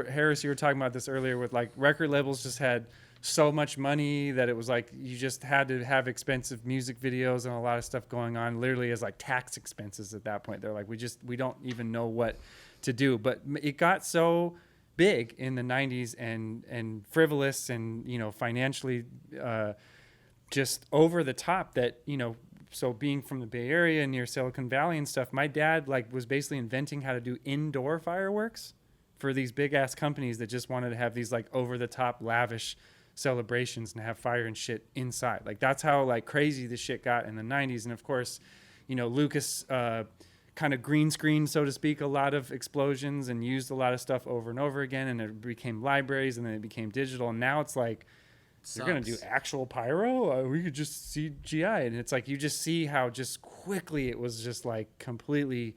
Speaker 6: Harris, you were talking about this earlier with like record labels just had so much money that it was like you just had to have expensive music videos and a lot of stuff going on, literally as like tax expenses at that point. They're like, we don't even know what to do. But it got so big in the 90s and frivolous and financially just over the top that, so being from the Bay Area near Silicon Valley and stuff, my dad like was basically inventing how to do indoor fireworks for these big ass companies that just wanted to have these like over the top lavish celebrations and have fire and shit inside. Like that's how like crazy the shit got in the 90s. And of course, Lucas kind of green screen, so to speak, a lot of explosions and used a lot of stuff over and over again, and it became libraries and then it became digital, and now it's like you're gonna do actual pyro? We could just CGI, and it's like you just see how just quickly it was just like completely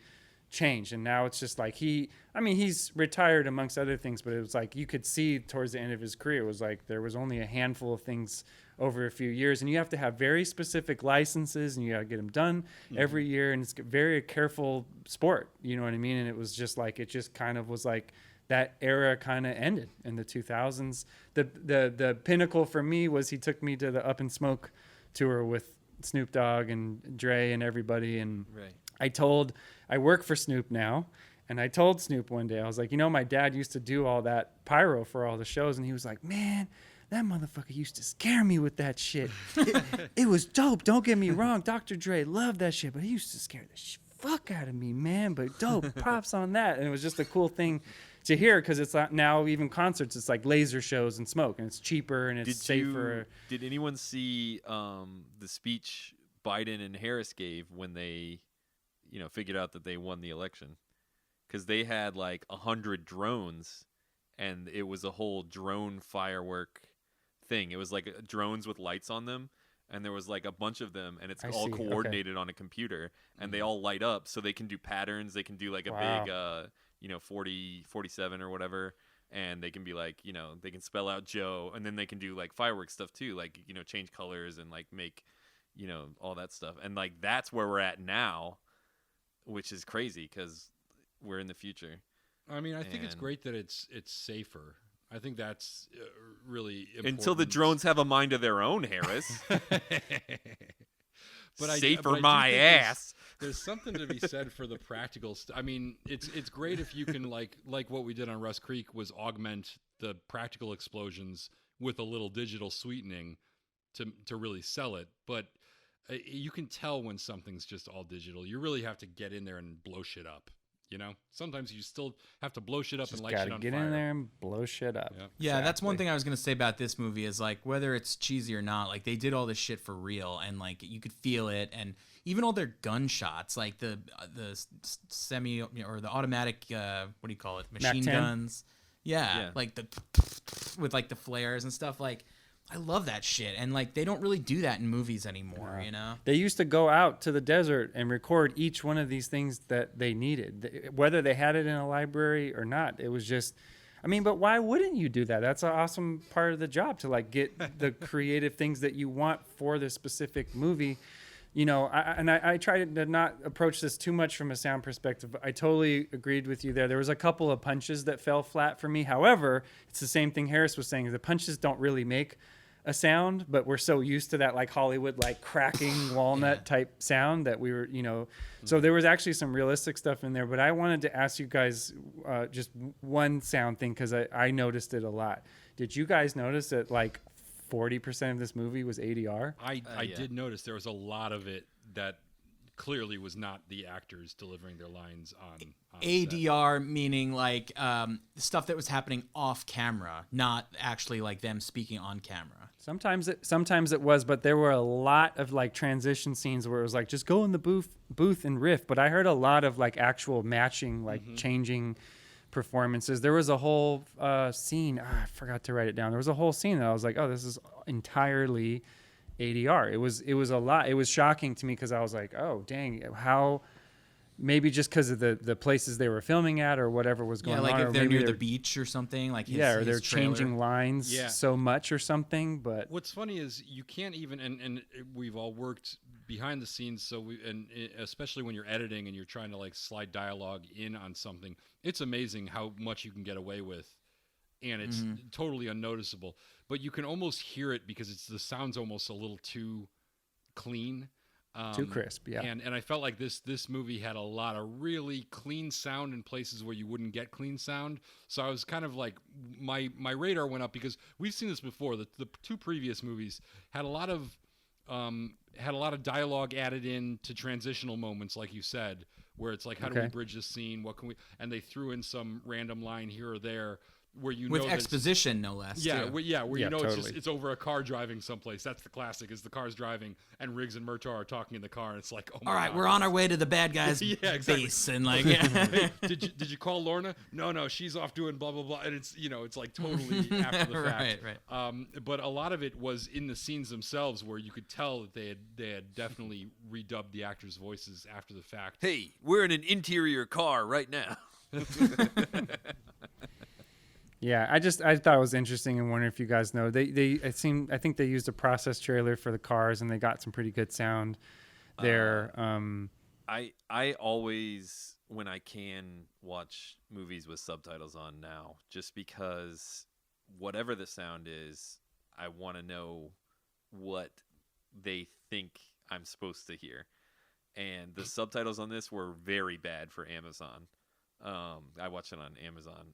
Speaker 6: changed, and now it's just like he's retired amongst other things, but it was like you could see towards the end of his career, it was like there was only a handful of things over a few years, and you have to have very specific licenses, and you got to get them done every year, and it's a very careful sport, you know what I mean? And it was just like it just kind of was like that era kind of ended in the 2000s. The pinnacle for me was he took me to the Up in Smoke tour with Snoop Dogg and Dre and everybody, and I work for Snoop now, and I told Snoop one day, I was like, my dad used to do all that pyro for all the shows, and he was like, man, that motherfucker used to scare me with that shit. It was dope, don't get me wrong. Dr. Dre loved that shit, but he used to scare the fuck out of me, man. But dope, props on that. And it was just a cool thing to hear, because it's now even concerts, it's like laser shows and smoke, and it's cheaper and it's safer.
Speaker 4: Did anyone see the speech Biden and Harris gave when they, figured out that they won the election? Because they had like 100 drones, and it was a whole drone firework thing. It was like drones with lights on them, and there was like a bunch of them, and it's all coordinated on a computer, and they all light up, so they can do patterns. They can do like a big 47 or whatever, and they can be like, they can spell out Joe, and then they can do like fireworks stuff too, like change colors and like make all that stuff. And like that's where we're at now, which is crazy because we're in the future.
Speaker 5: I mean, I think it's great that it's safer. I think that's really important.
Speaker 4: Until the drones have a mind of their own, Harris. Safer my ass.
Speaker 5: There's something to be said for the practical I mean, it's great if you can like what we did on Rust Creek was augment the practical explosions with a little digital sweetening to really sell it. But you can tell when something's just all digital. You really have to get in there and blow shit up. Sometimes you still have to blow shit up and light shit on fire.
Speaker 6: Get in there and blow shit up.
Speaker 7: Yeah, that's one thing I was gonna say about this movie is like whether it's cheesy or not, like they did all this shit for real, and like you could feel it, and even all their gunshots, like the semi or the automatic what do you call it, machine guns, like the with like the flares and stuff, like. I love that shit, and like they don't really do that in movies anymore.
Speaker 6: They used to go out to the desert and record each one of these things that they needed, whether they had it in a library or not. It was just, but why wouldn't you do that? That's an awesome part of the job, to like get the creative things that you want for the specific movie. I try to not approach this too much from a sound perspective. I totally agreed with you there. There was a couple of punches that fell flat for me. However, it's the same thing Harris was saying. The punches don't really make a sound, but we're so used to that like Hollywood like cracking walnut type sound that we were, so there was actually some realistic stuff in there. But I wanted to ask you guys just one sound thing, because I noticed it a lot. Did you guys notice that like 40% of this movie was ADR?
Speaker 5: I did notice there was a lot of it that clearly was not the actors delivering their lines on
Speaker 7: ADR, meaning like stuff that was happening off camera, not actually like them speaking on camera.
Speaker 6: Sometimes it was, but there were a lot of like transition scenes where it was like just go in the booth and riff. But I heard a lot of like actual matching, like changing performances. There was a whole scene. I forgot to write it down. There was a whole scene that I was like, oh, this is entirely ADR. It was a lot. It was shocking to me because I was like, oh, dang, how. Maybe just because of the places they were filming at or whatever was going on.
Speaker 7: Yeah, like
Speaker 6: on,
Speaker 7: if they're near the beach or something. Like
Speaker 6: or they're changing lines so much or something. But
Speaker 5: what's funny is you can't even, and we've all worked behind the scenes, so especially when you're editing and you're trying to like slide dialogue in on something, it's amazing how much you can get away with, and it's totally unnoticeable. But you can almost hear it because the sound's almost a little too clean.
Speaker 6: Too crisp, yeah.
Speaker 5: And I felt like this movie had a lot of really clean sound in places where you wouldn't get clean sound. So I was kind of like, my radar went up because we've seen this before. The two previous movies had a lot of had a lot of dialogue added in to transitional moments, like you said, where it's like, how do we bridge this scene? What can we? And they threw in some random line here or there where you
Speaker 7: with
Speaker 5: know
Speaker 7: exposition, no less.
Speaker 5: Yeah,
Speaker 7: too.
Speaker 5: where you know
Speaker 6: totally.
Speaker 5: it's over a car driving someplace. That's the classic. Is the car's driving and Riggs and Murtaugh are talking in the car, and it's like, oh my
Speaker 7: All right,
Speaker 5: God.
Speaker 7: we're on our way to the bad guys'
Speaker 5: exactly.
Speaker 7: base, and like,
Speaker 5: Hey, did you call Lorna? No, she's off doing blah blah blah, and it's it's like totally after the fact.
Speaker 7: Right.
Speaker 5: But a lot of it was in the scenes themselves where you could tell that they had definitely redubbed the actors' voices after the fact.
Speaker 4: Hey, we're in an interior car right now.
Speaker 6: Yeah, I thought it was interesting and wonder if you guys know. I think they used a process trailer for the cars and they got some pretty good sound there.
Speaker 4: I always, when I can, watch movies with subtitles on now, just because whatever the sound is, I want to know what they think I'm supposed to hear. And the subtitles on this were very bad for Amazon. I watched it on Amazon,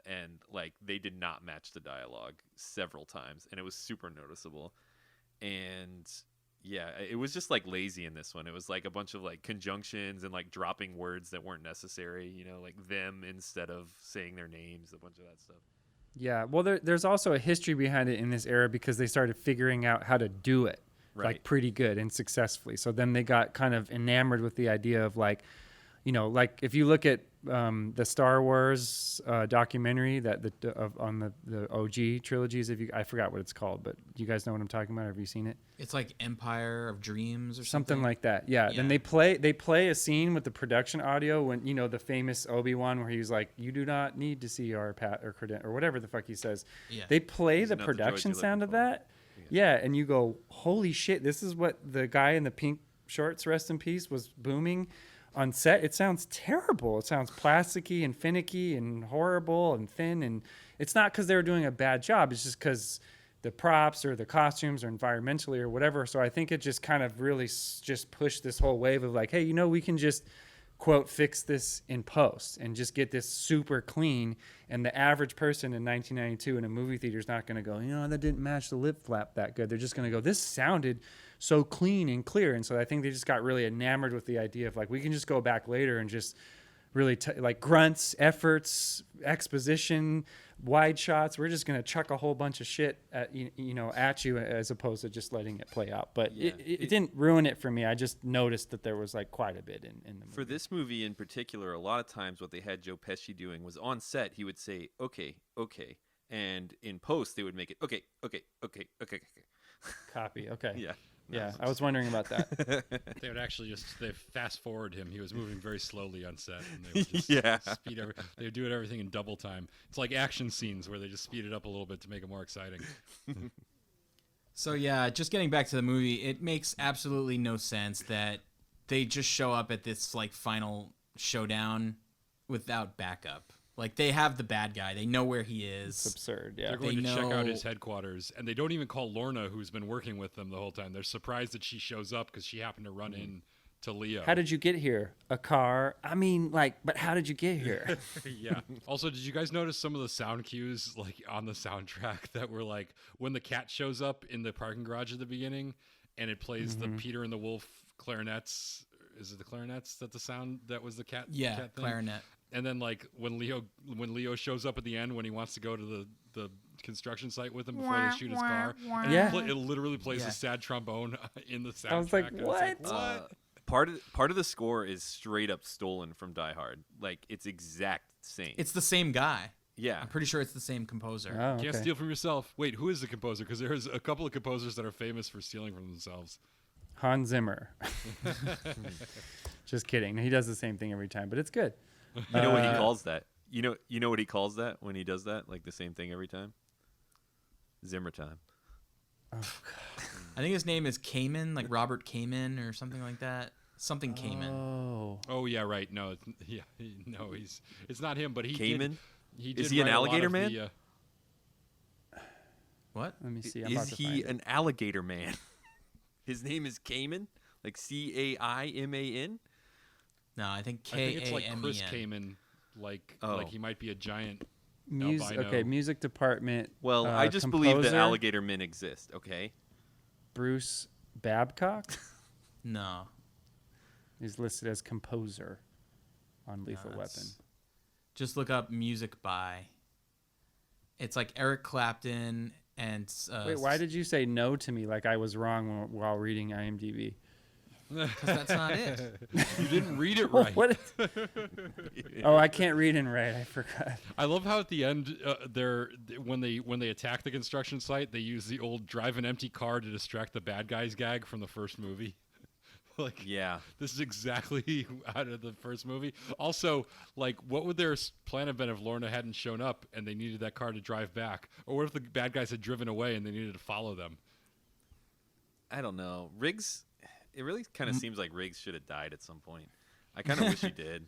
Speaker 4: and like they did not match the dialogue several times, and it was super noticeable. And yeah, it was just like lazy in this one. It was like a bunch of like conjunctions and like dropping words that weren't necessary, like them instead of saying their names, a bunch of that stuff.
Speaker 6: Yeah, well, there's also a history behind it in this era because they started figuring out how to do it like pretty good and successfully. So then they got kind of enamored with the idea of like, like if you look at the Star Wars documentary on the OG trilogies, I forgot what it's called, but you guys know what I'm talking about? Have you seen it?
Speaker 7: It's like Empire of Dreams or
Speaker 6: something like that. Yeah. Then they play a scene with the production audio when the famous Obi-Wan where he was like, "You do not need to see our or whatever the fuck he says."
Speaker 7: Yeah.
Speaker 6: They play the production sound of that. Yeah, and you go, "Holy shit! This is what the guy in the pink shorts, rest in peace, was booming." On set, it sounds terrible. It sounds plasticky and finicky and horrible and thin. And it's not because they were doing a bad job. It's just because the props or the costumes or environmentally or whatever. So I think it just kind of really just pushed this whole wave of like, hey, we can just, quote, fix this in post and just get this super clean. And the average person in 1992 in a movie theater is not going to go, that didn't match the lip flap that good. They're just going to go, this sounded so clean and clear. And so I think they just got really enamored with the idea of like, we can just go back later and just really like grunts, efforts, exposition, wide shots. We're just going to chuck a whole bunch of shit at you as opposed to just letting it play out. But it didn't ruin it for me. I just noticed that there was like quite a bit in the movie.
Speaker 4: For this movie in particular, a lot of times what they had Joe Pesci doing was on set, he would say, okay. And in post, they would make it, okay.
Speaker 6: Copy. Okay.
Speaker 4: Yeah.
Speaker 6: Yeah, I was wondering about that.
Speaker 5: They would actually they fast forward him. He was moving very slowly on set, and they would just speed they would do everything in double time. It's like action scenes where they just speed it up a little bit to make it more exciting.
Speaker 7: So yeah, just getting back to the movie, it makes absolutely no sense that they just show up at this like final showdown without backup. Like, they have the bad guy. They know where he is.
Speaker 6: It's absurd, yeah.
Speaker 5: They're going to check out his headquarters, and they don't even call Lorna, who's been working with them the whole time. They're surprised that she shows up because she happened to run in to Leo.
Speaker 6: How did you get here? A car? I mean, but how did you get here?
Speaker 5: Yeah. Also, did you guys notice some of the sound cues, like, on the soundtrack that were, like, when the cat shows up in the parking garage at the beginning, and it plays the Peter and the Wolf clarinets. Is it the clarinets that the sound that was the cat?
Speaker 7: Yeah,
Speaker 5: cat thing?
Speaker 7: clarinet.
Speaker 5: And then, like, when Leo shows up at the end when he wants to go to the construction site with him before they shoot his car, and it literally plays a sad trombone in the soundtrack.
Speaker 6: I was like, what?
Speaker 5: What?
Speaker 4: Part of the score is straight up stolen from Die Hard. Like, it's exact same.
Speaker 7: It's the same guy.
Speaker 4: Yeah.
Speaker 7: I'm pretty sure it's the same composer.
Speaker 6: Oh, okay.
Speaker 5: Can't steal from yourself. Wait, who is the composer? Because there's a couple of composers that are famous for stealing from themselves.
Speaker 6: Hans Zimmer. Just kidding. He does the same thing every time, but it's good.
Speaker 4: You know what he calls that? You know what he calls that when he does that? Like the same thing every time? Zimmer time.
Speaker 6: Oh, God.
Speaker 7: I think his name is Kamen, like Robert Kamen or something like that. Something Kamen.
Speaker 5: Oh yeah, right. No, it's not him, but he
Speaker 4: Kamen?
Speaker 5: Did
Speaker 4: Is he an
Speaker 5: write a lot
Speaker 4: alligator
Speaker 5: of
Speaker 4: man?
Speaker 5: the,
Speaker 7: What?
Speaker 6: Let me see. I'm about
Speaker 4: Is
Speaker 6: to
Speaker 4: he
Speaker 6: find it.
Speaker 4: an alligator man? His name is Kamen? Like Caiman?
Speaker 7: No, I think
Speaker 5: I think it's like Chris
Speaker 7: Kamen.
Speaker 5: Kamen, like he might be a giant
Speaker 6: Music.
Speaker 5: albino.
Speaker 6: Okay, music department.
Speaker 4: Well, I just believe that
Speaker 6: composer,
Speaker 4: alligator men exist, okay?
Speaker 6: Bruce Babcock
Speaker 7: No.
Speaker 6: is listed as composer on Lethal Weapon.
Speaker 7: That's- Just look up music by. It's like Eric Clapton and.
Speaker 6: Wait, why did you say no to me like I was wrong while reading IMDb?
Speaker 7: Because that's not it.
Speaker 5: You didn't read it right.
Speaker 6: What? Oh, I can't read and write. I forgot.
Speaker 5: I love how at the end, when they attack the construction site, they use the old drive an empty car to distract the bad guys gag from the first movie. Like,
Speaker 4: Yeah.
Speaker 5: this is exactly out of the first movie. Also, like, what would their plan have been if Lorna hadn't shown up and they needed that car to drive back? Or what if the bad guys had driven away and they needed to follow them?
Speaker 4: I don't know. Riggs, it really kind of seems like Riggs should have died at some point. I kind of wish he did.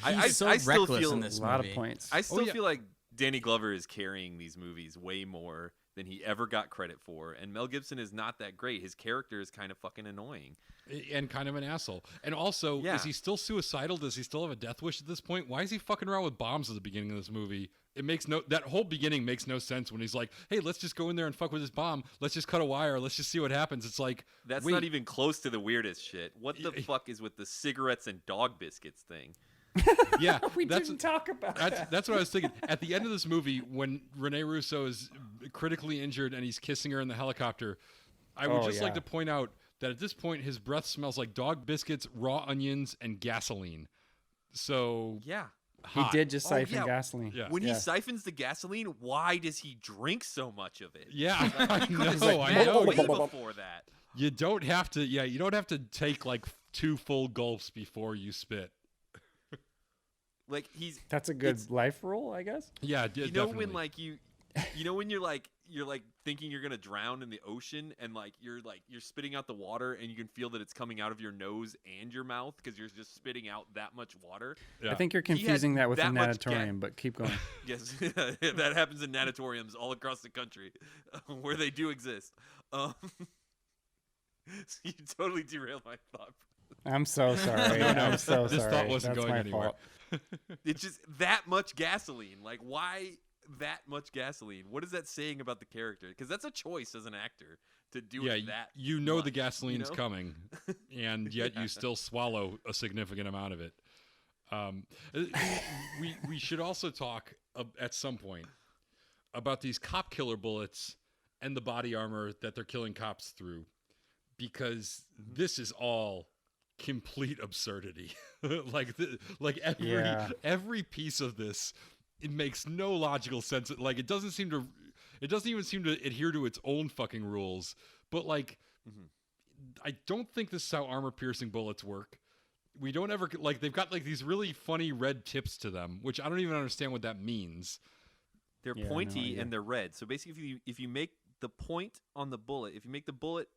Speaker 7: He's so
Speaker 4: I still
Speaker 7: reckless
Speaker 4: feel
Speaker 7: in this
Speaker 6: A lot
Speaker 7: movie.
Speaker 6: of points.
Speaker 4: I still
Speaker 5: yeah.
Speaker 4: feel like Danny Glover is carrying these movies way more than he ever got credit for, and Mel Gibson is not that great. His character is kind of fucking annoying.
Speaker 5: And kind of an asshole. And also,
Speaker 4: Yeah.
Speaker 5: is he still suicidal? Does he still have a death wish at this point? Why is he fucking around with bombs at the beginning of this movie? That whole beginning makes no sense when he's like, hey, let's just go in there and fuck with this bomb. Let's just cut a wire. Let's just see what happens. It's like,
Speaker 4: That's
Speaker 5: wait,
Speaker 4: not even close to the weirdest shit. What the fuck is with the cigarettes and dog biscuits thing?
Speaker 5: yeah,
Speaker 6: We
Speaker 5: that's,
Speaker 6: didn't talk about that.
Speaker 5: That's what I was thinking. At the end of this movie, when Rene Russo is critically injured and he's kissing her in the helicopter, I would just like to point out that at this point, his breath smells like dog biscuits, raw onions, and gasoline. So,
Speaker 4: Yeah.
Speaker 6: He
Speaker 5: hot.
Speaker 6: did just siphon
Speaker 4: yeah.
Speaker 6: gasoline.
Speaker 5: Yeah.
Speaker 4: When he siphons the gasoline, why does he drink so much of it?
Speaker 5: Yeah,
Speaker 4: Like,
Speaker 5: I
Speaker 4: he could've
Speaker 5: know, I
Speaker 4: said
Speaker 5: know.
Speaker 4: way before that.
Speaker 5: You don't have to. Yeah, you don't have to take like 2 full gulps before you spit.
Speaker 4: Like
Speaker 6: That's a good life rule, I guess.
Speaker 5: Yeah,
Speaker 4: you know
Speaker 5: definitely.
Speaker 4: when like you know when you're thinking you're gonna drown in the ocean and you're spitting out the water and you can feel that it's coming out of your nose and your mouth because you're just spitting out that much water.
Speaker 5: Yeah.
Speaker 6: I think you're
Speaker 4: He had
Speaker 6: confusing that with a
Speaker 4: that much
Speaker 6: nanatorium, but keep going.
Speaker 4: Yes, that happens in natatoriums all across the country, where they do exist. So you totally derailed my thought.
Speaker 6: I'm so sorry. I'm so
Speaker 5: this
Speaker 6: sorry.
Speaker 5: thought wasn't
Speaker 6: That's
Speaker 5: going
Speaker 6: my
Speaker 5: anywhere.
Speaker 6: fault.
Speaker 4: It's just that much gasoline. Like, why that much gasoline? What is that saying about the character? Because that's a choice as an actor to do
Speaker 5: Yeah,
Speaker 4: it that.
Speaker 5: you know the
Speaker 4: much,
Speaker 5: gasoline's
Speaker 4: you know?
Speaker 5: coming, and yet you still swallow a significant amount of it. We should also talk at some point about these cop killer bullets and the body armor that they're killing cops through, because this is all complete absurdity. Every piece of this, it makes no logical sense. Like, it doesn't even seem to adhere to its own fucking rules. But like, I don't think this is how armor piercing bullets work. We don't ever like, they've got like these really funny red tips to them, which I don't even understand what that means.
Speaker 4: They're
Speaker 6: Yeah, no
Speaker 4: pointy
Speaker 6: idea.
Speaker 4: and they're red. So basically, if you make the point on the bullet, if you make the bullet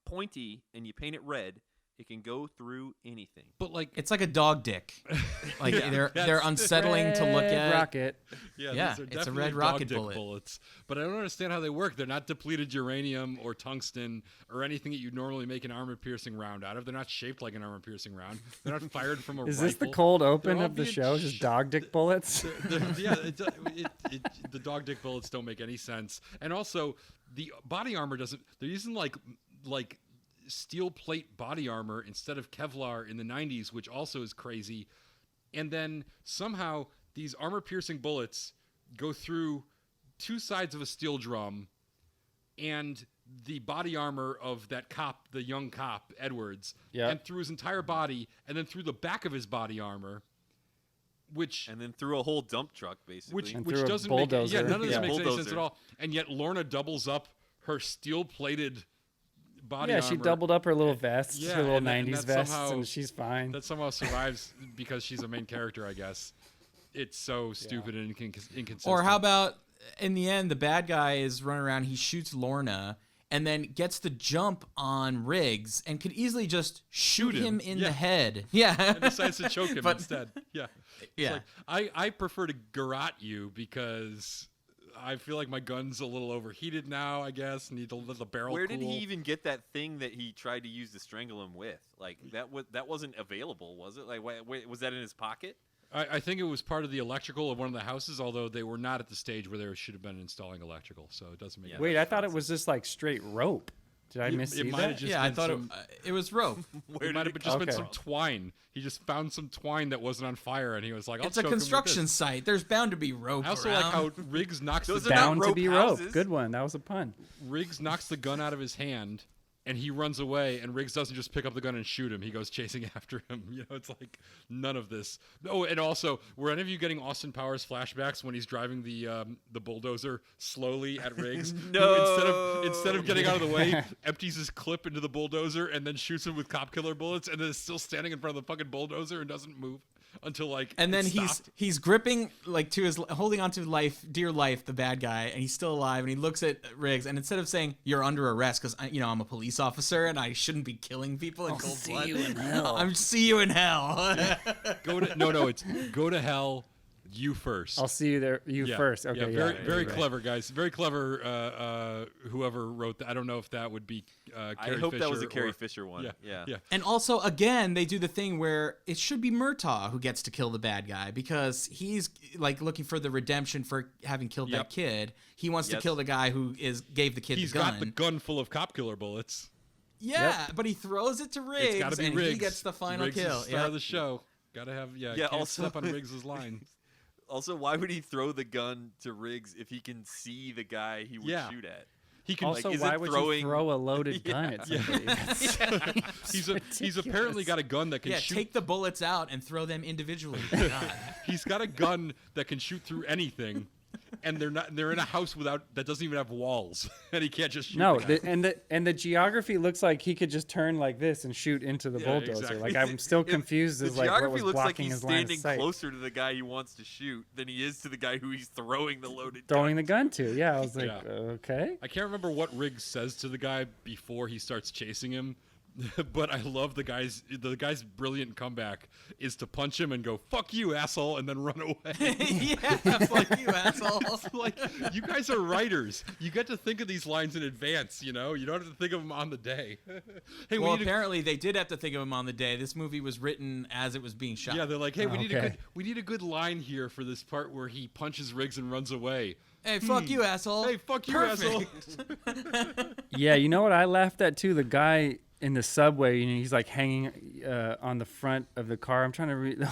Speaker 4: pointy and you paint it red, it can go through anything.
Speaker 5: But like,
Speaker 7: It's like a dog dick. Like they're
Speaker 5: that's-
Speaker 7: unsettling to look
Speaker 6: Red
Speaker 7: at.
Speaker 6: rocket.
Speaker 5: yeah,
Speaker 7: Yeah,
Speaker 5: these are
Speaker 7: it's a
Speaker 5: definitely
Speaker 7: red
Speaker 5: dog
Speaker 7: rocket
Speaker 5: dick
Speaker 7: bullet.
Speaker 5: bullets. But I don't understand how they work. They're not depleted uranium or tungsten or anything that you'd normally make an armor piercing round out of. They're not shaped like an armor piercing round. They're not fired from a
Speaker 6: Is
Speaker 5: rifle.
Speaker 6: this the cold open
Speaker 5: all
Speaker 6: of the
Speaker 5: being
Speaker 6: show? Just dog dick bullets?
Speaker 5: The dog dick bullets don't make any sense. And also, the body armor doesn't. They're using like steel plate body armor instead of Kevlar in the 90s, which also is crazy. And then somehow these armor piercing bullets go through 2 sides of a steel drum, and the body armor of that cop, the young cop Edwards,
Speaker 6: Yeah.
Speaker 5: and through his entire body, and then through the back of his body armor, which
Speaker 4: And then through a whole dump truck, basically.
Speaker 6: And
Speaker 5: which
Speaker 6: through a
Speaker 5: doesn't make
Speaker 6: bulldozer.
Speaker 5: none of this
Speaker 6: Yeah.
Speaker 5: makes any sense
Speaker 4: Bulldozer.
Speaker 5: at all. And yet Lorna doubles up her steel-plated body
Speaker 6: Yeah,
Speaker 5: armor.
Speaker 6: she doubled up her little vests,
Speaker 5: Yeah,
Speaker 6: her little
Speaker 5: and that
Speaker 6: 90s vests,
Speaker 5: somehow-
Speaker 6: and she's fine.
Speaker 5: That somehow survives because she's a main character, I guess. It's so stupid and inconsistent.
Speaker 7: Or how about in the end, the bad guy is running around, he shoots Lorna, and then gets the jump on Riggs, and could easily just shoot him in
Speaker 5: Yeah.
Speaker 7: the head. Yeah.
Speaker 5: and decides to choke him
Speaker 7: But-
Speaker 5: instead. Yeah. It's
Speaker 7: Yeah.
Speaker 5: like, I prefer to garrote you because I feel like my gun's a little overheated now, I guess. Need to let the barrel
Speaker 4: Where did
Speaker 5: cool.
Speaker 4: he even get that thing that he tried to use to strangle him with? Like, that wasn't available, was it? Like, wait, was that in his pocket?
Speaker 5: I think it was part of the electrical of one of the houses, although they were not at the stage where they should have been installing electrical, so it doesn't make
Speaker 4: Yeah.
Speaker 5: any
Speaker 6: Wait, I thought it was just like straight rope. Did I miss
Speaker 5: It
Speaker 6: that?
Speaker 5: might have just
Speaker 7: Yeah, I
Speaker 5: been
Speaker 7: thought
Speaker 5: some,
Speaker 7: it was rope.
Speaker 5: it might have just been
Speaker 6: Okay.
Speaker 5: some twine. He just found some twine that wasn't on fire, and he was like, "I'll
Speaker 7: It's a
Speaker 5: choke him with
Speaker 7: construction
Speaker 5: this."
Speaker 7: site. There's bound to be rope
Speaker 5: I also
Speaker 7: around.
Speaker 5: like how Riggs knocks
Speaker 4: Those
Speaker 5: the
Speaker 4: are not
Speaker 6: Bound to
Speaker 4: rope
Speaker 6: be
Speaker 4: houses.
Speaker 6: rope. Good one. That was a pun.
Speaker 5: Riggs knocks the gun out of his hand, and he runs away. And Riggs doesn't just pick up the gun and shoot him; he goes chasing after him. It's like none of this. Oh, and also, were any of you getting Austin Powers flashbacks when he's driving the bulldozer slowly at Riggs?
Speaker 4: No.
Speaker 5: Who instead of getting out of the way, empties his clip into the bulldozer and then shoots him with cop killer bullets, and then is still standing in front of the fucking bulldozer and doesn't move until like.
Speaker 7: And then
Speaker 5: it's
Speaker 7: he's
Speaker 5: stopped.
Speaker 7: he's gripping like to his holding onto life, dear life, the bad guy, and he's still alive. And he looks at Riggs, and instead of saying you're under arrest because I'm a police officer and I shouldn't be killing people in cold blood, I'm see you in hell.
Speaker 5: It's go to hell. You first.
Speaker 6: I'll see you there. You
Speaker 5: Yeah,
Speaker 6: first. Okay.
Speaker 5: yeah, very
Speaker 6: right.
Speaker 5: clever, guys. Very clever. Whoever wrote that, I don't know if that would be.
Speaker 4: I
Speaker 5: Carrie
Speaker 4: hope that was a
Speaker 5: Fisher
Speaker 4: Carrie
Speaker 5: or-
Speaker 4: Fisher one.
Speaker 5: Yeah.
Speaker 7: And also, again, they do the thing where it should be Murtaugh who gets to kill the bad guy because he's like looking for the redemption for having killed
Speaker 5: Yep.
Speaker 7: that kid. He wants to
Speaker 4: Yes.
Speaker 7: kill the guy who gave the kid
Speaker 5: He's
Speaker 7: the gun.
Speaker 5: got the gun full of cop killer bullets.
Speaker 7: Yeah, but he throws it to Riggs,
Speaker 5: It's got to be
Speaker 7: and
Speaker 5: Riggs.
Speaker 7: he gets the final
Speaker 5: Riggs
Speaker 7: kill.
Speaker 5: Is the star of the show. Got to have Can't
Speaker 4: also-
Speaker 5: step on Riggs's line.
Speaker 4: Also, why would he throw the gun to Riggs if he can see the guy he would
Speaker 5: Yeah.
Speaker 4: shoot at?
Speaker 5: He can.
Speaker 6: Also,
Speaker 4: is
Speaker 6: why
Speaker 4: it
Speaker 6: would
Speaker 4: throwing-
Speaker 6: you throw a loaded gun at somebody?
Speaker 5: he's apparently got a gun that can
Speaker 7: Yeah,
Speaker 5: shoot.
Speaker 7: take the bullets out and throw them individually. God.
Speaker 5: He's got a gun that can shoot through anything, and they're in a house that doesn't even have walls, and he can't just shoot.
Speaker 6: No,
Speaker 5: the guy.
Speaker 6: and the geography looks like he could just turn like this and shoot into the
Speaker 5: Yeah,
Speaker 6: bulldozer.
Speaker 5: exactly.
Speaker 6: Like I'm still confused
Speaker 4: The
Speaker 6: as like what
Speaker 4: geography
Speaker 6: was
Speaker 4: looks like
Speaker 6: blocking
Speaker 4: he's
Speaker 6: his line of
Speaker 4: standing
Speaker 6: sight.
Speaker 4: closer to the guy he wants to shoot than he is to the guy who he's throwing the loaded
Speaker 6: Throwing
Speaker 4: gun.
Speaker 6: the gun to. Yeah, I was like,
Speaker 5: Yeah.
Speaker 6: okay.
Speaker 5: I can't remember what Riggs says to the guy before he starts chasing him, but I love the guy's brilliant comeback is to punch him and go "fuck you, asshole" and then run away.
Speaker 7: Yeah, fuck you, asshole.
Speaker 5: Like, you guys are writers. You get to think of these lines in advance. You don't have to think of them on the day. Hey,
Speaker 7: Well,
Speaker 5: we need
Speaker 7: apparently they did have to think of him on the day. This movie was written as it was being shot.
Speaker 5: yeah, they're like, hey, we
Speaker 6: Okay.
Speaker 5: need a good line here for this part where he punches Riggs and runs away.
Speaker 7: Hey, fuck you, asshole.
Speaker 5: Hey, fuck you,
Speaker 7: Perfect.
Speaker 5: asshole.
Speaker 6: Yeah, you know what I laughed at too? The guy in the subway, he's like hanging on the front of the car. I'm trying to read.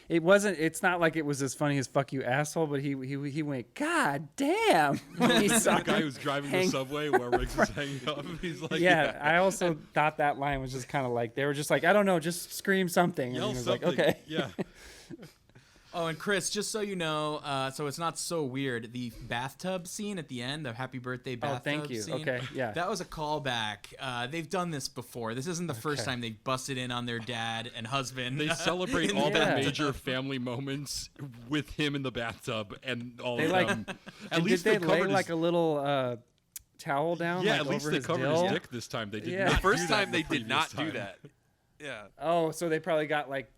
Speaker 6: It's not like it was as funny as "fuck you, asshole," but he went, "God damn!" when he saw
Speaker 5: The guy
Speaker 6: him
Speaker 5: who's driving
Speaker 6: hang-
Speaker 5: the subway where Riggs is hanging up. He's like,
Speaker 6: Yeah, I also thought that line was just kind of like they were just like, I don't know, just scream something. And
Speaker 5: yell
Speaker 6: he was
Speaker 5: something.
Speaker 6: like, okay.
Speaker 5: Yeah.
Speaker 7: Oh, and Chris, just so you know, so it's not so weird. The bathtub scene at the end, the happy birthday bathtub
Speaker 6: thank you.
Speaker 7: scene.
Speaker 6: Okay, yeah.
Speaker 7: That was a callback. They've done this before. This isn't the first time they've busted in on their dad and husband.
Speaker 5: They celebrate
Speaker 7: in
Speaker 5: all the
Speaker 6: Yeah.
Speaker 5: major family moments with him in the bathtub and all
Speaker 6: They
Speaker 5: of
Speaker 6: like,
Speaker 5: them. At
Speaker 6: and
Speaker 5: least
Speaker 6: did they lay
Speaker 5: covered
Speaker 6: like
Speaker 5: his,
Speaker 6: a little towel down?
Speaker 5: yeah.
Speaker 6: like,
Speaker 5: At least
Speaker 6: over
Speaker 5: they
Speaker 6: his
Speaker 5: covered
Speaker 6: dill?
Speaker 5: his dick this time. They did
Speaker 6: Yeah.
Speaker 5: not.
Speaker 6: The
Speaker 4: The first
Speaker 5: do that
Speaker 4: time
Speaker 5: in
Speaker 4: they
Speaker 5: the
Speaker 4: did not
Speaker 5: previous
Speaker 4: do
Speaker 5: time.
Speaker 4: that. Yeah.
Speaker 6: Oh, so they probably got like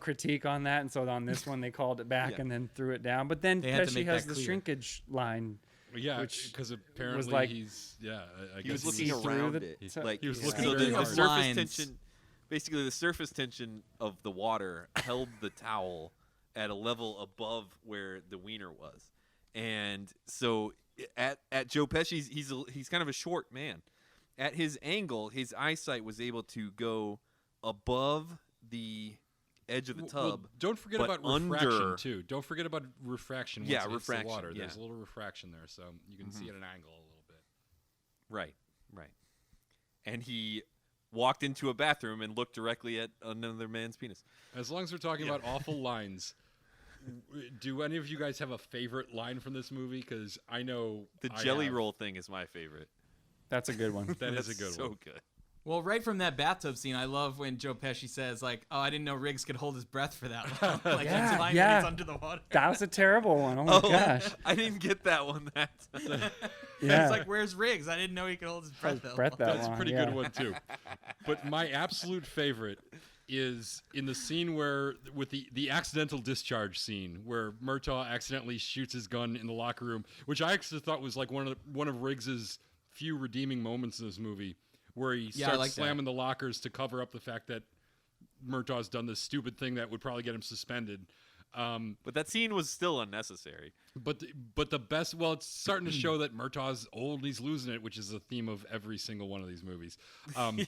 Speaker 6: critique on that, and so on this one they called it back
Speaker 4: Yeah.
Speaker 6: and then threw it down. But then
Speaker 7: They had to
Speaker 6: Pesci
Speaker 7: make
Speaker 6: has
Speaker 7: that
Speaker 6: the
Speaker 7: clear.
Speaker 6: shrinkage line.
Speaker 5: Yeah,
Speaker 6: which
Speaker 5: because apparently
Speaker 6: like-
Speaker 5: he's I
Speaker 4: He
Speaker 5: guess
Speaker 4: was
Speaker 6: see
Speaker 4: looking
Speaker 6: through
Speaker 4: around
Speaker 6: the
Speaker 4: it.
Speaker 6: t-
Speaker 4: Like
Speaker 5: He was
Speaker 6: Yeah.
Speaker 5: looking
Speaker 4: so
Speaker 5: very
Speaker 4: the
Speaker 5: hard.
Speaker 4: surface
Speaker 7: Lines.
Speaker 4: tension, basically the surface tension of the water held the towel at a level above where the wiener was, and so at Joe Pesci's, he's kind of a short man. At his angle, his eyesight was able to go above the edge of the
Speaker 5: Well,
Speaker 4: tub.
Speaker 5: don't forget
Speaker 4: but
Speaker 5: about refraction
Speaker 4: under-
Speaker 5: too. Don't forget about refraction. Once
Speaker 4: Yeah,
Speaker 5: it hits
Speaker 4: refraction,
Speaker 5: The water.
Speaker 4: yeah.
Speaker 5: There's a little refraction there, so you can see at an angle a little bit.
Speaker 4: Right. And he walked into a bathroom and looked directly at another man's penis.
Speaker 5: As long as we're talking about awful lines, do any of you guys have a favorite line from this movie? Because I know
Speaker 4: The
Speaker 5: I
Speaker 4: jelly
Speaker 5: have.
Speaker 4: roll thing is my favorite.
Speaker 6: That's a good one.
Speaker 5: That is a
Speaker 4: That's
Speaker 5: good
Speaker 4: so
Speaker 5: one.
Speaker 4: good.
Speaker 7: Well, right from that bathtub scene, I love when Joe Pesci says, like, "Oh, I didn't know Riggs could hold his breath for that long." Like
Speaker 6: Yeah,
Speaker 7: that's line
Speaker 6: yeah.
Speaker 7: when he's under the water.
Speaker 6: That was a terrible one. Oh my gosh.
Speaker 4: I didn't get that one.
Speaker 6: Yeah.
Speaker 7: It's like, "Where's Riggs? I didn't know he could hold his breath that
Speaker 6: breath
Speaker 7: long."
Speaker 6: that
Speaker 5: That's a
Speaker 6: long,
Speaker 5: pretty
Speaker 6: yeah.
Speaker 5: good one too. But my absolute favorite is in the scene where with the accidental discharge scene where Murtaugh accidentally shoots his gun in the locker room, which I actually thought was like one of Riggs's few redeeming moments in this movie, where he
Speaker 7: Yeah, I
Speaker 5: starts
Speaker 7: like that.
Speaker 5: slamming the lockers to cover up the fact that Murtaugh's done this stupid thing that would probably get him suspended.
Speaker 4: But that scene was still unnecessary.
Speaker 5: But the best, well, it's starting to show that Murtaugh's old and he's losing it, which is the theme of every single one of these movies.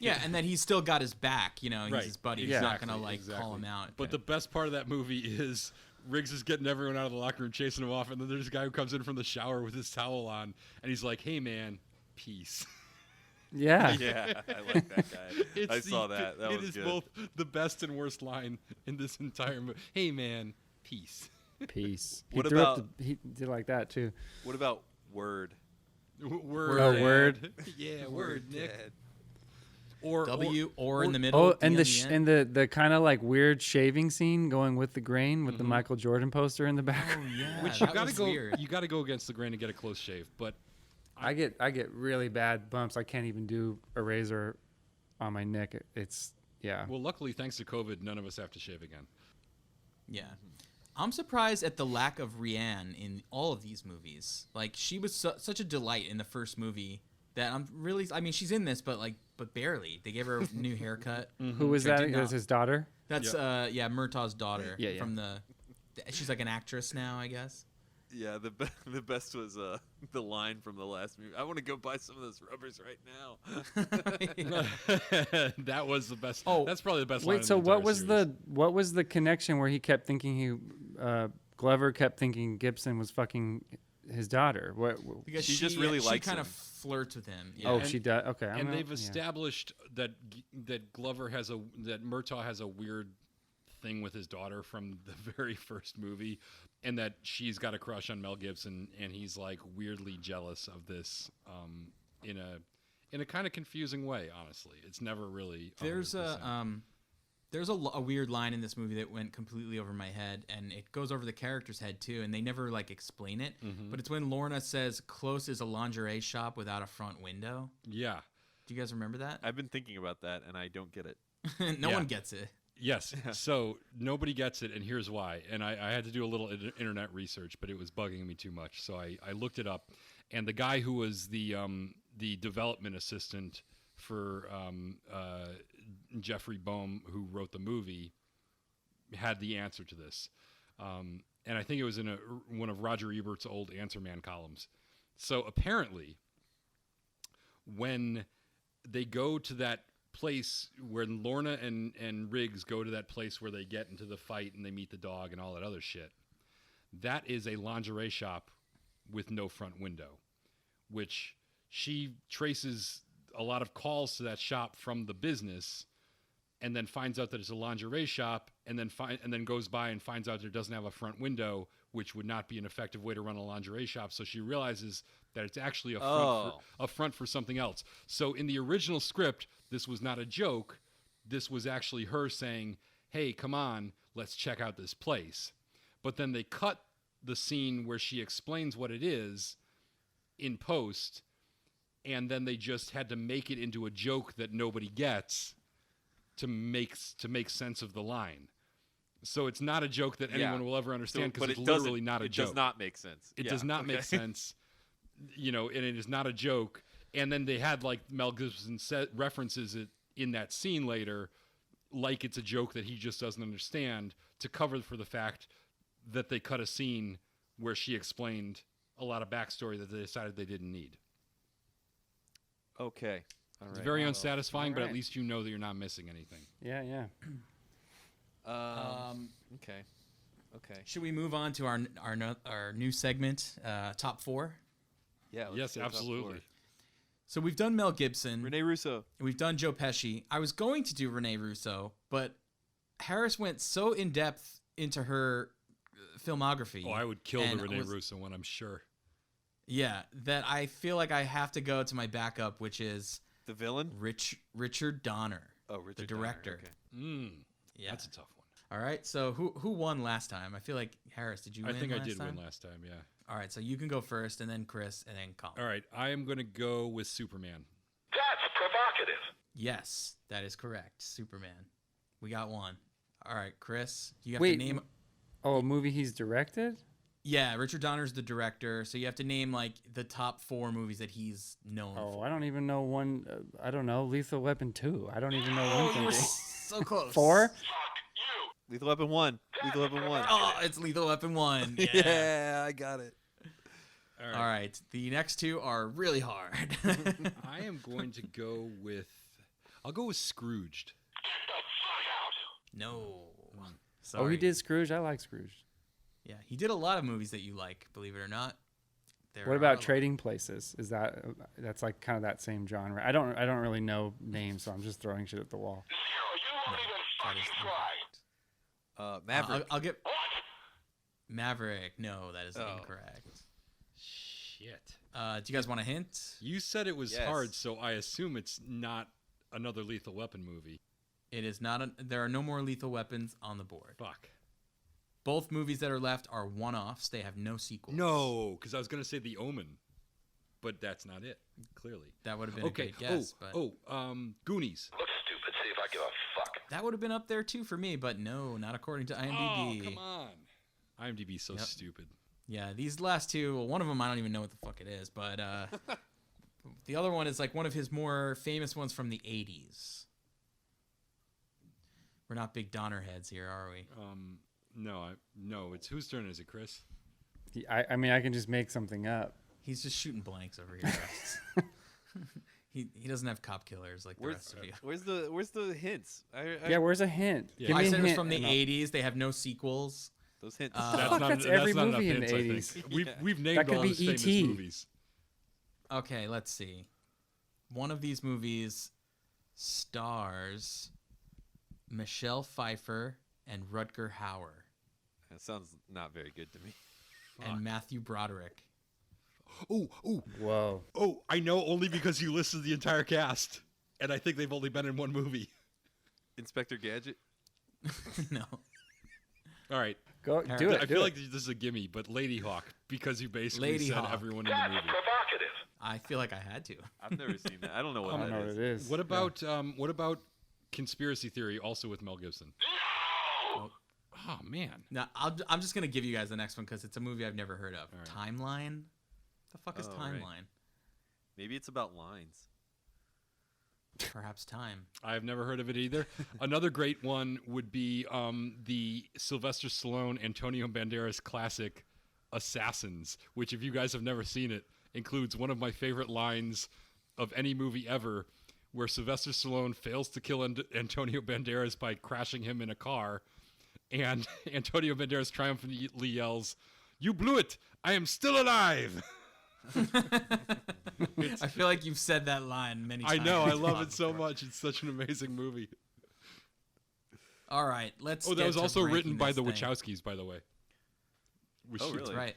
Speaker 7: Yeah, and that he's still got his back. You know, he's
Speaker 5: Right.
Speaker 7: his buddy.
Speaker 5: Exactly,
Speaker 7: He's not gonna call him out.
Speaker 5: But the best part of that movie is Riggs is getting everyone out of the locker room, chasing him off, and then there's a guy who comes in from the shower with his towel on, and he's like, "Hey, man, peace."
Speaker 6: Yeah.
Speaker 4: Yeah, I like that guy. I saw that. That
Speaker 5: It
Speaker 4: was
Speaker 5: is
Speaker 4: good.
Speaker 5: both the best and worst line in this entire movie. Hey, man, peace.
Speaker 6: Peace. He
Speaker 4: What
Speaker 6: threw up
Speaker 4: about-
Speaker 6: he did like that too.
Speaker 4: What about Word?
Speaker 5: Word.
Speaker 6: Oh,
Speaker 5: Dad.
Speaker 6: word.
Speaker 5: Yeah, word, Nick.
Speaker 4: Dad.
Speaker 5: Or
Speaker 7: W or in the middle.
Speaker 6: Oh,
Speaker 7: D
Speaker 6: and
Speaker 7: on
Speaker 6: the
Speaker 7: end.
Speaker 6: and the kind of like weird shaving scene going with the grain with the Michael Jordan poster in the back.
Speaker 7: Oh yeah,
Speaker 5: which you
Speaker 7: that
Speaker 5: gotta
Speaker 7: was
Speaker 5: go.
Speaker 7: weird.
Speaker 5: You gotta go against the grain to get a close shave. But
Speaker 6: I get really bad bumps. I can't even do a razor on my neck. It's yeah.
Speaker 5: well, luckily, thanks to COVID, none of us have to shave again.
Speaker 7: Yeah. I'm surprised at the lack of Rihanna in all of these movies. Like, she was such a delight in the first movie that I'm really... I mean, she's in this, but barely. They gave her a new haircut.
Speaker 6: Who was
Speaker 7: Which I
Speaker 6: that?
Speaker 7: did
Speaker 6: That's
Speaker 7: not-
Speaker 6: his daughter.
Speaker 7: That's, Murtaugh's daughter.
Speaker 6: Yeah, yeah.
Speaker 7: From she's like an actress now, I guess.
Speaker 4: Yeah, the best was the line from the last movie. I want to go buy some of those rubbers right now.
Speaker 5: That was the best.
Speaker 7: Oh,
Speaker 5: that's probably the best. line
Speaker 6: Wait,
Speaker 5: in
Speaker 6: so
Speaker 5: the
Speaker 6: what
Speaker 5: entire
Speaker 6: was
Speaker 5: series.
Speaker 6: what was the connection where he kept thinking Glover kept thinking Gibson was fucking his daughter? What
Speaker 7: Because
Speaker 4: She just really
Speaker 7: she
Speaker 4: likes
Speaker 7: kind
Speaker 4: him.
Speaker 7: of flirts with him. Yeah.
Speaker 6: oh, she does. Okay,
Speaker 5: And they've
Speaker 6: yeah.
Speaker 5: established that Glover has that Murtaugh has a weird thing with his daughter from the very first movie, and that she's got a crush on Mel Gibson, and he's like weirdly jealous of this in a kind of confusing way. Honestly, it's never really.
Speaker 7: There's
Speaker 5: 100%.
Speaker 7: a weird line in this movie that went completely over my head, and it goes over the character's head too, and they never explain it. But it's when Lorna says, "Close is a lingerie shop without a front window."
Speaker 5: Yeah.
Speaker 7: Do you guys remember that?
Speaker 4: I've been thinking about that, and I don't get it.
Speaker 7: No
Speaker 5: Yeah.
Speaker 7: one gets it.
Speaker 5: Yes. So nobody gets it, and here's why. And I had to do a little internet research, but it was bugging me too much. So I looked it up, and the guy who was the development assistant for Jeffrey Boehm, who wrote the movie, had the answer to this. And I think it was in one of Roger Ebert's old Answer Man columns. So apparently, when they go to that place where Lorna and Riggs go to that place where they get into the fight and they meet the dog and all that other shit, that is a lingerie shop with no front window, which she traces a lot of calls to that shop from the business, and then finds out that it's a lingerie shop, and then goes by and finds out it doesn't have a front window, which would not be an effective way to run a lingerie shop. So she realizes that it's actually a front for something else. So in the original script, this was not a joke. This was actually her saying, "Hey, come on, let's check out this place." But then they cut the scene where she explains what it is in post, and then they just had to make it into a joke that nobody gets to make sense of the line. So it's not a joke that anyone will ever understand, because it's literally not a joke.
Speaker 4: It does not make sense.
Speaker 5: It does not make sense, and it is not a joke. And then they had Mel Gibson references it in that scene later, like it's a joke that he just doesn't understand, to cover for the fact that they cut a scene where she explained a lot of backstory that they decided they didn't need.
Speaker 4: Okay. All right.
Speaker 5: It's very unsatisfying, but
Speaker 6: All right.
Speaker 5: at least you know that you're not missing anything.
Speaker 6: Yeah, yeah.
Speaker 4: Okay. Okay.
Speaker 7: Should we move on to our new segment, Top 4?
Speaker 4: Yeah. let's
Speaker 5: Yes,
Speaker 4: go top
Speaker 5: absolutely.
Speaker 4: four.
Speaker 7: So we've done Mel Gibson.
Speaker 4: Rene Russo.
Speaker 7: And we've done Joe Pesci. I was going to do Rene Russo, but Harris went so in depth into her filmography.
Speaker 5: Oh, I would kill
Speaker 7: and
Speaker 5: the Rene
Speaker 7: was-
Speaker 5: Russo one, I'm sure.
Speaker 7: Yeah, that I feel like I have to go to my backup, which is
Speaker 4: The villain?
Speaker 7: Richard Donner.
Speaker 4: Oh, Richard
Speaker 7: the
Speaker 4: Donner,
Speaker 7: director.
Speaker 4: okay.
Speaker 7: Yeah.
Speaker 5: That's a tough one.
Speaker 7: All right. So who won last time? I feel like Harris. Did you
Speaker 5: I
Speaker 7: win?
Speaker 5: think I
Speaker 7: last
Speaker 5: did
Speaker 7: time?
Speaker 5: win last time, yeah.
Speaker 7: All right. So you can go first, and then Chris, and then Colin.
Speaker 5: All right, I am going to go with Superman.
Speaker 8: That's provocative.
Speaker 7: Yes, that is correct. Superman. We got one. All right, Chris. You have
Speaker 6: Wait.
Speaker 7: to name.
Speaker 6: Oh, a movie he's directed?
Speaker 7: Yeah, Richard Donner's the director, so you have to name the top 4 movies that he's known
Speaker 6: Oh,
Speaker 7: for.
Speaker 6: I don't even know one. I don't know. Lethal Weapon 2. I don't even know one
Speaker 7: You were
Speaker 6: thing.
Speaker 7: so close.
Speaker 6: 4?
Speaker 4: Lethal Weapon 1. Lethal Weapon 1.
Speaker 7: Oh, it's Lethal Weapon 1. Yeah.
Speaker 4: Yeah, I got it.
Speaker 5: All right.
Speaker 7: All right. The next two are really hard.
Speaker 5: I am going to go with. I'll go with Scrooged.
Speaker 7: No.
Speaker 6: Oh,
Speaker 7: Sorry.
Speaker 6: he did Scrooge. I like Scrooge.
Speaker 7: Yeah, he did a lot of movies that you like, believe it or not. There
Speaker 6: What
Speaker 7: are
Speaker 6: about
Speaker 7: a-
Speaker 6: Trading Places? Is that's like kind of that same genre? I don't really know names, so I'm just throwing shit at the wall.
Speaker 7: That is incorrect.
Speaker 4: Maverick.
Speaker 7: I'll get Maverick. No, that is incorrect.
Speaker 5: Shit.
Speaker 7: Do you guys want a hint?
Speaker 5: You said it was
Speaker 4: Yes.
Speaker 5: hard, so I assume it's not another Lethal Weapon movie.
Speaker 7: It is not. There are no more Lethal Weapons on the board.
Speaker 5: Fuck.
Speaker 7: Both movies that are left are one-offs. They have no sequels.
Speaker 5: No, because I was going to say The Omen, but that's not it, clearly.
Speaker 7: That would have been
Speaker 5: Okay.
Speaker 7: a great guess, but
Speaker 5: Goonies.
Speaker 8: Look stupid. See if I give a fuck.
Speaker 7: that would have been up there too for me, but no, not according to IMDb.
Speaker 5: Oh, come on. IMDb's so
Speaker 7: Yep.
Speaker 5: stupid.
Speaker 7: Yeah, these last two, well, one of them I don't even know what the fuck it is, but the other one is like one of his more famous ones from the 80s. We're not big Donner heads here, are we?
Speaker 5: No, it's whose turn is it, Chris?
Speaker 6: I mean, I can just make something up.
Speaker 7: He's just shooting blanks over here. He doesn't have cop killers like the rest of you.
Speaker 4: Where's the hints?
Speaker 6: Yeah, where's a hint?
Speaker 5: Yeah.
Speaker 6: Give
Speaker 7: I
Speaker 6: me a
Speaker 7: said it was
Speaker 6: hint
Speaker 7: from the
Speaker 6: and I'll-
Speaker 7: 80s. They have no sequels.
Speaker 4: Those hints.
Speaker 6: fuck, that's every
Speaker 5: not
Speaker 6: movie
Speaker 5: enough
Speaker 6: in the
Speaker 5: hints, I
Speaker 6: 80s.
Speaker 5: think. We've named
Speaker 6: That could
Speaker 5: all
Speaker 6: be
Speaker 5: his famous
Speaker 6: E.T..
Speaker 5: movies.
Speaker 7: Okay, let's see. One of these movies stars Michelle Pfeiffer and Rutger Hauer
Speaker 4: That sounds not very good to me.
Speaker 7: and Matthew Broderick.
Speaker 5: Oh,
Speaker 6: Whoa.
Speaker 5: I know only because you listed the entire cast, and I think they've only been in one movie.
Speaker 4: Inspector Gadget.
Speaker 7: No.
Speaker 5: All right.
Speaker 6: Go
Speaker 7: right.
Speaker 6: do it.
Speaker 5: I
Speaker 6: do
Speaker 5: feel
Speaker 6: it.
Speaker 5: like this is a gimme, but Lady Hawk, because you basically
Speaker 7: Lady
Speaker 5: said
Speaker 7: Hawk.
Speaker 5: everyone in the movie.
Speaker 8: Provocative.
Speaker 7: I feel like I had to.
Speaker 4: I've never seen that. I don't know what
Speaker 6: I don't
Speaker 4: that
Speaker 6: know what
Speaker 4: is.
Speaker 6: it is.
Speaker 5: What about Conspiracy Theory, also with Mel Gibson? Oh man.
Speaker 7: Now, I'm just going to give you guys the next one because it's a movie I've never heard of.
Speaker 5: right.
Speaker 7: Timeline? The fuck is
Speaker 4: Oh, right.
Speaker 7: Timeline?
Speaker 4: Maybe it's about lines.
Speaker 7: Perhaps Time.
Speaker 5: I've never heard of it either. Another great one would be the Sylvester Stallone, Antonio Banderas classic Assassins, which, if you guys have never seen it, includes one of my favorite lines of any movie ever, where Sylvester Stallone fails to kill Antonio Banderas by crashing him in a car, and Antonio Banderas triumphantly yells, "You blew it! I am still alive!"
Speaker 7: I feel like you've said that line many
Speaker 5: I
Speaker 7: times.
Speaker 5: know, I
Speaker 7: on
Speaker 5: love it so
Speaker 7: before.
Speaker 5: much. It's such an amazing movie.
Speaker 7: All right, let's.
Speaker 5: Oh, that
Speaker 7: get
Speaker 5: was
Speaker 7: to
Speaker 5: also written
Speaker 7: ranking
Speaker 5: by
Speaker 7: this
Speaker 5: the
Speaker 7: thing.
Speaker 5: Wachowskis, by the way.
Speaker 4: Oh,
Speaker 7: That's
Speaker 4: really?
Speaker 7: right.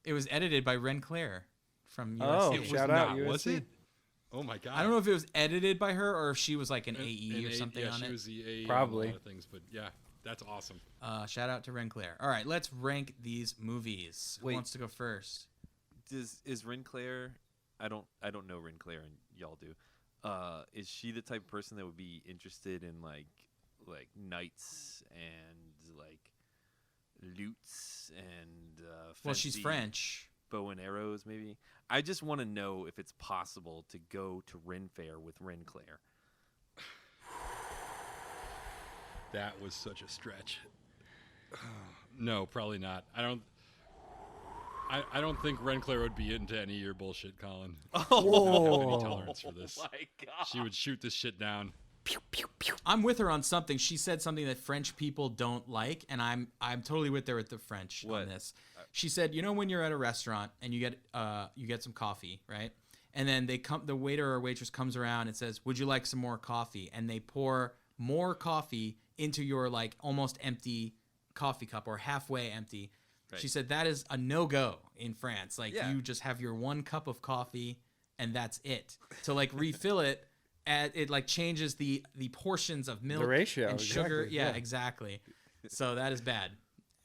Speaker 7: It was edited by Ren Claire from USC.
Speaker 6: Oh,
Speaker 5: It was
Speaker 6: shout out
Speaker 5: not, was
Speaker 6: USC.
Speaker 5: it? Oh my god!
Speaker 7: I don't know if it was edited by her or if she was like an AE or something
Speaker 5: yeah,
Speaker 7: on
Speaker 5: she
Speaker 7: it.
Speaker 5: was the AE
Speaker 6: Probably.
Speaker 5: on a lot of things, but yeah, that's awesome.
Speaker 7: Shout out to Ren Claire. All right, let's rank these movies. Who
Speaker 4: Wait.
Speaker 7: wants to go first?
Speaker 4: Is Ren Claire? I don't know Ren Claire, and y'all do. Is she the type of person that would be interested in like knights and like lutes and
Speaker 7: Well, she's
Speaker 4: fancy
Speaker 7: French.
Speaker 4: bow and arrows? Maybe. I just want to know if it's possible to go to Ren Fair with Ren Claire.
Speaker 5: That was such a stretch. No, probably not. I don't think Ren Claire would be into any of your bullshit, Colin. I don't have any tolerance for this.
Speaker 4: Oh my god!
Speaker 5: She would shoot this shit down.
Speaker 7: I'm with her on something. She said something that French people don't like, and I'm totally with her with the French on
Speaker 4: What?
Speaker 7: this. She said, you know, when you're at a restaurant and you get some coffee, right? And then the waiter or waitress comes around and says, "Would you like some more coffee?" And they pour more coffee into your like almost empty coffee cup or halfway empty.
Speaker 4: Right.
Speaker 7: She said that is a no-go in France. Like
Speaker 4: Yeah.
Speaker 7: you just have your one cup of coffee and that's it. To like refill it, it like changes the portions of milk
Speaker 6: ratio,
Speaker 7: and sugar.
Speaker 6: exactly,
Speaker 7: Yeah,
Speaker 6: yeah.
Speaker 7: exactly. So that is bad.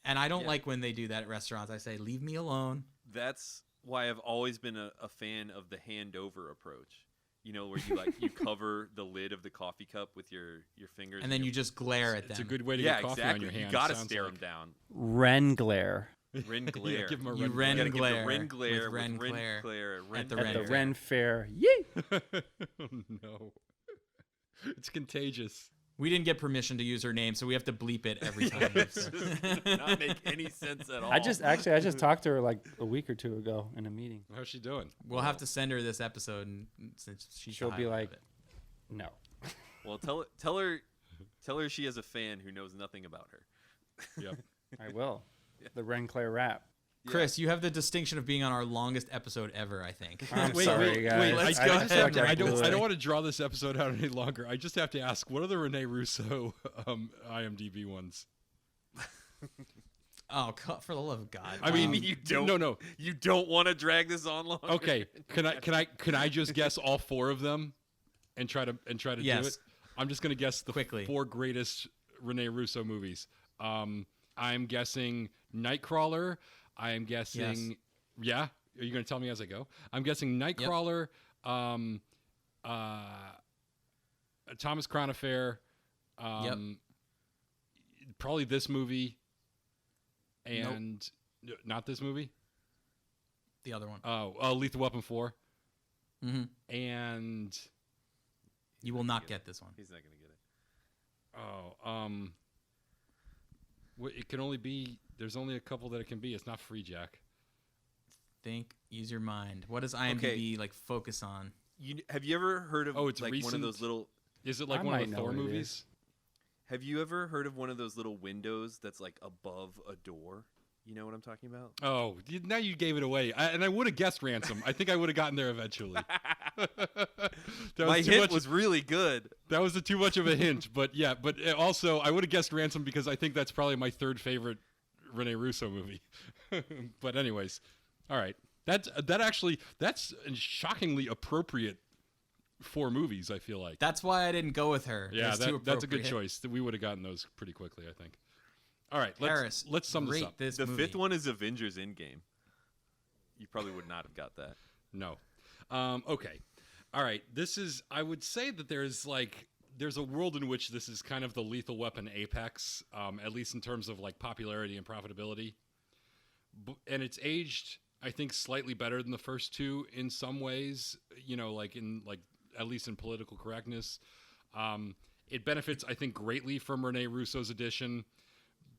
Speaker 7: And I don't like when they do that at restaurants. I say, leave me alone.
Speaker 4: That's why I've always been a fan of the hand over approach. You know, where you cover the lid of the coffee cup with your fingers,
Speaker 7: And then you just glare at them.
Speaker 5: It's a good way to
Speaker 4: yeah,
Speaker 5: get coffee
Speaker 4: exactly.
Speaker 5: on your hands.
Speaker 4: You gotta
Speaker 5: sounds
Speaker 4: stare
Speaker 5: like.
Speaker 4: them down.
Speaker 6: Ren Glare
Speaker 4: Ren Glare.
Speaker 5: Yeah, give him a
Speaker 7: You
Speaker 5: Ren
Speaker 7: Ren
Speaker 5: Glare.
Speaker 4: Gotta give
Speaker 7: Glare
Speaker 4: the Ren Glare
Speaker 7: with Ren
Speaker 4: with
Speaker 7: Claire
Speaker 4: Claire
Speaker 7: at the
Speaker 6: at
Speaker 7: Ren
Speaker 6: the
Speaker 7: Fair.
Speaker 6: Ren Fair. Yay!
Speaker 5: Oh, no. It's contagious.
Speaker 7: We didn't get permission to use her name, so we have to bleep it every time.
Speaker 4: Not make any sense at all.
Speaker 6: I just talked to her like a week or two ago in a meeting.
Speaker 5: How's she doing?
Speaker 7: We'll have to send her this episode, and since she's
Speaker 6: She'll
Speaker 7: the
Speaker 6: be
Speaker 7: highlight
Speaker 6: like,
Speaker 7: of it.
Speaker 6: no.
Speaker 4: Well, tell her she has a fan who knows nothing about her.
Speaker 5: Yep.
Speaker 6: I will. The Renclair rap.
Speaker 7: Chris, you have the distinction of being on our longest episode ever, I think.
Speaker 6: I'm sorry, guys.
Speaker 7: let's
Speaker 6: I
Speaker 7: go
Speaker 6: just
Speaker 7: ahead.
Speaker 6: feel like
Speaker 5: I
Speaker 6: blew
Speaker 5: don't
Speaker 6: it.
Speaker 5: want to draw this episode out any longer. I just have to ask, what are the Rene Russo IMDb ones?
Speaker 7: Oh, for the love of God!
Speaker 5: I mean,
Speaker 4: you don't.
Speaker 5: No.
Speaker 4: You don't want to drag this on longer.
Speaker 5: Okay, can I just guess all 4 of them and try to do
Speaker 7: Yes.
Speaker 5: it? I'm just gonna guess the
Speaker 7: Quickly.
Speaker 5: 4 greatest Rene Russo movies. I'm guessing Nightcrawler. I am guessing.
Speaker 7: Yes.
Speaker 5: Yeah, are you gonna tell me as I go? I'm guessing Nightcrawler. Thomas Crown Affair. Probably this movie. And not this movie.
Speaker 7: The other one.
Speaker 5: Lethal Weapon 4.
Speaker 7: Mm-hmm.
Speaker 5: And
Speaker 7: You will not get this one.
Speaker 4: He's not gonna get it.
Speaker 5: it can only be. There's only a couple that it can be. It's not Free Jack.
Speaker 7: Use your mind. What does IMDb like focus on?
Speaker 4: Have you ever heard of
Speaker 5: it's
Speaker 4: like
Speaker 5: recent?
Speaker 4: one of those little?
Speaker 5: Is it like
Speaker 6: I
Speaker 5: one of
Speaker 6: might
Speaker 5: the
Speaker 6: know
Speaker 5: Thor
Speaker 6: what it
Speaker 5: movies?
Speaker 6: is.
Speaker 4: Have you ever heard of one of those little windows that's like above a door? You know what I'm talking about?
Speaker 5: Oh, now you gave it away. And I would have guessed Ransom. I think I would have gotten there eventually.
Speaker 4: My hint was really good.
Speaker 5: That was too much of a hint, but yeah. But also, I would have guessed Ransom because I think that's probably my 3rd favorite Rene Russo movie. But anyways, all right. That's a shockingly appropriate 4 movies. I feel like.
Speaker 7: That's why I didn't go with her.
Speaker 5: Yeah,
Speaker 7: It's too
Speaker 5: that's a good
Speaker 7: appropriate.
Speaker 5: choice. We would have gotten those pretty quickly, I think. All right,
Speaker 7: Harris,
Speaker 5: let's sum this
Speaker 7: rate
Speaker 5: up.
Speaker 7: this
Speaker 4: The
Speaker 7: movie.
Speaker 4: 5th one is Avengers Endgame. You probably would not have got that.
Speaker 5: No. Okay. All right. I would say that there's a world in which this is kind of the Lethal Weapon apex, at least in terms of like popularity and profitability. And it's aged, I think, slightly better than the first 2 in some ways, at least in political correctness. It benefits, I think, greatly from Rene Russo's edition,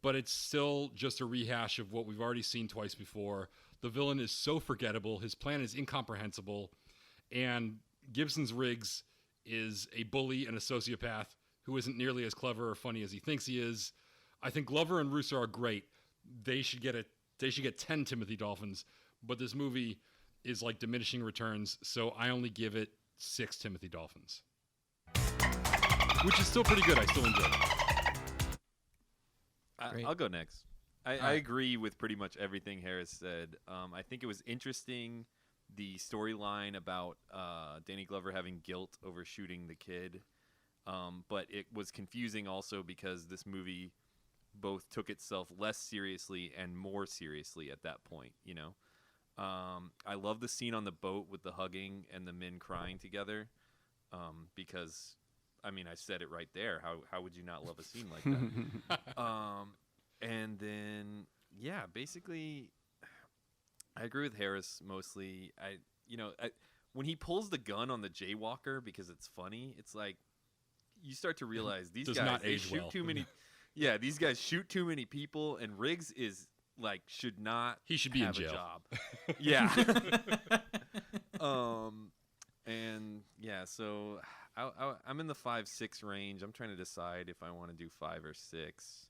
Speaker 5: but it's still just a rehash of what we've already seen twice before. The villain is so forgettable. His plan is incomprehensible. And Gibson's Riggs is a bully and a sociopath who isn't nearly as clever or funny as he thinks he is. I think Glover and Russo are great. They should get 10 Timothy Dolphins, but this movie is like diminishing returns, so I only give it 6 Timothy Dolphins. Which is still pretty good. I still enjoy it.
Speaker 7: Great.
Speaker 4: I'll go next. I agree with pretty much everything Harris said. I think it was interesting, the storyline about Danny Glover having guilt over shooting the kid. But it was confusing also because this movie both took itself less seriously and more seriously at that point, you know? I love the scene on the boat with the hugging and the men crying together because... I mean, I said it right there. How would you not love a scene like that? And then, yeah, basically, I agree with Harris mostly. When he pulls the gun on the jaywalker because it's funny, it's like you start to realize these
Speaker 5: Does
Speaker 4: guys
Speaker 5: not
Speaker 4: they
Speaker 5: age
Speaker 4: shoot
Speaker 5: well.
Speaker 4: too many. Yeah, these guys shoot too many people, and Riggs is like should not.
Speaker 5: He should be in
Speaker 4: have
Speaker 5: jail.
Speaker 4: a job. Yeah. And yeah, so I'm in the 5-6 range. I'm trying to decide if I want to do 5 or 6.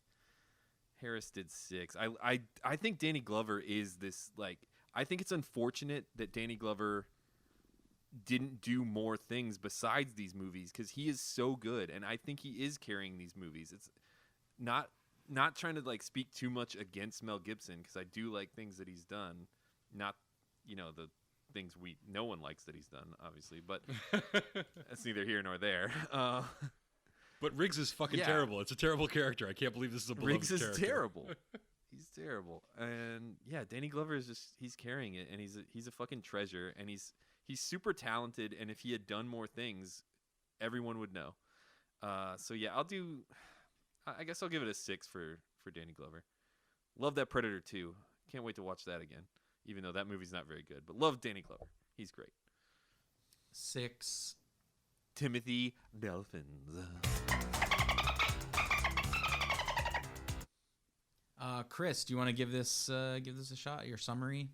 Speaker 4: Harris did 6. I think Danny Glover is this I think it's unfortunate that Danny Glover didn't do more things besides these movies because he is so good, and I think he is carrying these movies. It's not trying to speak too much against Mel Gibson because I do like things that he's done, not the things no one likes that he's done, obviously, but that's neither here nor there.
Speaker 5: But Riggs is fucking terrible. It's a terrible character. I can't believe this is a beloved
Speaker 4: Riggs is
Speaker 5: character.
Speaker 4: terrible. He's terrible. And yeah, Danny Glover is he's carrying it, and he's a fucking treasure, and he's super talented, and if he had done more things, everyone would know. So yeah, I guess I'll give it a 6 for Danny Glover. Love that Predator 2. Can't wait to watch that again. Even though that movie's not very good. But love Danny Glover. He's great.
Speaker 7: 6.
Speaker 4: Timothy Dolphins.
Speaker 7: Chris, do you want to give this a shot? Your summary?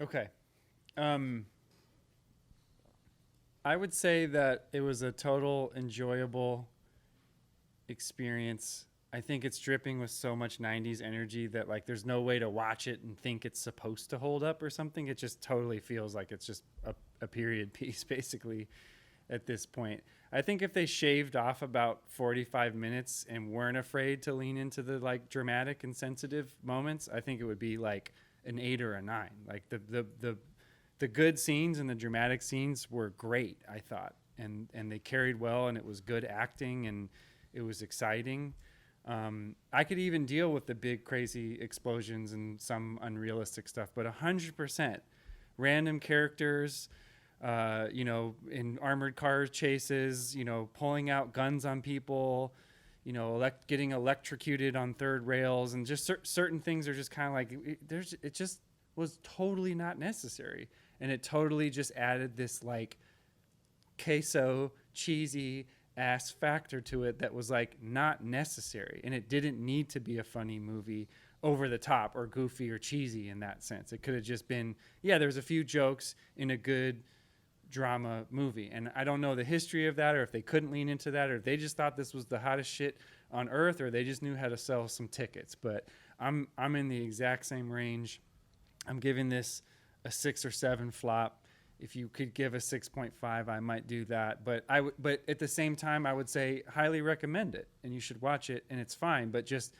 Speaker 6: Okay. I would say that it was a total enjoyable experience. I think it's dripping with so much 90s energy that like there's no way to watch it and think it's supposed to hold up or something. It just totally feels like it's just a period piece basically at this point. I think if they shaved off about 45 minutes and weren't afraid to lean into the like dramatic and sensitive moments, I think it would be like an 8 or a 9. Like the good scenes and the dramatic scenes were great, I thought, and they carried well, and it was good acting, and it was exciting. I could even deal with the big crazy explosions and some unrealistic stuff, but 100% random characters, in armored car chases, pulling out guns on people, getting electrocuted on third rails, and just certain things are just kind of like it just was totally not necessary. And it totally just added this like queso cheesy ass factor to it that was like not necessary. And it didn't need to be a funny movie, over the top or goofy or cheesy in that sense. It could have just been, there's a few jokes in a good drama movie. And I don't know the history of that, or if they couldn't lean into that, or if they just thought this was the hottest shit on earth, or they just knew how to sell some tickets. But I'm in the exact same range. I'm giving this a 6 or 7 flop. If you could give a 6.5, I might do that. But at the same time, I would say highly recommend it, and you should watch it, and it's fine. But just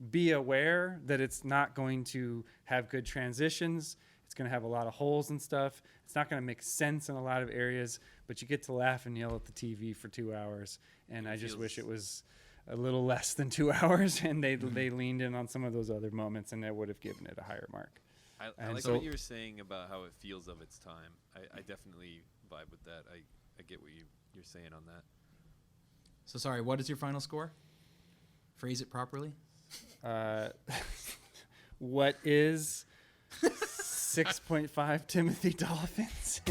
Speaker 6: be aware that it's not going to have good transitions. It's going to have a lot of holes and stuff. It's not going to make sense in a lot of areas, but you get to laugh and yell at the TV for 2 hours. And I just wish it was a little less than 2 hours, and they leaned in on some of those other moments, and I would have given it a higher mark.
Speaker 4: I like what you were saying about how it feels of its time. I definitely vibe with that. I get what you're saying on that.
Speaker 7: So sorry, what is your final score? Phrase it properly.
Speaker 6: What is 6.5 Timothy Dolphins?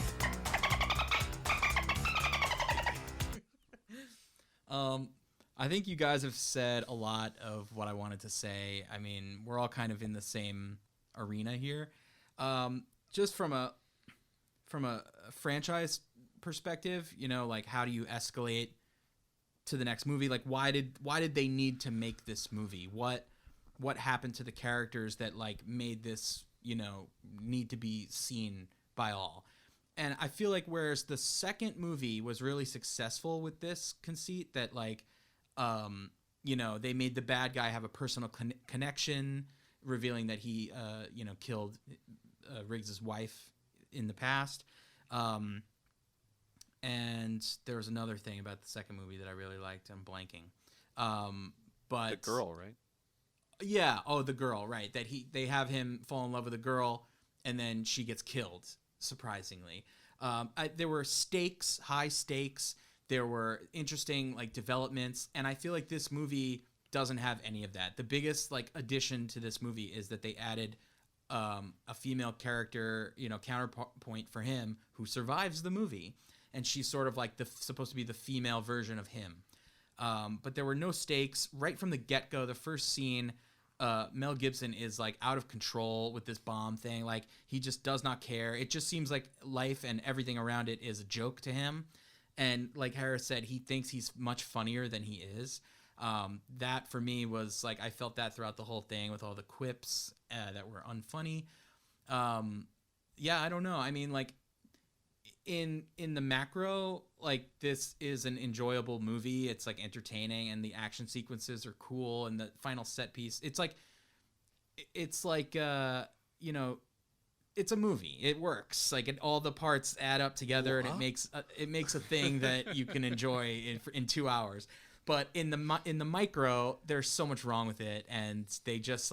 Speaker 7: I think you guys have said a lot of what I wanted to say. I mean, we're all kind of in the same arena here. Just from a franchise perspective, like how do you escalate to the next movie? Like why did they need to make this movie? What happened to the characters that like made this, need to be seen by all? And I feel like whereas the second movie was really successful with this conceit that like they made the bad guy have a personal connection, revealing that he, killed Riggs's wife in the past. And there was another thing about the second movie that I really liked. I'm blanking. But
Speaker 4: the girl, right?
Speaker 7: Yeah. Oh, the girl, right. That they have him fall in love with a girl, and then she gets killed, surprisingly. There were high stakes. There were interesting like developments, and I feel like this movie doesn't have any of that. The biggest like addition to this movie is that they added a female character, counterpoint for him who survives the movie, and she's sort of like supposed to be the female version of him. But there were no stakes right from the get-go. The first scene, Mel Gibson is like out of control with this bomb thing. Like he just does not care. It just seems like life and everything around it is a joke to him. And like Harris said, he thinks he's much funnier than he is. That for me was like, I felt that throughout the whole thing with all the quips that were unfunny. I don't know. I mean, like in the macro, like this is an enjoyable movie. It's like entertaining, and the action sequences are cool, and the final set piece, it's like it's a movie. It works. Like all the parts add up together, and it makes a thing that you can enjoy in 2 hours. But in the micro, there's so much wrong with it, and they just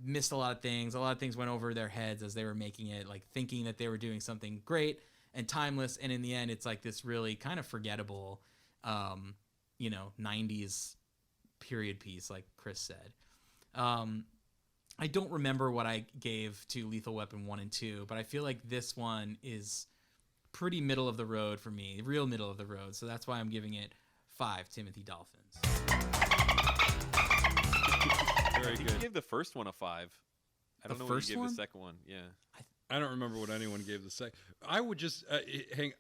Speaker 7: missed a lot of things. A lot of things went over their heads as they were making it, like thinking that they were doing something great and timeless, and in the end, it's like this really kind of forgettable, 90s period piece, like Chris said. I don't remember what I gave to Lethal Weapon 1 and 2, but I feel like this one is pretty middle of the road for me, real middle of the road. So that's why I'm giving it 5 Timothy Dolphins.
Speaker 5: Very
Speaker 4: I think
Speaker 5: good.
Speaker 4: he gave the first one a 5. I don't know what
Speaker 7: first
Speaker 4: he gave
Speaker 7: one?
Speaker 4: the second one. Yeah.
Speaker 5: I don't remember what anyone gave the second. I would just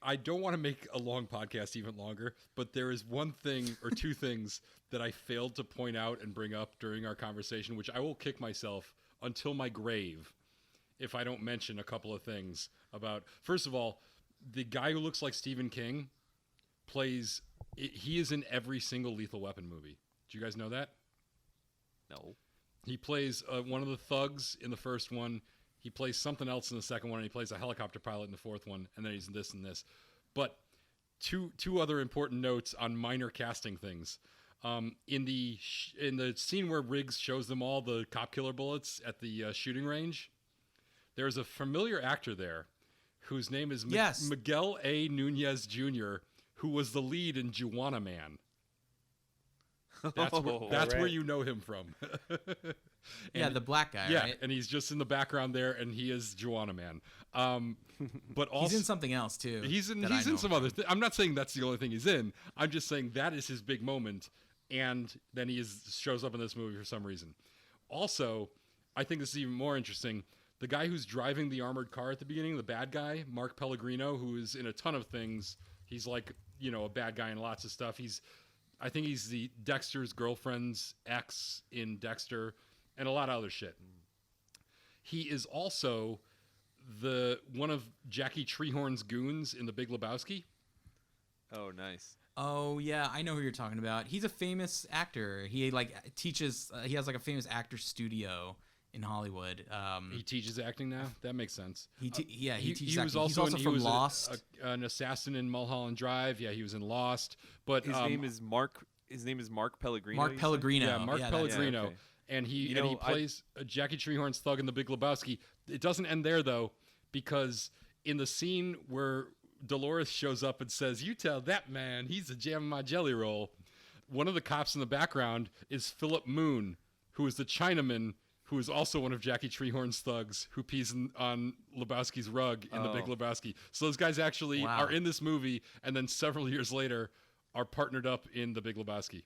Speaker 5: I don't want to make a long podcast even longer, but there is one thing or two things that I failed to point out and bring up during our conversation, which I will kick myself until my grave if I don't mention a couple of things about. First of all, the guy who looks like Stephen King he is in every single Lethal Weapon movie. Do you guys know that?
Speaker 4: No.
Speaker 5: He plays one of the thugs in the first one. He plays something else in the second one, and he plays a helicopter pilot in the fourth one, and then he's in this and this. But two other important notes on minor casting things. In the scene where Riggs shows them all the cop killer bullets at the shooting range, there's a familiar actor there whose name is
Speaker 7: Yes.
Speaker 5: Miguel A. Nunez Jr., who was the lead in Juana Man. That's where you know him from.
Speaker 7: Yeah, the black guy,
Speaker 5: Yeah,
Speaker 7: right?
Speaker 5: and he's just in the background there, and he is Juana Man. But also,
Speaker 7: He's in something else too.
Speaker 5: He's in
Speaker 7: that I know
Speaker 5: some
Speaker 7: him
Speaker 5: other.
Speaker 7: from.
Speaker 5: I'm not saying that's the only thing he's in. I'm just saying that is his big moment, and then shows up in this movie for some reason. Also, I think this is even more interesting. The guy who's driving the armored car at the beginning, the bad guy, Mark Pellegrino, who is in a ton of things. He's like, a bad guy in lots of stuff. I think he's the Dexter's girlfriend's ex in Dexter, and a lot of other shit. He is also one of Jackie Treehorn's goons in The Big Lebowski.
Speaker 4: Oh, nice.
Speaker 7: Oh yeah, I know who you're talking about. He's a famous actor. He teaches. He has like a famous actor studio in Hollywood.
Speaker 5: He teaches acting now. That makes sense.
Speaker 7: He teaches
Speaker 5: He
Speaker 7: acting.
Speaker 5: was also
Speaker 7: He's also
Speaker 5: he
Speaker 7: from
Speaker 5: was
Speaker 7: Lost.
Speaker 5: an assassin in Mulholland Drive. Yeah, he was in Lost. But
Speaker 4: His name is Mark. His name is Mark Pellegrino.
Speaker 7: Mark
Speaker 4: you said?
Speaker 7: Pellegrino.
Speaker 5: Yeah, Mark
Speaker 7: that's-
Speaker 5: Pellegrino.
Speaker 4: Yeah, okay.
Speaker 5: And he
Speaker 4: You know,
Speaker 5: plays Jackie Treehorn's thug in The Big Lebowski. It doesn't end there though, because in the scene where Dolores shows up and says, "You tell that man he's a jam in my jelly roll," one of the cops in the background is Philip Moon, who is the Chinaman who is also one of Jackie Treehorn's thugs who pees on Lebowski's rug in The Big Lebowski. So those guys actually
Speaker 7: Wow.
Speaker 5: are in this movie, and then several years later are partnered up in The Big Lebowski.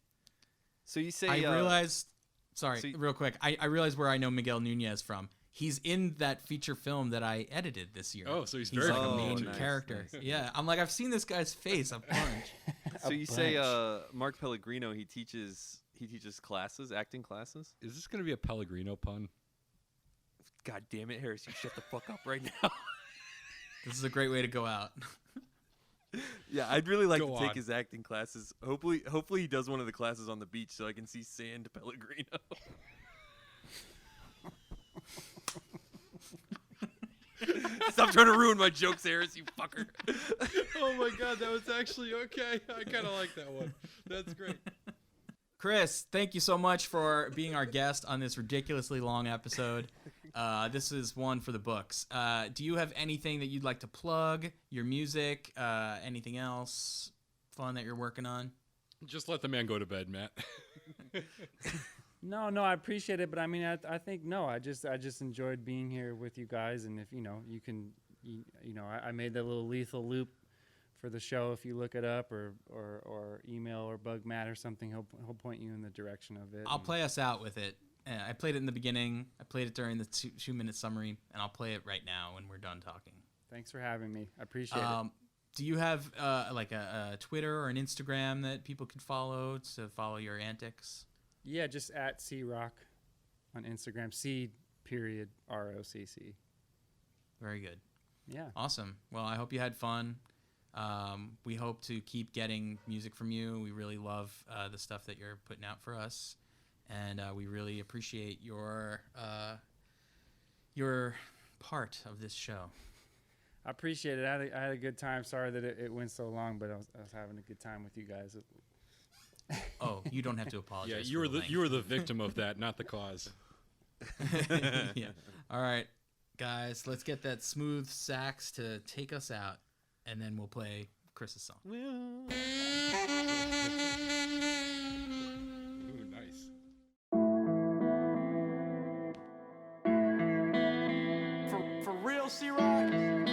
Speaker 4: So you say
Speaker 7: I realized. Sorry,
Speaker 4: so-
Speaker 7: real quick. I realized where I know Miguel Nunez from. He's in that feature film that I edited this year.
Speaker 5: Oh, so he's
Speaker 7: he's
Speaker 5: very
Speaker 7: like a
Speaker 5: familiar
Speaker 7: main
Speaker 5: to you.
Speaker 7: character. Yeah, I'm like I've seen this guy's face a bunch.
Speaker 4: So you say Mark Pellegrino, he teaches classes, acting classes?
Speaker 5: Is this going to be a Pellegrino pun?
Speaker 4: God damn it, Harris, you shut the fuck up right now.
Speaker 7: This is a great way to go out.
Speaker 4: Yeah, I'd really like
Speaker 5: Go
Speaker 4: to take
Speaker 5: on.
Speaker 4: his acting classes. Hopefully he does one of the classes on the beach so I can see Sand Pellegrino. Stop trying to ruin my jokes, Harris, you fucker.
Speaker 5: Oh my god, that was actually okay. I kind of like that one. That's great.
Speaker 7: Chris, thank you so much for being our guest on this ridiculously long episode. This is one for the books. Do you have anything that you'd like to plug? Your music? Anything else fun that you're working on?
Speaker 5: Just let the man go to bed, Matt.
Speaker 6: No, I appreciate it, but I mean, I think no. I just enjoyed being here with you guys, and if you can, I made that little lethal loop for the show. If you look it up or email or bug Matt or something, he'll point you in the direction of it.
Speaker 7: I'll play us out with it. I played it in the beginning. I played it during the 2-minute summary, and I'll play it right now when we're done talking.
Speaker 6: Thanks for having me. I appreciate it.
Speaker 7: Do you have like a Twitter or an Instagram that people can follow to follow your antics?
Speaker 6: Yeah, just at C.ROCC on Instagram. C.ROCC.
Speaker 7: Very good.
Speaker 6: Yeah.
Speaker 7: Awesome. Well, I hope you had fun. We hope to keep getting music from you. We really love the stuff that you're putting out for us, and we really appreciate your part of this show.
Speaker 6: I appreciate it. I had a good time. Sorry that it went so long, but I was having a good time with you guys.
Speaker 7: Oh, you don't have to apologize.
Speaker 5: Yeah,
Speaker 7: for the
Speaker 5: you were the victim of that, not the cause.
Speaker 7: length. Yeah. All right, guys, let's get that smooth sax to take us out, and then we'll play Chris's song.
Speaker 5: Ooh, nice.
Speaker 2: For real, C.ROCC?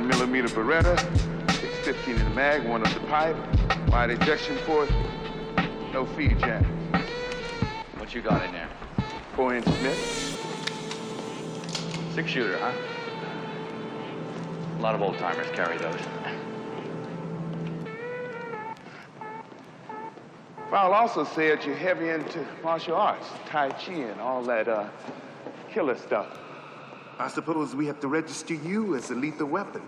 Speaker 9: 9mm Beretta, 6.15 in the mag, one up the pipe, wide ejection port, no feed jack.
Speaker 8: What you got in there?
Speaker 9: 4-inch Smith.
Speaker 8: 6-shooter, huh? A lot of old-timers carry those.
Speaker 9: Fowle also said you're heavy into martial arts, Tai Chi and all that killer stuff. I suppose we have to register you as a lethal weapon.